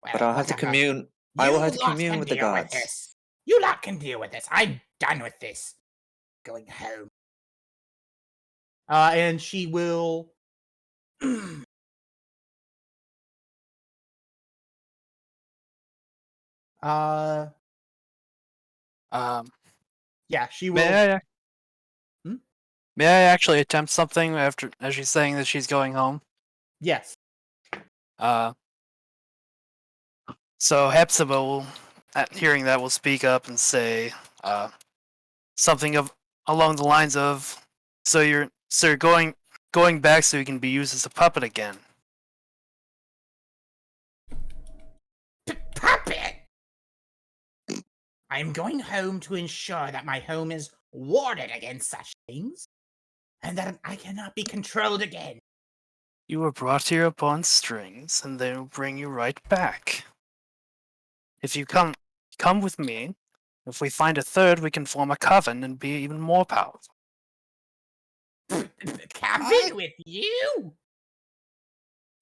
Well, But I'll have to whatever. commune. I You will have to lot commune can with the deal with gods. this. You lot can deal with this. I'm done with this. Going home. And she will. Um, Yeah, she will. may I Hmm? may I actually attempt something after as she's saying that she's going home? Yes. So Hepzibah will, at hearing that, will speak up and say something along the lines of, "So you're going back so you can be used as a puppet again." Puppet! I'm going home to ensure that my home is warded against such things, and that I cannot be controlled again. You were brought here upon strings, and they will bring you right back. If you come with me. If we find a third, we can form a coven and be even more powerful. Coven with you?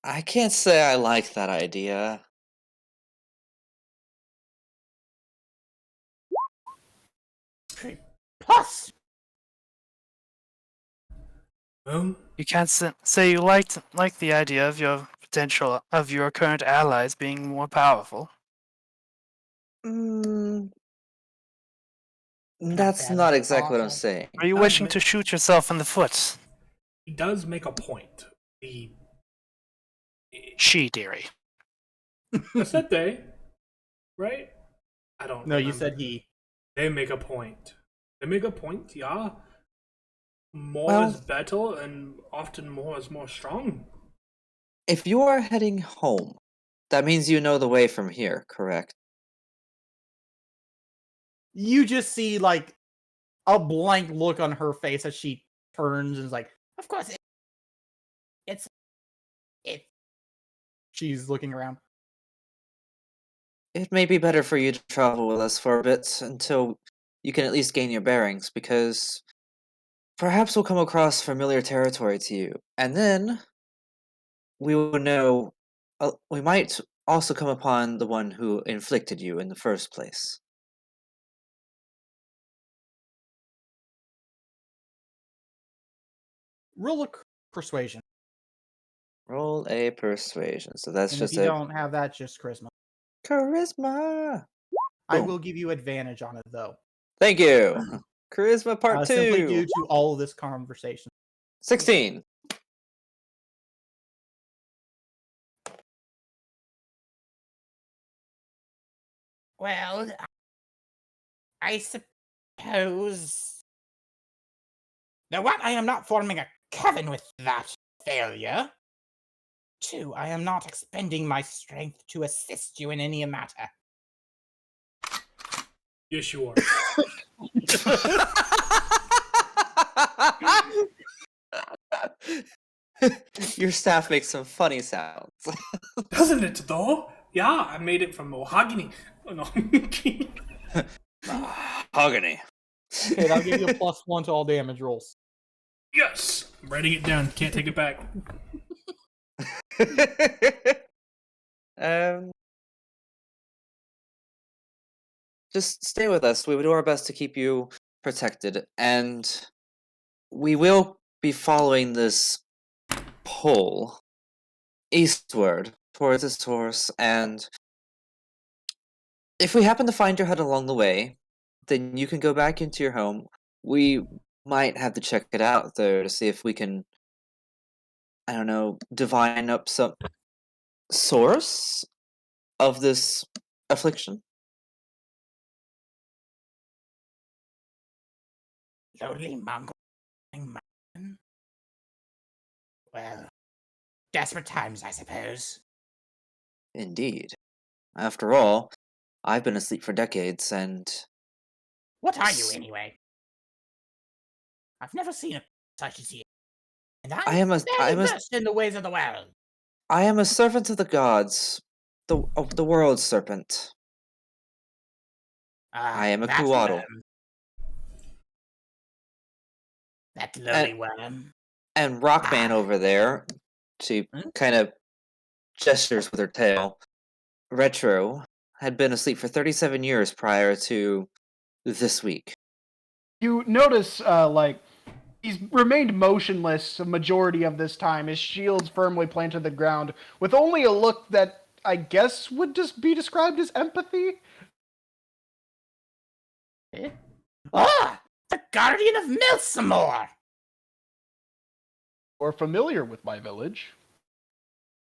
I can't say I like that idea. Plus, Well, You can't say you like the idea of your potential of your current allies being more powerful. Mm, Not that's bad not at exactly what I'm all. saying. Are you wishing to shoot yourself in the foot? he does make a point. She, dearie. I said they, right? I don't No, you remember. said he. They make a point. They make a point, yeah. More Well- is better, and often more is more strong. If you are heading home, that means you know the way from here, correct? You just see like a blank look on her face as she turns and is like, Of course, it's she's looking around. It may be better for you to travel with us for a bit until you can at least gain your bearings, because perhaps we'll come across familiar territory to you, and then we will know. We might also come upon the one who inflicted you in the first place. Roll a persuasion. Roll a persuasion. So that's And if just you a don't have that, just charisma. charisma. I Boom. will give you advantage on it though. Thank you. Charisma part 2. Simply due to all of this conversation. 16. well, I suppose. Now, one, I am not forming a coven with that failure. Two, I am not expending my strength to assist you in any matter. Yes, you are. Your staff makes some funny sounds. Doesn't it, though? Yeah, I made it from mahogany. Oh, no. Mahogany. Okay, that'll give you a +1 to all damage rolls. Yes! I'm writing it down. Can't take it back. um, just stay with us. We will do our best to keep you protected, and we will be following this pole eastward towards the source, and If we happen to find your hut along the way, then you can go back into your home. We might have to check it out, though, to see if we can, I don't know, divine up some source of this affliction. Lonely mongrel man. Well, desperate times, I suppose. Indeed. After all, I've been asleep for decades, and What are you, anyway? I've never seen a such as you. And I I'm am very versed in the ways of the world. I am a servant of the gods, of the world serpent. I am a That Kuatl. worm. That lowly worm. And Rockman over there, she kind of gestures with her tail. Retro had been asleep for 37 years prior to this week. You notice, like, he's remained motionless a majority of this time, his shields firmly planted to the ground, with only a look that I guess would just be described as empathy. The Guardian of Milsamore! Or familiar with my village.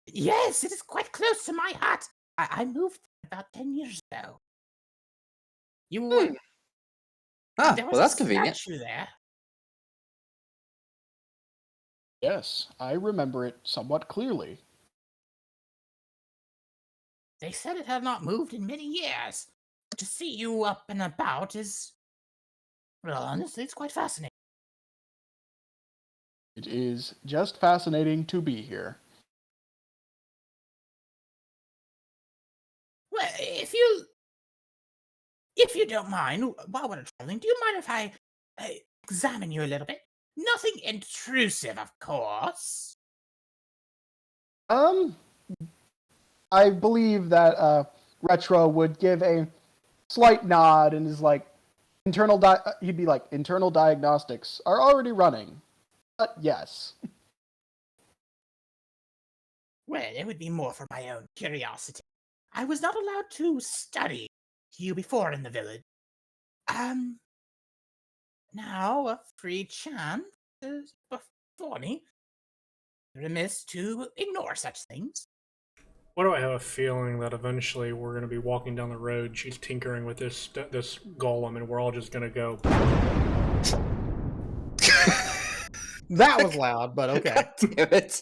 Yes, it is quite close to my hut. I moved about 10 years ago. There was well, that's convenient. statue there. Yes, I remember it somewhat clearly. They said it had not moved in many years. To see you up and about is, well, honestly, it's quite fascinating. It is just fascinating to be here. Well, if you don't mind, while we're traveling, do you mind if I examine you a little bit? Nothing intrusive, of course. I believe that Retro would give a slight nod and is like, he'd be like, internal diagnostics are already running. But yes. Well, it would be more for my own curiosity. I was not allowed to study you before in the village. Now a free chance is before me. Remiss to ignore such things. Why do I have a feeling that eventually we're going to be walking down the road, she's tinkering with this golem, and we're all just going to go... That was loud, but okay. Damn it.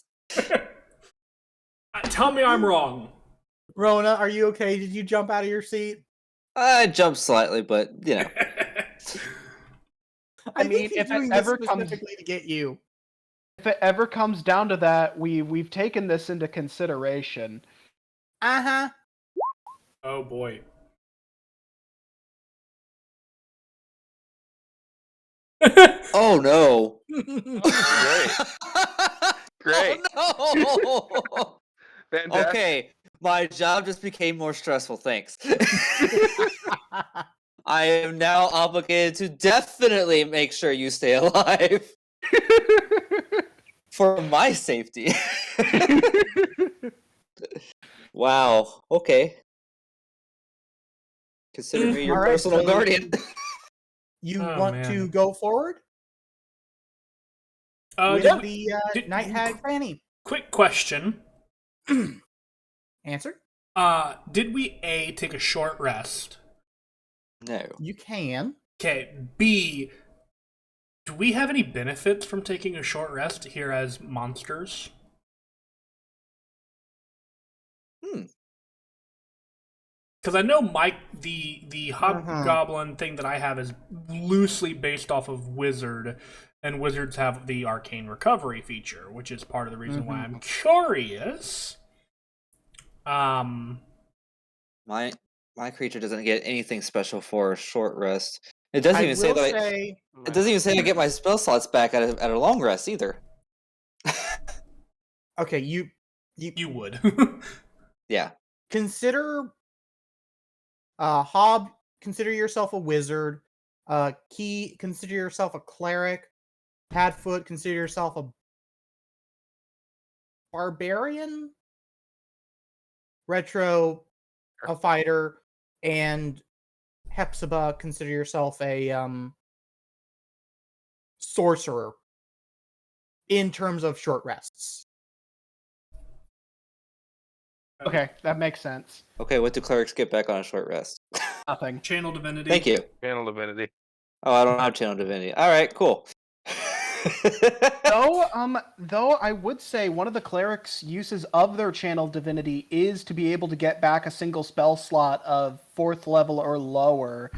Tell me I'm wrong. Rona, are you okay? Did you jump out of your seat? I jumped slightly, but, you know. I mean, think he's if it doing this ever comes specifically to get you. If it ever comes down to that, we've taken this into consideration. Uh-huh. Oh boy. Oh no. Great. Oh no. Fantastic. Okay, my job just became more stressful, thanks. I am now obligated to definitely make sure you stay alive. For my safety. Wow, okay. Consider me your All right, personal so guardian. You Oh, want man. to go forward with did the did- Night Hag Fanny? Quick question. Answer? Did we A, take a short rest? No. You can. Okay, B, do we have any benefits from taking a short rest here as monsters? Because I know the hobgoblin thing that I have is loosely based off of wizard, and wizards have the arcane recovery feature, which is part of the reason why I'm curious. My creature doesn't get anything special for a short rest. It doesn't even say that it doesn't even say I get my spell slots back at a long rest either. Okay, you would. Yeah. consider consider yourself a wizard. Key, consider yourself a cleric. Padfoot, consider yourself a barbarian. Retro, a fighter, And Hepzibah, consider yourself a sorcerer in terms of short rests. Okay, that makes sense. Okay, what do clerics get back on a short rest? Nothing. Channel divinity. Thank you. Channel divinity. Oh, I don't have channel divinity. All right, cool. Though I would say one of the clerics' uses of their channel divinity is to be able to get back a single spell slot of 4th level or lower.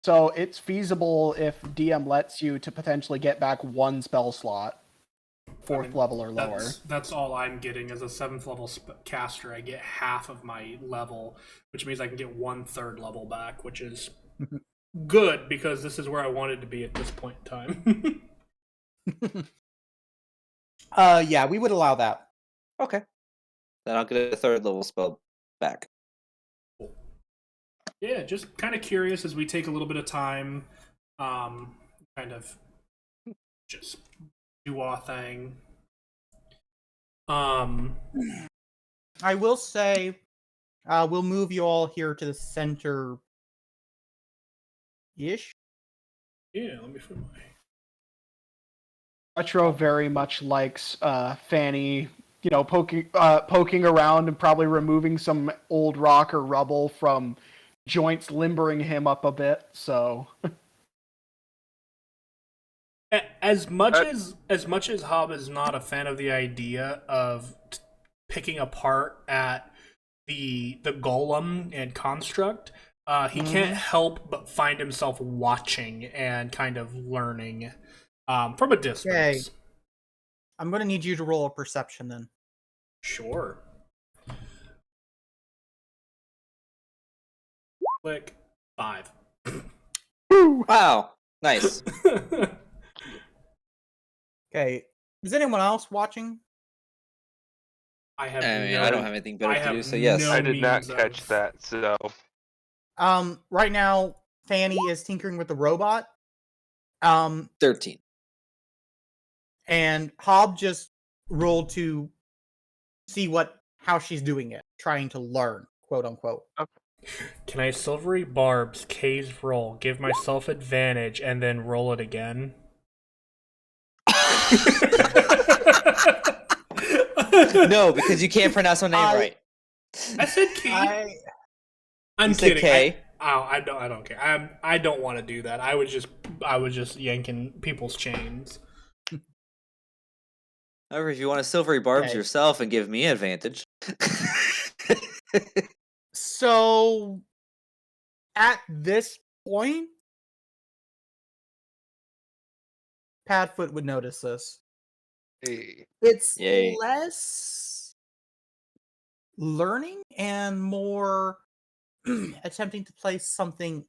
So it's feasible if DM lets you to potentially get back one spell slot, 4th level or lower. That's all I'm getting as a 7th level caster. I get half of my level, which means I can get 1/3 level back, which is good because this is where I wanted to be at this point in time. Yeah, we would allow that. Okay. Then I'll get a 3rd level spell back. Yeah, just kind of curious as we take a little bit of time, kind of just do our thing. I will say, we'll move you all here to the center-ish. Yeah, let me find my... Retro very much likes Fanny, poking around and probably removing some old rock or rubble from joints, limbering him up a bit. So, as much as Hob is not a fan of the idea of picking apart at the golem and construct, he can't help but find himself watching and kind of learning from a distance. Okay. I'm going to need you to roll a perception then. Sure. Click 5. Wow. Nice. Okay. Is anyone else watching? I have I mean, no, I don't have anything better I to have do, so yes. no I did not means catch of- that, so Right now, Fanny is tinkering with the robot. 13. And Hob just rolled to see how she's doing it, trying to learn, quote unquote. Can I silvery barbs, K's roll, give myself advantage, and then roll it again? No, because you can't pronounce my name right. I said K. I'm You said kidding. K. I don't care. I don't want to do that. I was just yanking people's chains. However, if you want to silvery barbs Okay. yourself and give me advantage. So, at this point, Padfoot would notice this. hey. It's Yay. less learning and more attempting to place something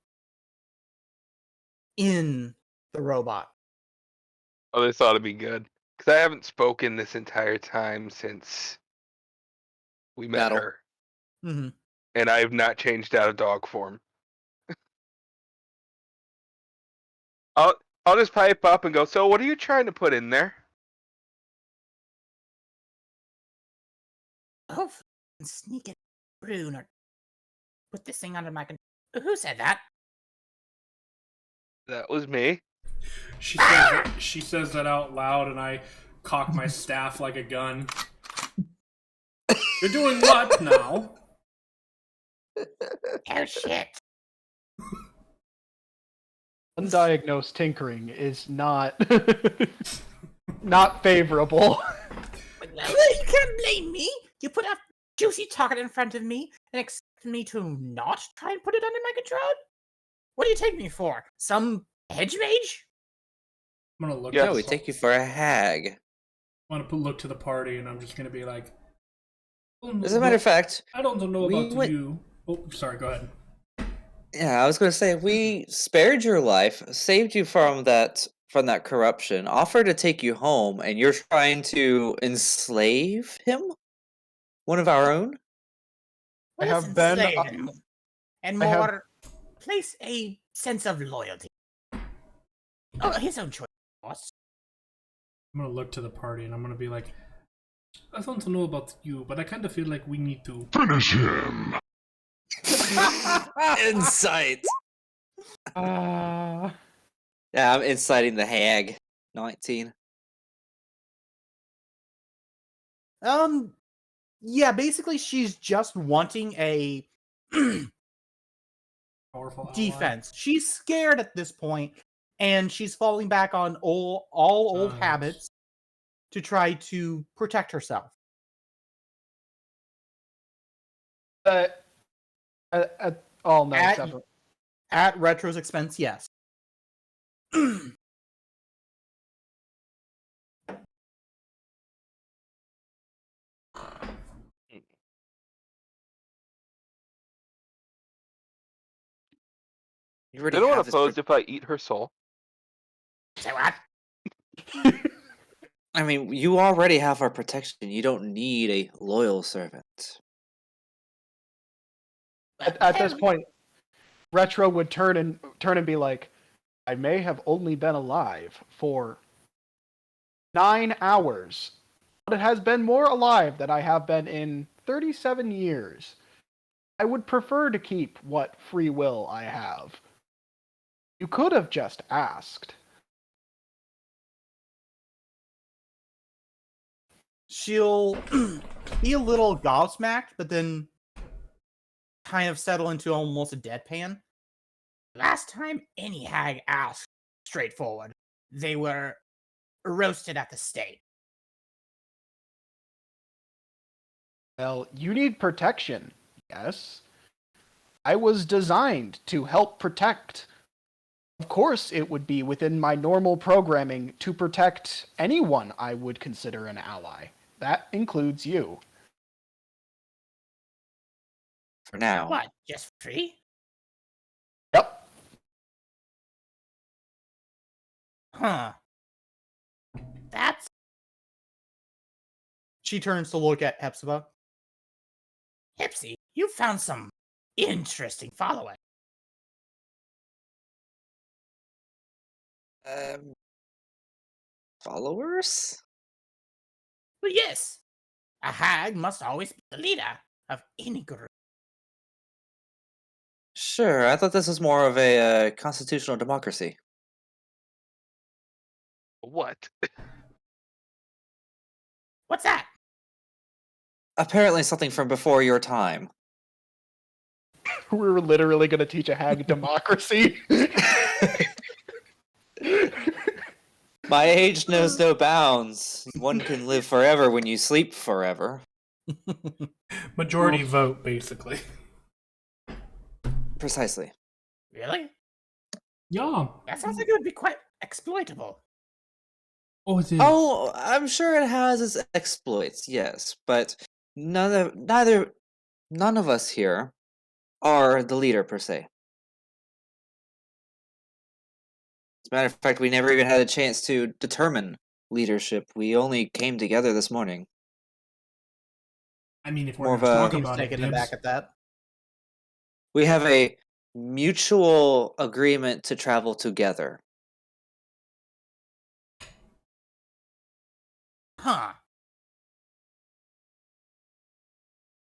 in the robot. Oh, this ought to be good. Because I haven't spoken this entire time since we met Battle. her. Mm-hmm. And I have not changed out of dog form. I'll just pipe up and go, so what are you trying to put in there? Oh, sneak it, Brune, or put this thing under my control. Who said that? That was me. She says that out loud, and I cock my staff like a gun. You're doing what now? Oh shit! Undiagnosed tinkering is not not favorable. Well, you can't blame me. You put a juicy target in front of me and expect me to not try and put it under my control? What do you take me for? Some hedge mage? I'm gonna look. Yeah, No, we take you for a hag. I'm gonna look to the party, and I'm just gonna be like. As a matter of fact, I don't know we about went- you. Oh, sorry. Go ahead. yeah, I was going to say we spared your life, saved you from that corruption, offered to take you home, and you're trying to enslave him, one of our own. I Well, have let's been- enslave him. And I have- more, place a sense of loyalty. Oh, his own choice, boss. I'm gonna look to the party, and I'm gonna be like, I don't know about you, but I kind of feel like we need to Finish him. Insight. Uh, Yeah, I'm inciting the hag. 19. Yeah, basically she's just wanting a Powerful ally. defense. She's scared at this point, and she's falling back on all old Nice. habits to try to protect herself. but oh no, At- separate. At Retro's expense, yes. You Is already anyone have this. opposed if I eat her soul? Say what? I mean, you already have our protection. You don't need a loyal servant. At this point, Retro would turn and be like, I may have only been alive for 9 hours, but it has been more alive than I have been in 37 years. I would prefer to keep what free will I have. You could have just asked. She'll be a little gobsmacked, but then kind of settle into almost a deadpan. Last time any hag asked straightforward, they were roasted at the stake. Well, you need protection, yes. I was designed to help protect. Of course, it would be within my normal programming to protect anyone I would consider an ally. That includes you. For now. What? Just free? Yep. Huh. That's She turns to look at Hepzibah. Hipsy. You found some interesting following. Followers? Well, yes. A hag must always be the leader of any group. Sure, I thought this was more of a constitutional democracy. What? What's that? Apparently something from before your time. We were literally going to teach a hag democracy. My age knows no bounds. One can live forever when you sleep forever. Majority vote, basically. Precisely. Really? Yeah. That sounds like it would be quite exploitable. Oh, it is. Oh, I'm sure it has its exploits, yes, but none of us here are the leader per se. As a matter of fact, we never even had a chance to determine leadership. We only came together this morning. I mean, if we're more going to of a- talk Seems about it, taken dibs. aback at that. We have a mutual agreement to travel together. Huh.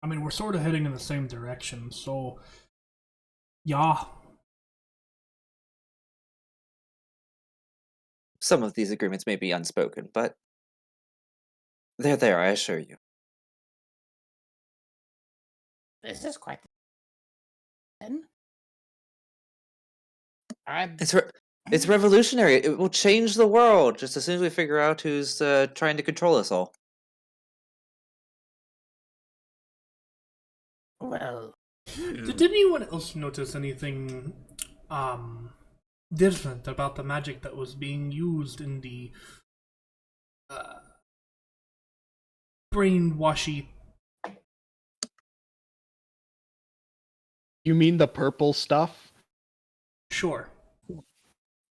I mean, we're sort of heading in the same direction, so yeah. Some of these agreements may be unspoken, but they're there, I assure you. This is quite the I'm It's revolutionary. It will change the world just as soon as we figure out who's trying to control us all. well. Did anyone else notice anything different about the magic that was being used in the brainwashy? You mean the purple stuff? Sure.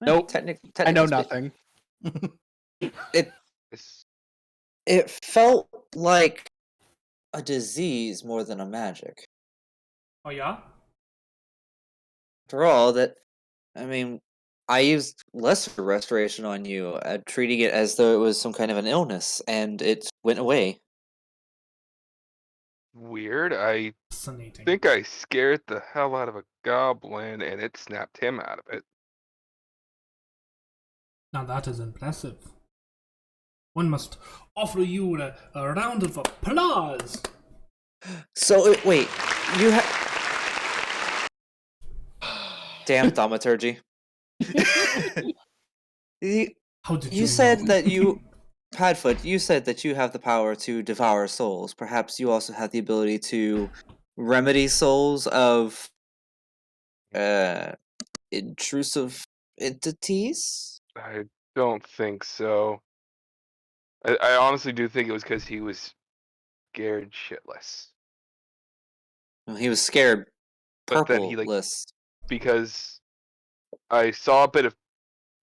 Nope. I know Technically nothing. It's- it felt like a disease more than a magic. Oh yeah. After all, I used lesser restoration on you, treating it as though it was some kind of an illness, and it went away. weird. I Fascinating. think I scared the hell out of a goblin and it snapped him out of it. Now that is impressive. One must offer you a round of applause. So wait, you have damn thaumaturgy. you How did you you said know? that you, Padfoot. You said that you have the power to devour souls. Perhaps you also have the ability to remedy souls of intrusive entities. I don't think so. I honestly do think it was because he was scared shitless. Well, he was scared, But then he purple-less. because I saw a bit of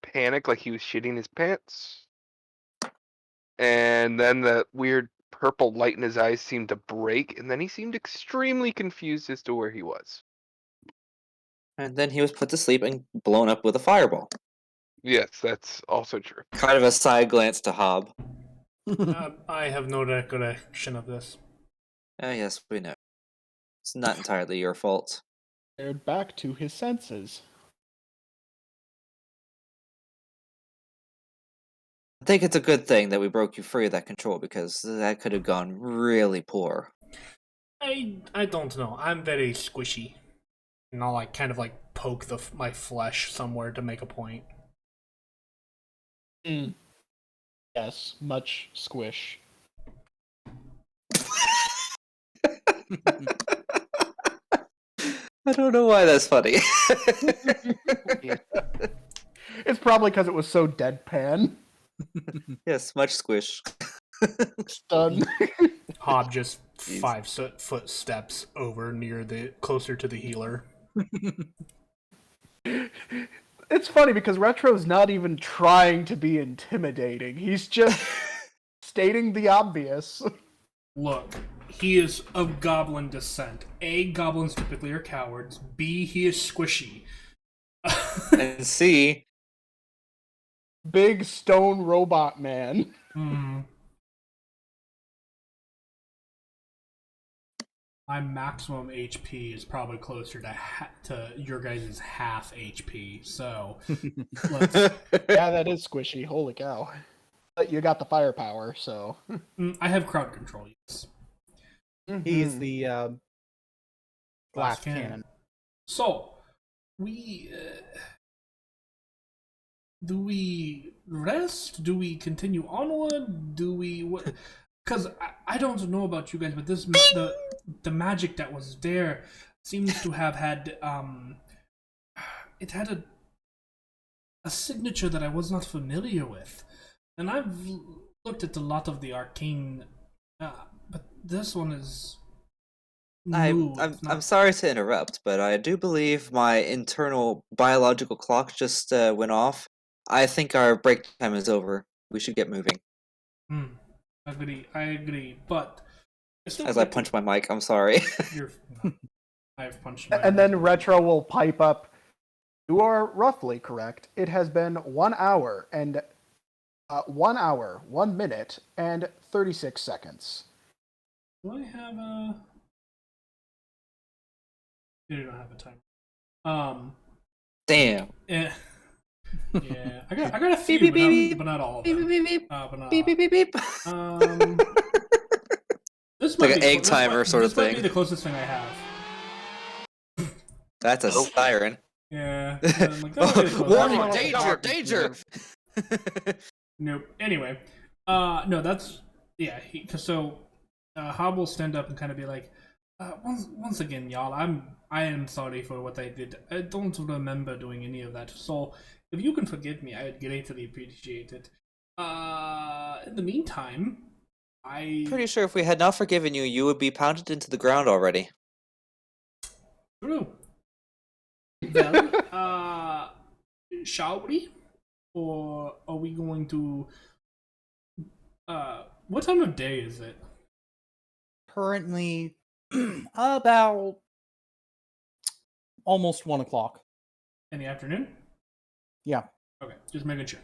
panic, like he was shitting his pants. And then the weird purple light in his eyes seemed to break, and then he seemed extremely confused as to where he was. And then he was put to sleep and blown up with a fireball. Yes, that's also true. Kind of a side glance to Hob. I have no recollection of this. Oh, yes, we know. It's not entirely your fault. Scared back to his senses. I think it's a good thing that we broke you free of that control, because that could have gone really poor. I don't know. I'm very squishy, and I'll kind of poke my flesh somewhere to make a point. Yes, much squish. I don't know why that's funny. It's probably because it was so deadpan. Yes, much squish. Stun. Hob just Jeez. 5-foot steps over closer to the healer. It's funny because Retro's not even trying to be intimidating. He's just stating the obvious. Look, he is of goblin descent. A, goblins typically are cowards. B, he is squishy. And C, Big stone robot man. My maximum HP is probably closer to your guys' half HP, so let's... Yeah, that is squishy. Holy cow. But you got the firepower, so. I have crowd control, yes. He's the glass cannon. So, we... do we rest? Do we continue onward? Do we... What? Because I don't know about you guys, but the magic that was there seems to have had it had a signature that I was not familiar with, and I've looked at a lot of the arcane, but this one is new. I'm sorry to interrupt, but I do believe my internal biological clock just went off. I think our break time is over. We should get moving. I agree, but As I punch my mic, I'm sorry. I've punched my And then Retro will pipe up. You are roughly correct. It has been 1 hour and 1 minute and 36 seconds. Do I have a... You don't have a timer. Damn. Yeah, I got a few, but not all of them. Beep beep beep beep. This Like might an be egg timer sort of This might thing. be the closest thing I have. That's a siren. Yeah. I'm like, that might be the closest. Warning! Danger! Danger! Nope. Anyway, no, that's yeah. Hob will stand up and kind of be like, once again, y'all, I am sorry for what I did. I don't remember doing any of that. So if you can forgive me, I would greatly appreciate it. In the meantime, Pretty sure if we had not forgiven you, you would be pounded into the ground already. True. Well, shall we? Or are we going to... what time of day is it? Currently, about almost 1 o'clock. In the afternoon? Yeah. Okay, just making sure.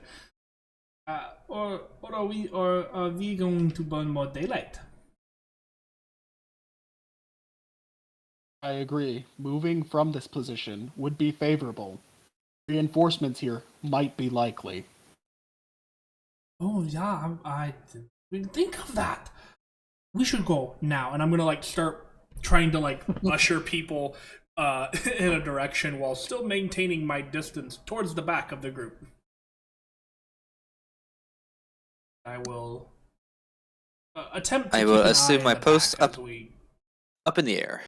Or are we going to burn more daylight? I agree. Moving from this position would be favorable. Reinforcements here might be likely. Oh yeah, I didn't think of that. We should go now, and I'm gonna like start trying to like usher people in a direction while still maintaining my distance towards the back of the group. I will attempt to I keep will an assume eye my in the post back up as we. up in the air.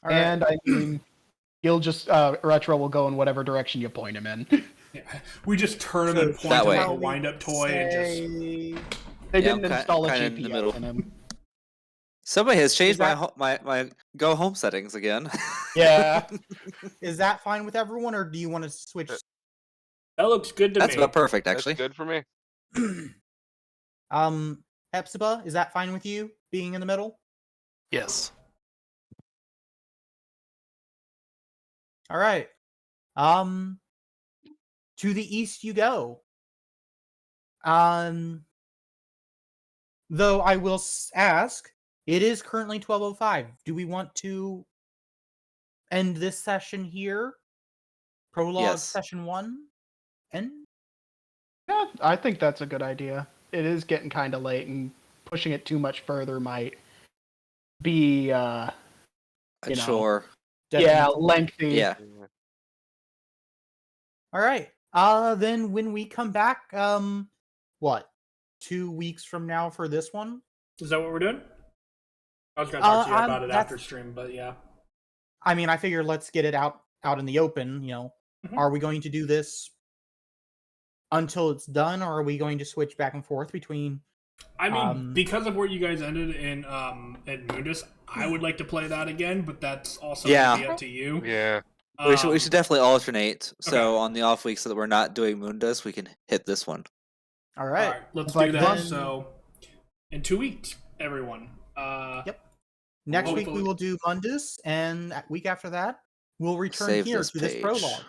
All right. And I mean, he'll just Retro will go in whatever direction you point him in. Yeah, we just turn him So and point That him way. like a shall we wind-up toy and just. say- They Yeah, didn't I'm install a kinda in the middle. GPS in him. Somebody has changed that- my go home settings again. Yeah. Is that fine with everyone, or do you want to switch? That looks good to That's me. about perfect, That's actually. good for me. Hepzibah, is that fine with you being in the middle? Yes. All right. To the east you go. Though I will ask, it is currently 12:05. Do we want to end this session here? Prologue Yes. session 1? End? Yeah, I think that's a good idea. It is getting kind of late, and pushing it too much further might be, you know, Sure. yeah, Detrimental? lengthy. Yeah. All right. Then when we come back, what? 2 weeks from now for this one? Is that what we're doing? I was gonna talk to you about it after that's- stream, but yeah. I mean, I figure let's get it out in the open, Mhm. Are we going to do this until it's done, or are we going to switch back and forth between I mean, because of where you guys ended in Mundus, I Hmm. would like to play that again, but that's also Yeah. gonna be up to you. Yeah. we should definitely alternate. So okay. on the off weeks so that we're not doing Mundus, we can hit this one. All All right. right, let's It's do like that. then- So, in 2 weeks, everyone. Yep. Next week we hopefully- will do Mundus, and week after that we'll return Save here this to this page. prologue.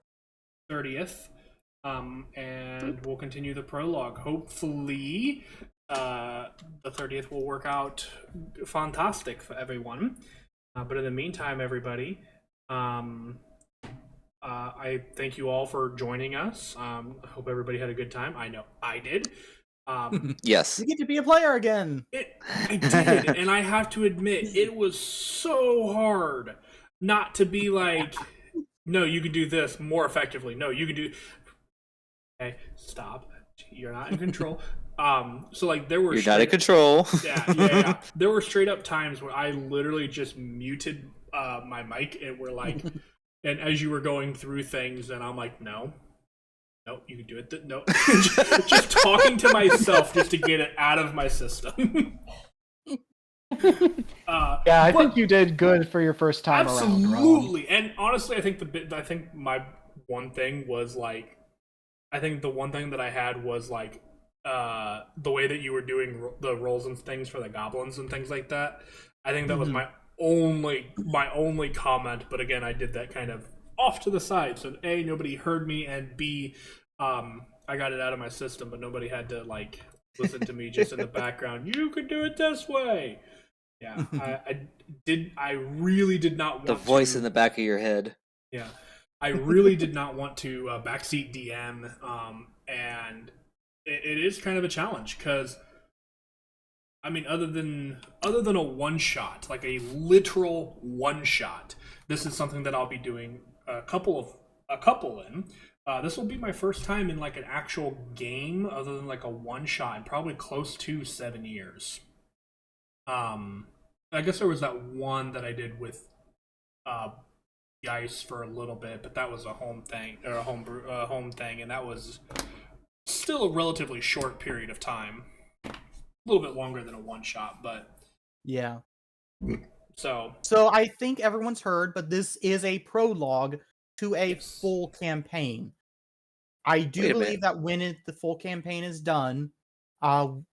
30th. And we'll continue the prologue. Hopefully, the 30th will work out fantastic for everyone. But in the meantime, everybody, I thank you all for joining us. I hope everybody had a good time. I know I did. Yes. You get to be a player again. I did, and I have to admit, it was so hard not to be like, no, you can do this more effectively. No, you can do. Okay, stop. You're not in control. So like there were You're not in control. yeah. There were straight up times where I literally just muted my mic and were like, and as you were going through things, and I'm like, no, you can do it. No, just talking to myself just to get it out of my system. Yeah, I think you did good for your first time around. Ron. Absolutely, and honestly, I think my one thing was like, I think the one thing that I had was like, the way that you were doing the rolls and things for the goblins and things like that. I think that was my only comment. But again, I did that kind of off to the side, so A, nobody heard me, and B, I got it out of my system, but nobody had to like listen to me just in the background. You could do it this way. Yeah, I really did not want The voice to, in the back of your head. Yeah, I really did not want to backseat DM, and it is kind of a challenge because, I mean, other than a one shot, like a literal one shot, this is something that I'll be doing a couple in. This will be my first time in like an actual game, other than like a one shot, in probably close to 7 years. I guess there was that one that I did with Ice for a little bit, but that was a home thing or a home thing, and that was still a relatively short period of time. A little bit longer than a one shot, but Yeah. so I think everyone's heard, but this is a prologue to a Yes. full campaign. I do Wait a believe minute. that when the full campaign is done,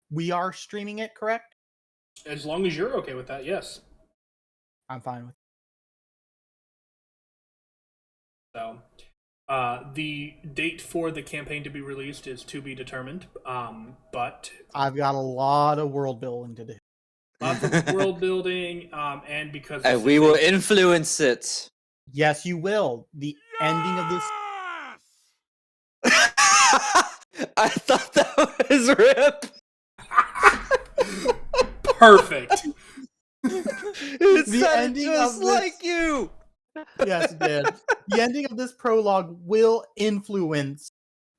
we are streaming it, correct? as long as you're okay with that, yes. I'm fine with So, the date for the campaign to be released is to be determined. But I've got a lot of world building to do. Lots of world building, and because And this we is will a- influence it. Yes, you will. The ending of this. I thought that was Rip. perfect. It The sounded ending just of this- like you. Yes, it did. The ending of this prologue will influence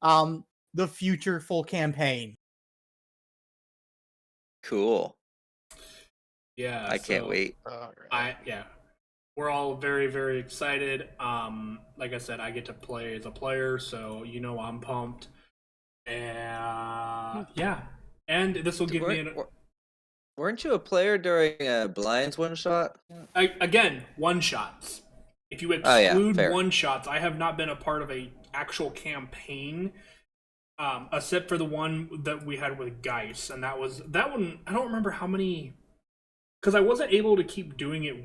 the future full campaign. Cool. Yeah, I can't so wait. we're all very very excited. Like I said, I get to play as a player, so I'm pumped. And yeah, and this will give me Weren't you a player during Blind's one shot? again one shots. If you Oh, yeah, exclude fair. one shots, I have not been a part of a actual campaign, except for the one that we had with Geis, and that one. I don't remember how many, because I wasn't able to keep doing it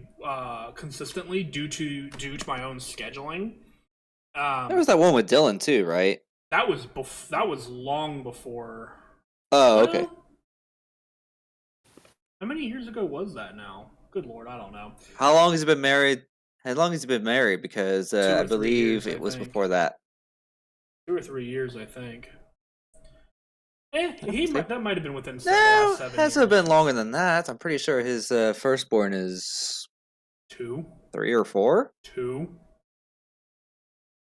consistently due to my own scheduling. There was that one with Dylan too, right? That was long before. Oh, okay. Well, how many years ago was that now? Good lord, I don't know. How long has he been married? How long has he been married? Because 2 or I 3 believe years, I it was think. before that. 2 or 3 years, I think. See? That might have been within the No, last 7 hasn't years. been longer than that. I'm pretty sure his firstborn is 2. 3 or 4. 2.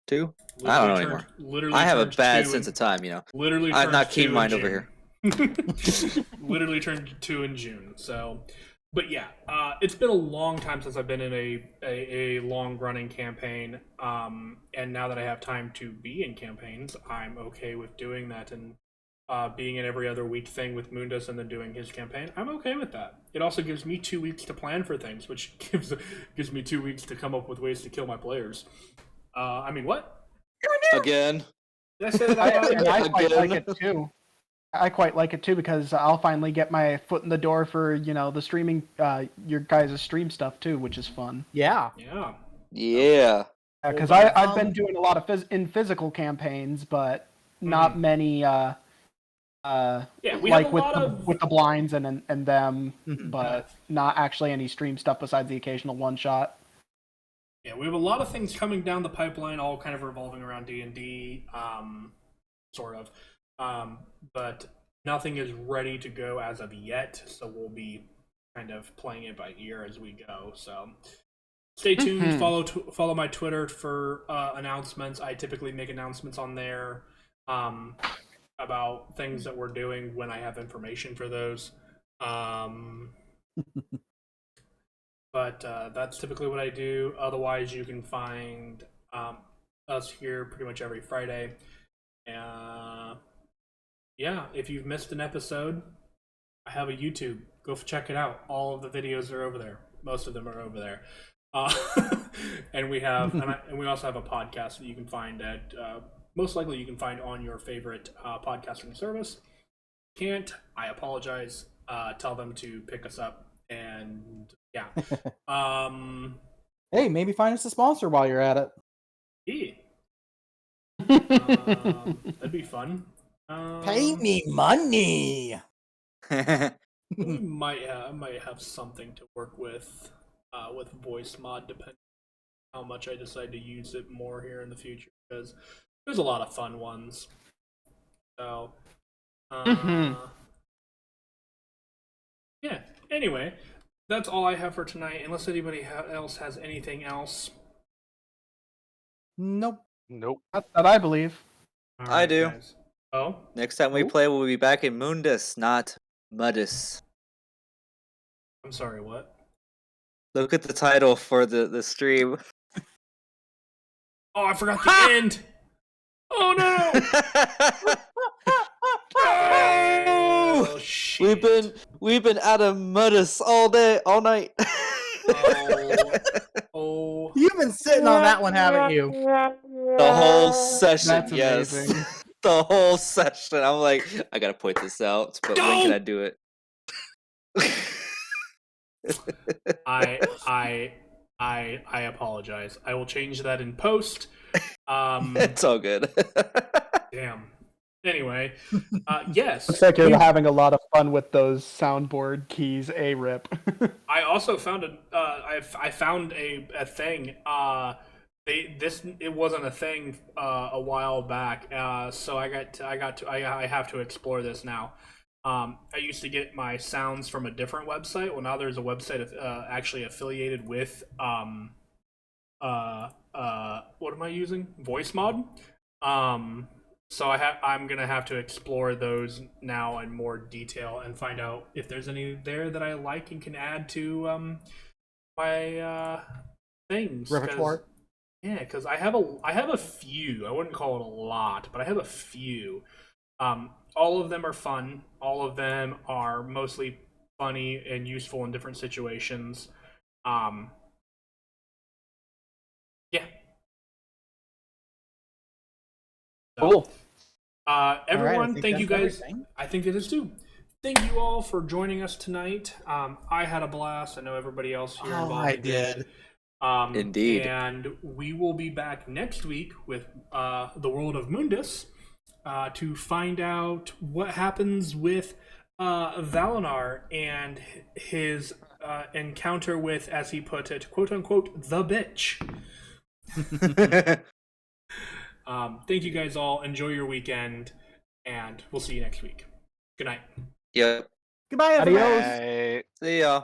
2. I don't know anymore. I have a bad sense of time, Literally, I'm turned not keen 2 in mind over June. here. Literally turned 2 in June. So, but yeah, it's been a long time since I've been in a long running campaign. And now that I have time to be in campaigns, I'm okay with doing that and being in every other week thing with Mundus and then doing his campaign. I'm okay with that. It also gives me 2 weeks to plan for things, which gives me 2 weeks to come up with ways to kill my players. I mean, what? Again. Did I say that out loud? And I quite like Again. it too. I quite like it too because I'll finally get my foot in the door for the streaming, your guys' stream stuff too, which is fun. Yeah. Yeah. Yeah. Because Well, I've been doing a lot of physical campaigns, but not many. Yeah, we like have a with lot of with the blinds and them, Mhm. but not actually any stream stuff besides the occasional one shot. Yeah, we have a lot of things coming down the pipeline, all kind of revolving around D&D, sort of. But nothing is ready to go as of yet, so we'll be kind of playing it by ear as we go. So stay tuned. Follow my Twitter for announcements. I typically make announcements on there about things that we're doing when I have information for those. But that's typically what I do. Otherwise, you can find us here pretty much every Friday. Yeah, if you've missed an episode, I have a YouTube. Go check it out. All of the videos are over there. Most of them are over there. And we have, and we also have a podcast that you can find at most likely you can find on your favorite podcasting service. Can't? I apologize. Tell them to pick us up. And yeah, Hey, maybe find us a sponsor while you're at it. yeah. That'd be fun. Pay me money. We might have something to work with voice mod, depending on how much I decide to use it more here in the future, because there's a lot of fun ones. So, yeah. Anyway, that's all I have for tonight. Unless anybody else has anything else. Nope. Nope. That's that I believe. All I do. guys. Oh, Next time we play, we'll be back in Mundus, not Mundus. I'm sorry. What? Look at the title for the stream. Oh, I forgot the end. Oh no! Oh shit! We've been out of Mundus all day, all night. Oh. You've been sitting on that one, haven't you? The whole session, That's yes. amazing. The whole session. I'm like, I gotta point this out, but when can I do it? I apologize. I will change that in post. It's all good. Damn. Anyway, yes. Looks like you're we- having a lot of fun with those soundboard keys. A rip. I also found I found a thing. It wasn't a thing a while back. So I have to explore this now. I used to get my sounds from a different website. Well, now there's a website actually affiliated with what am I using? VoiceMod. So I'm gonna have to explore those now in more detail and find out if there's any there that I like and can add to my things. Repertoire. Yeah, because I have a few. I wouldn't call it a lot, but I have a few. All of them are fun. All of them are mostly funny and useful in different situations. Yeah. Cool. Everyone, think thank you that's guys. everything. I think it is too. Thank you all for joining us tonight. I had a blast. I know everybody else here Oh, involved I did. Indeed. And we will be back next week with the world of Mundus to find out what happens with Valinar and his encounter with, as he put it, quote unquote, the bitch. Thank you guys all. Enjoy your weekend, and we'll see you next week. Good night. Yep. Goodbye, everybody. Adios. Hey. See ya.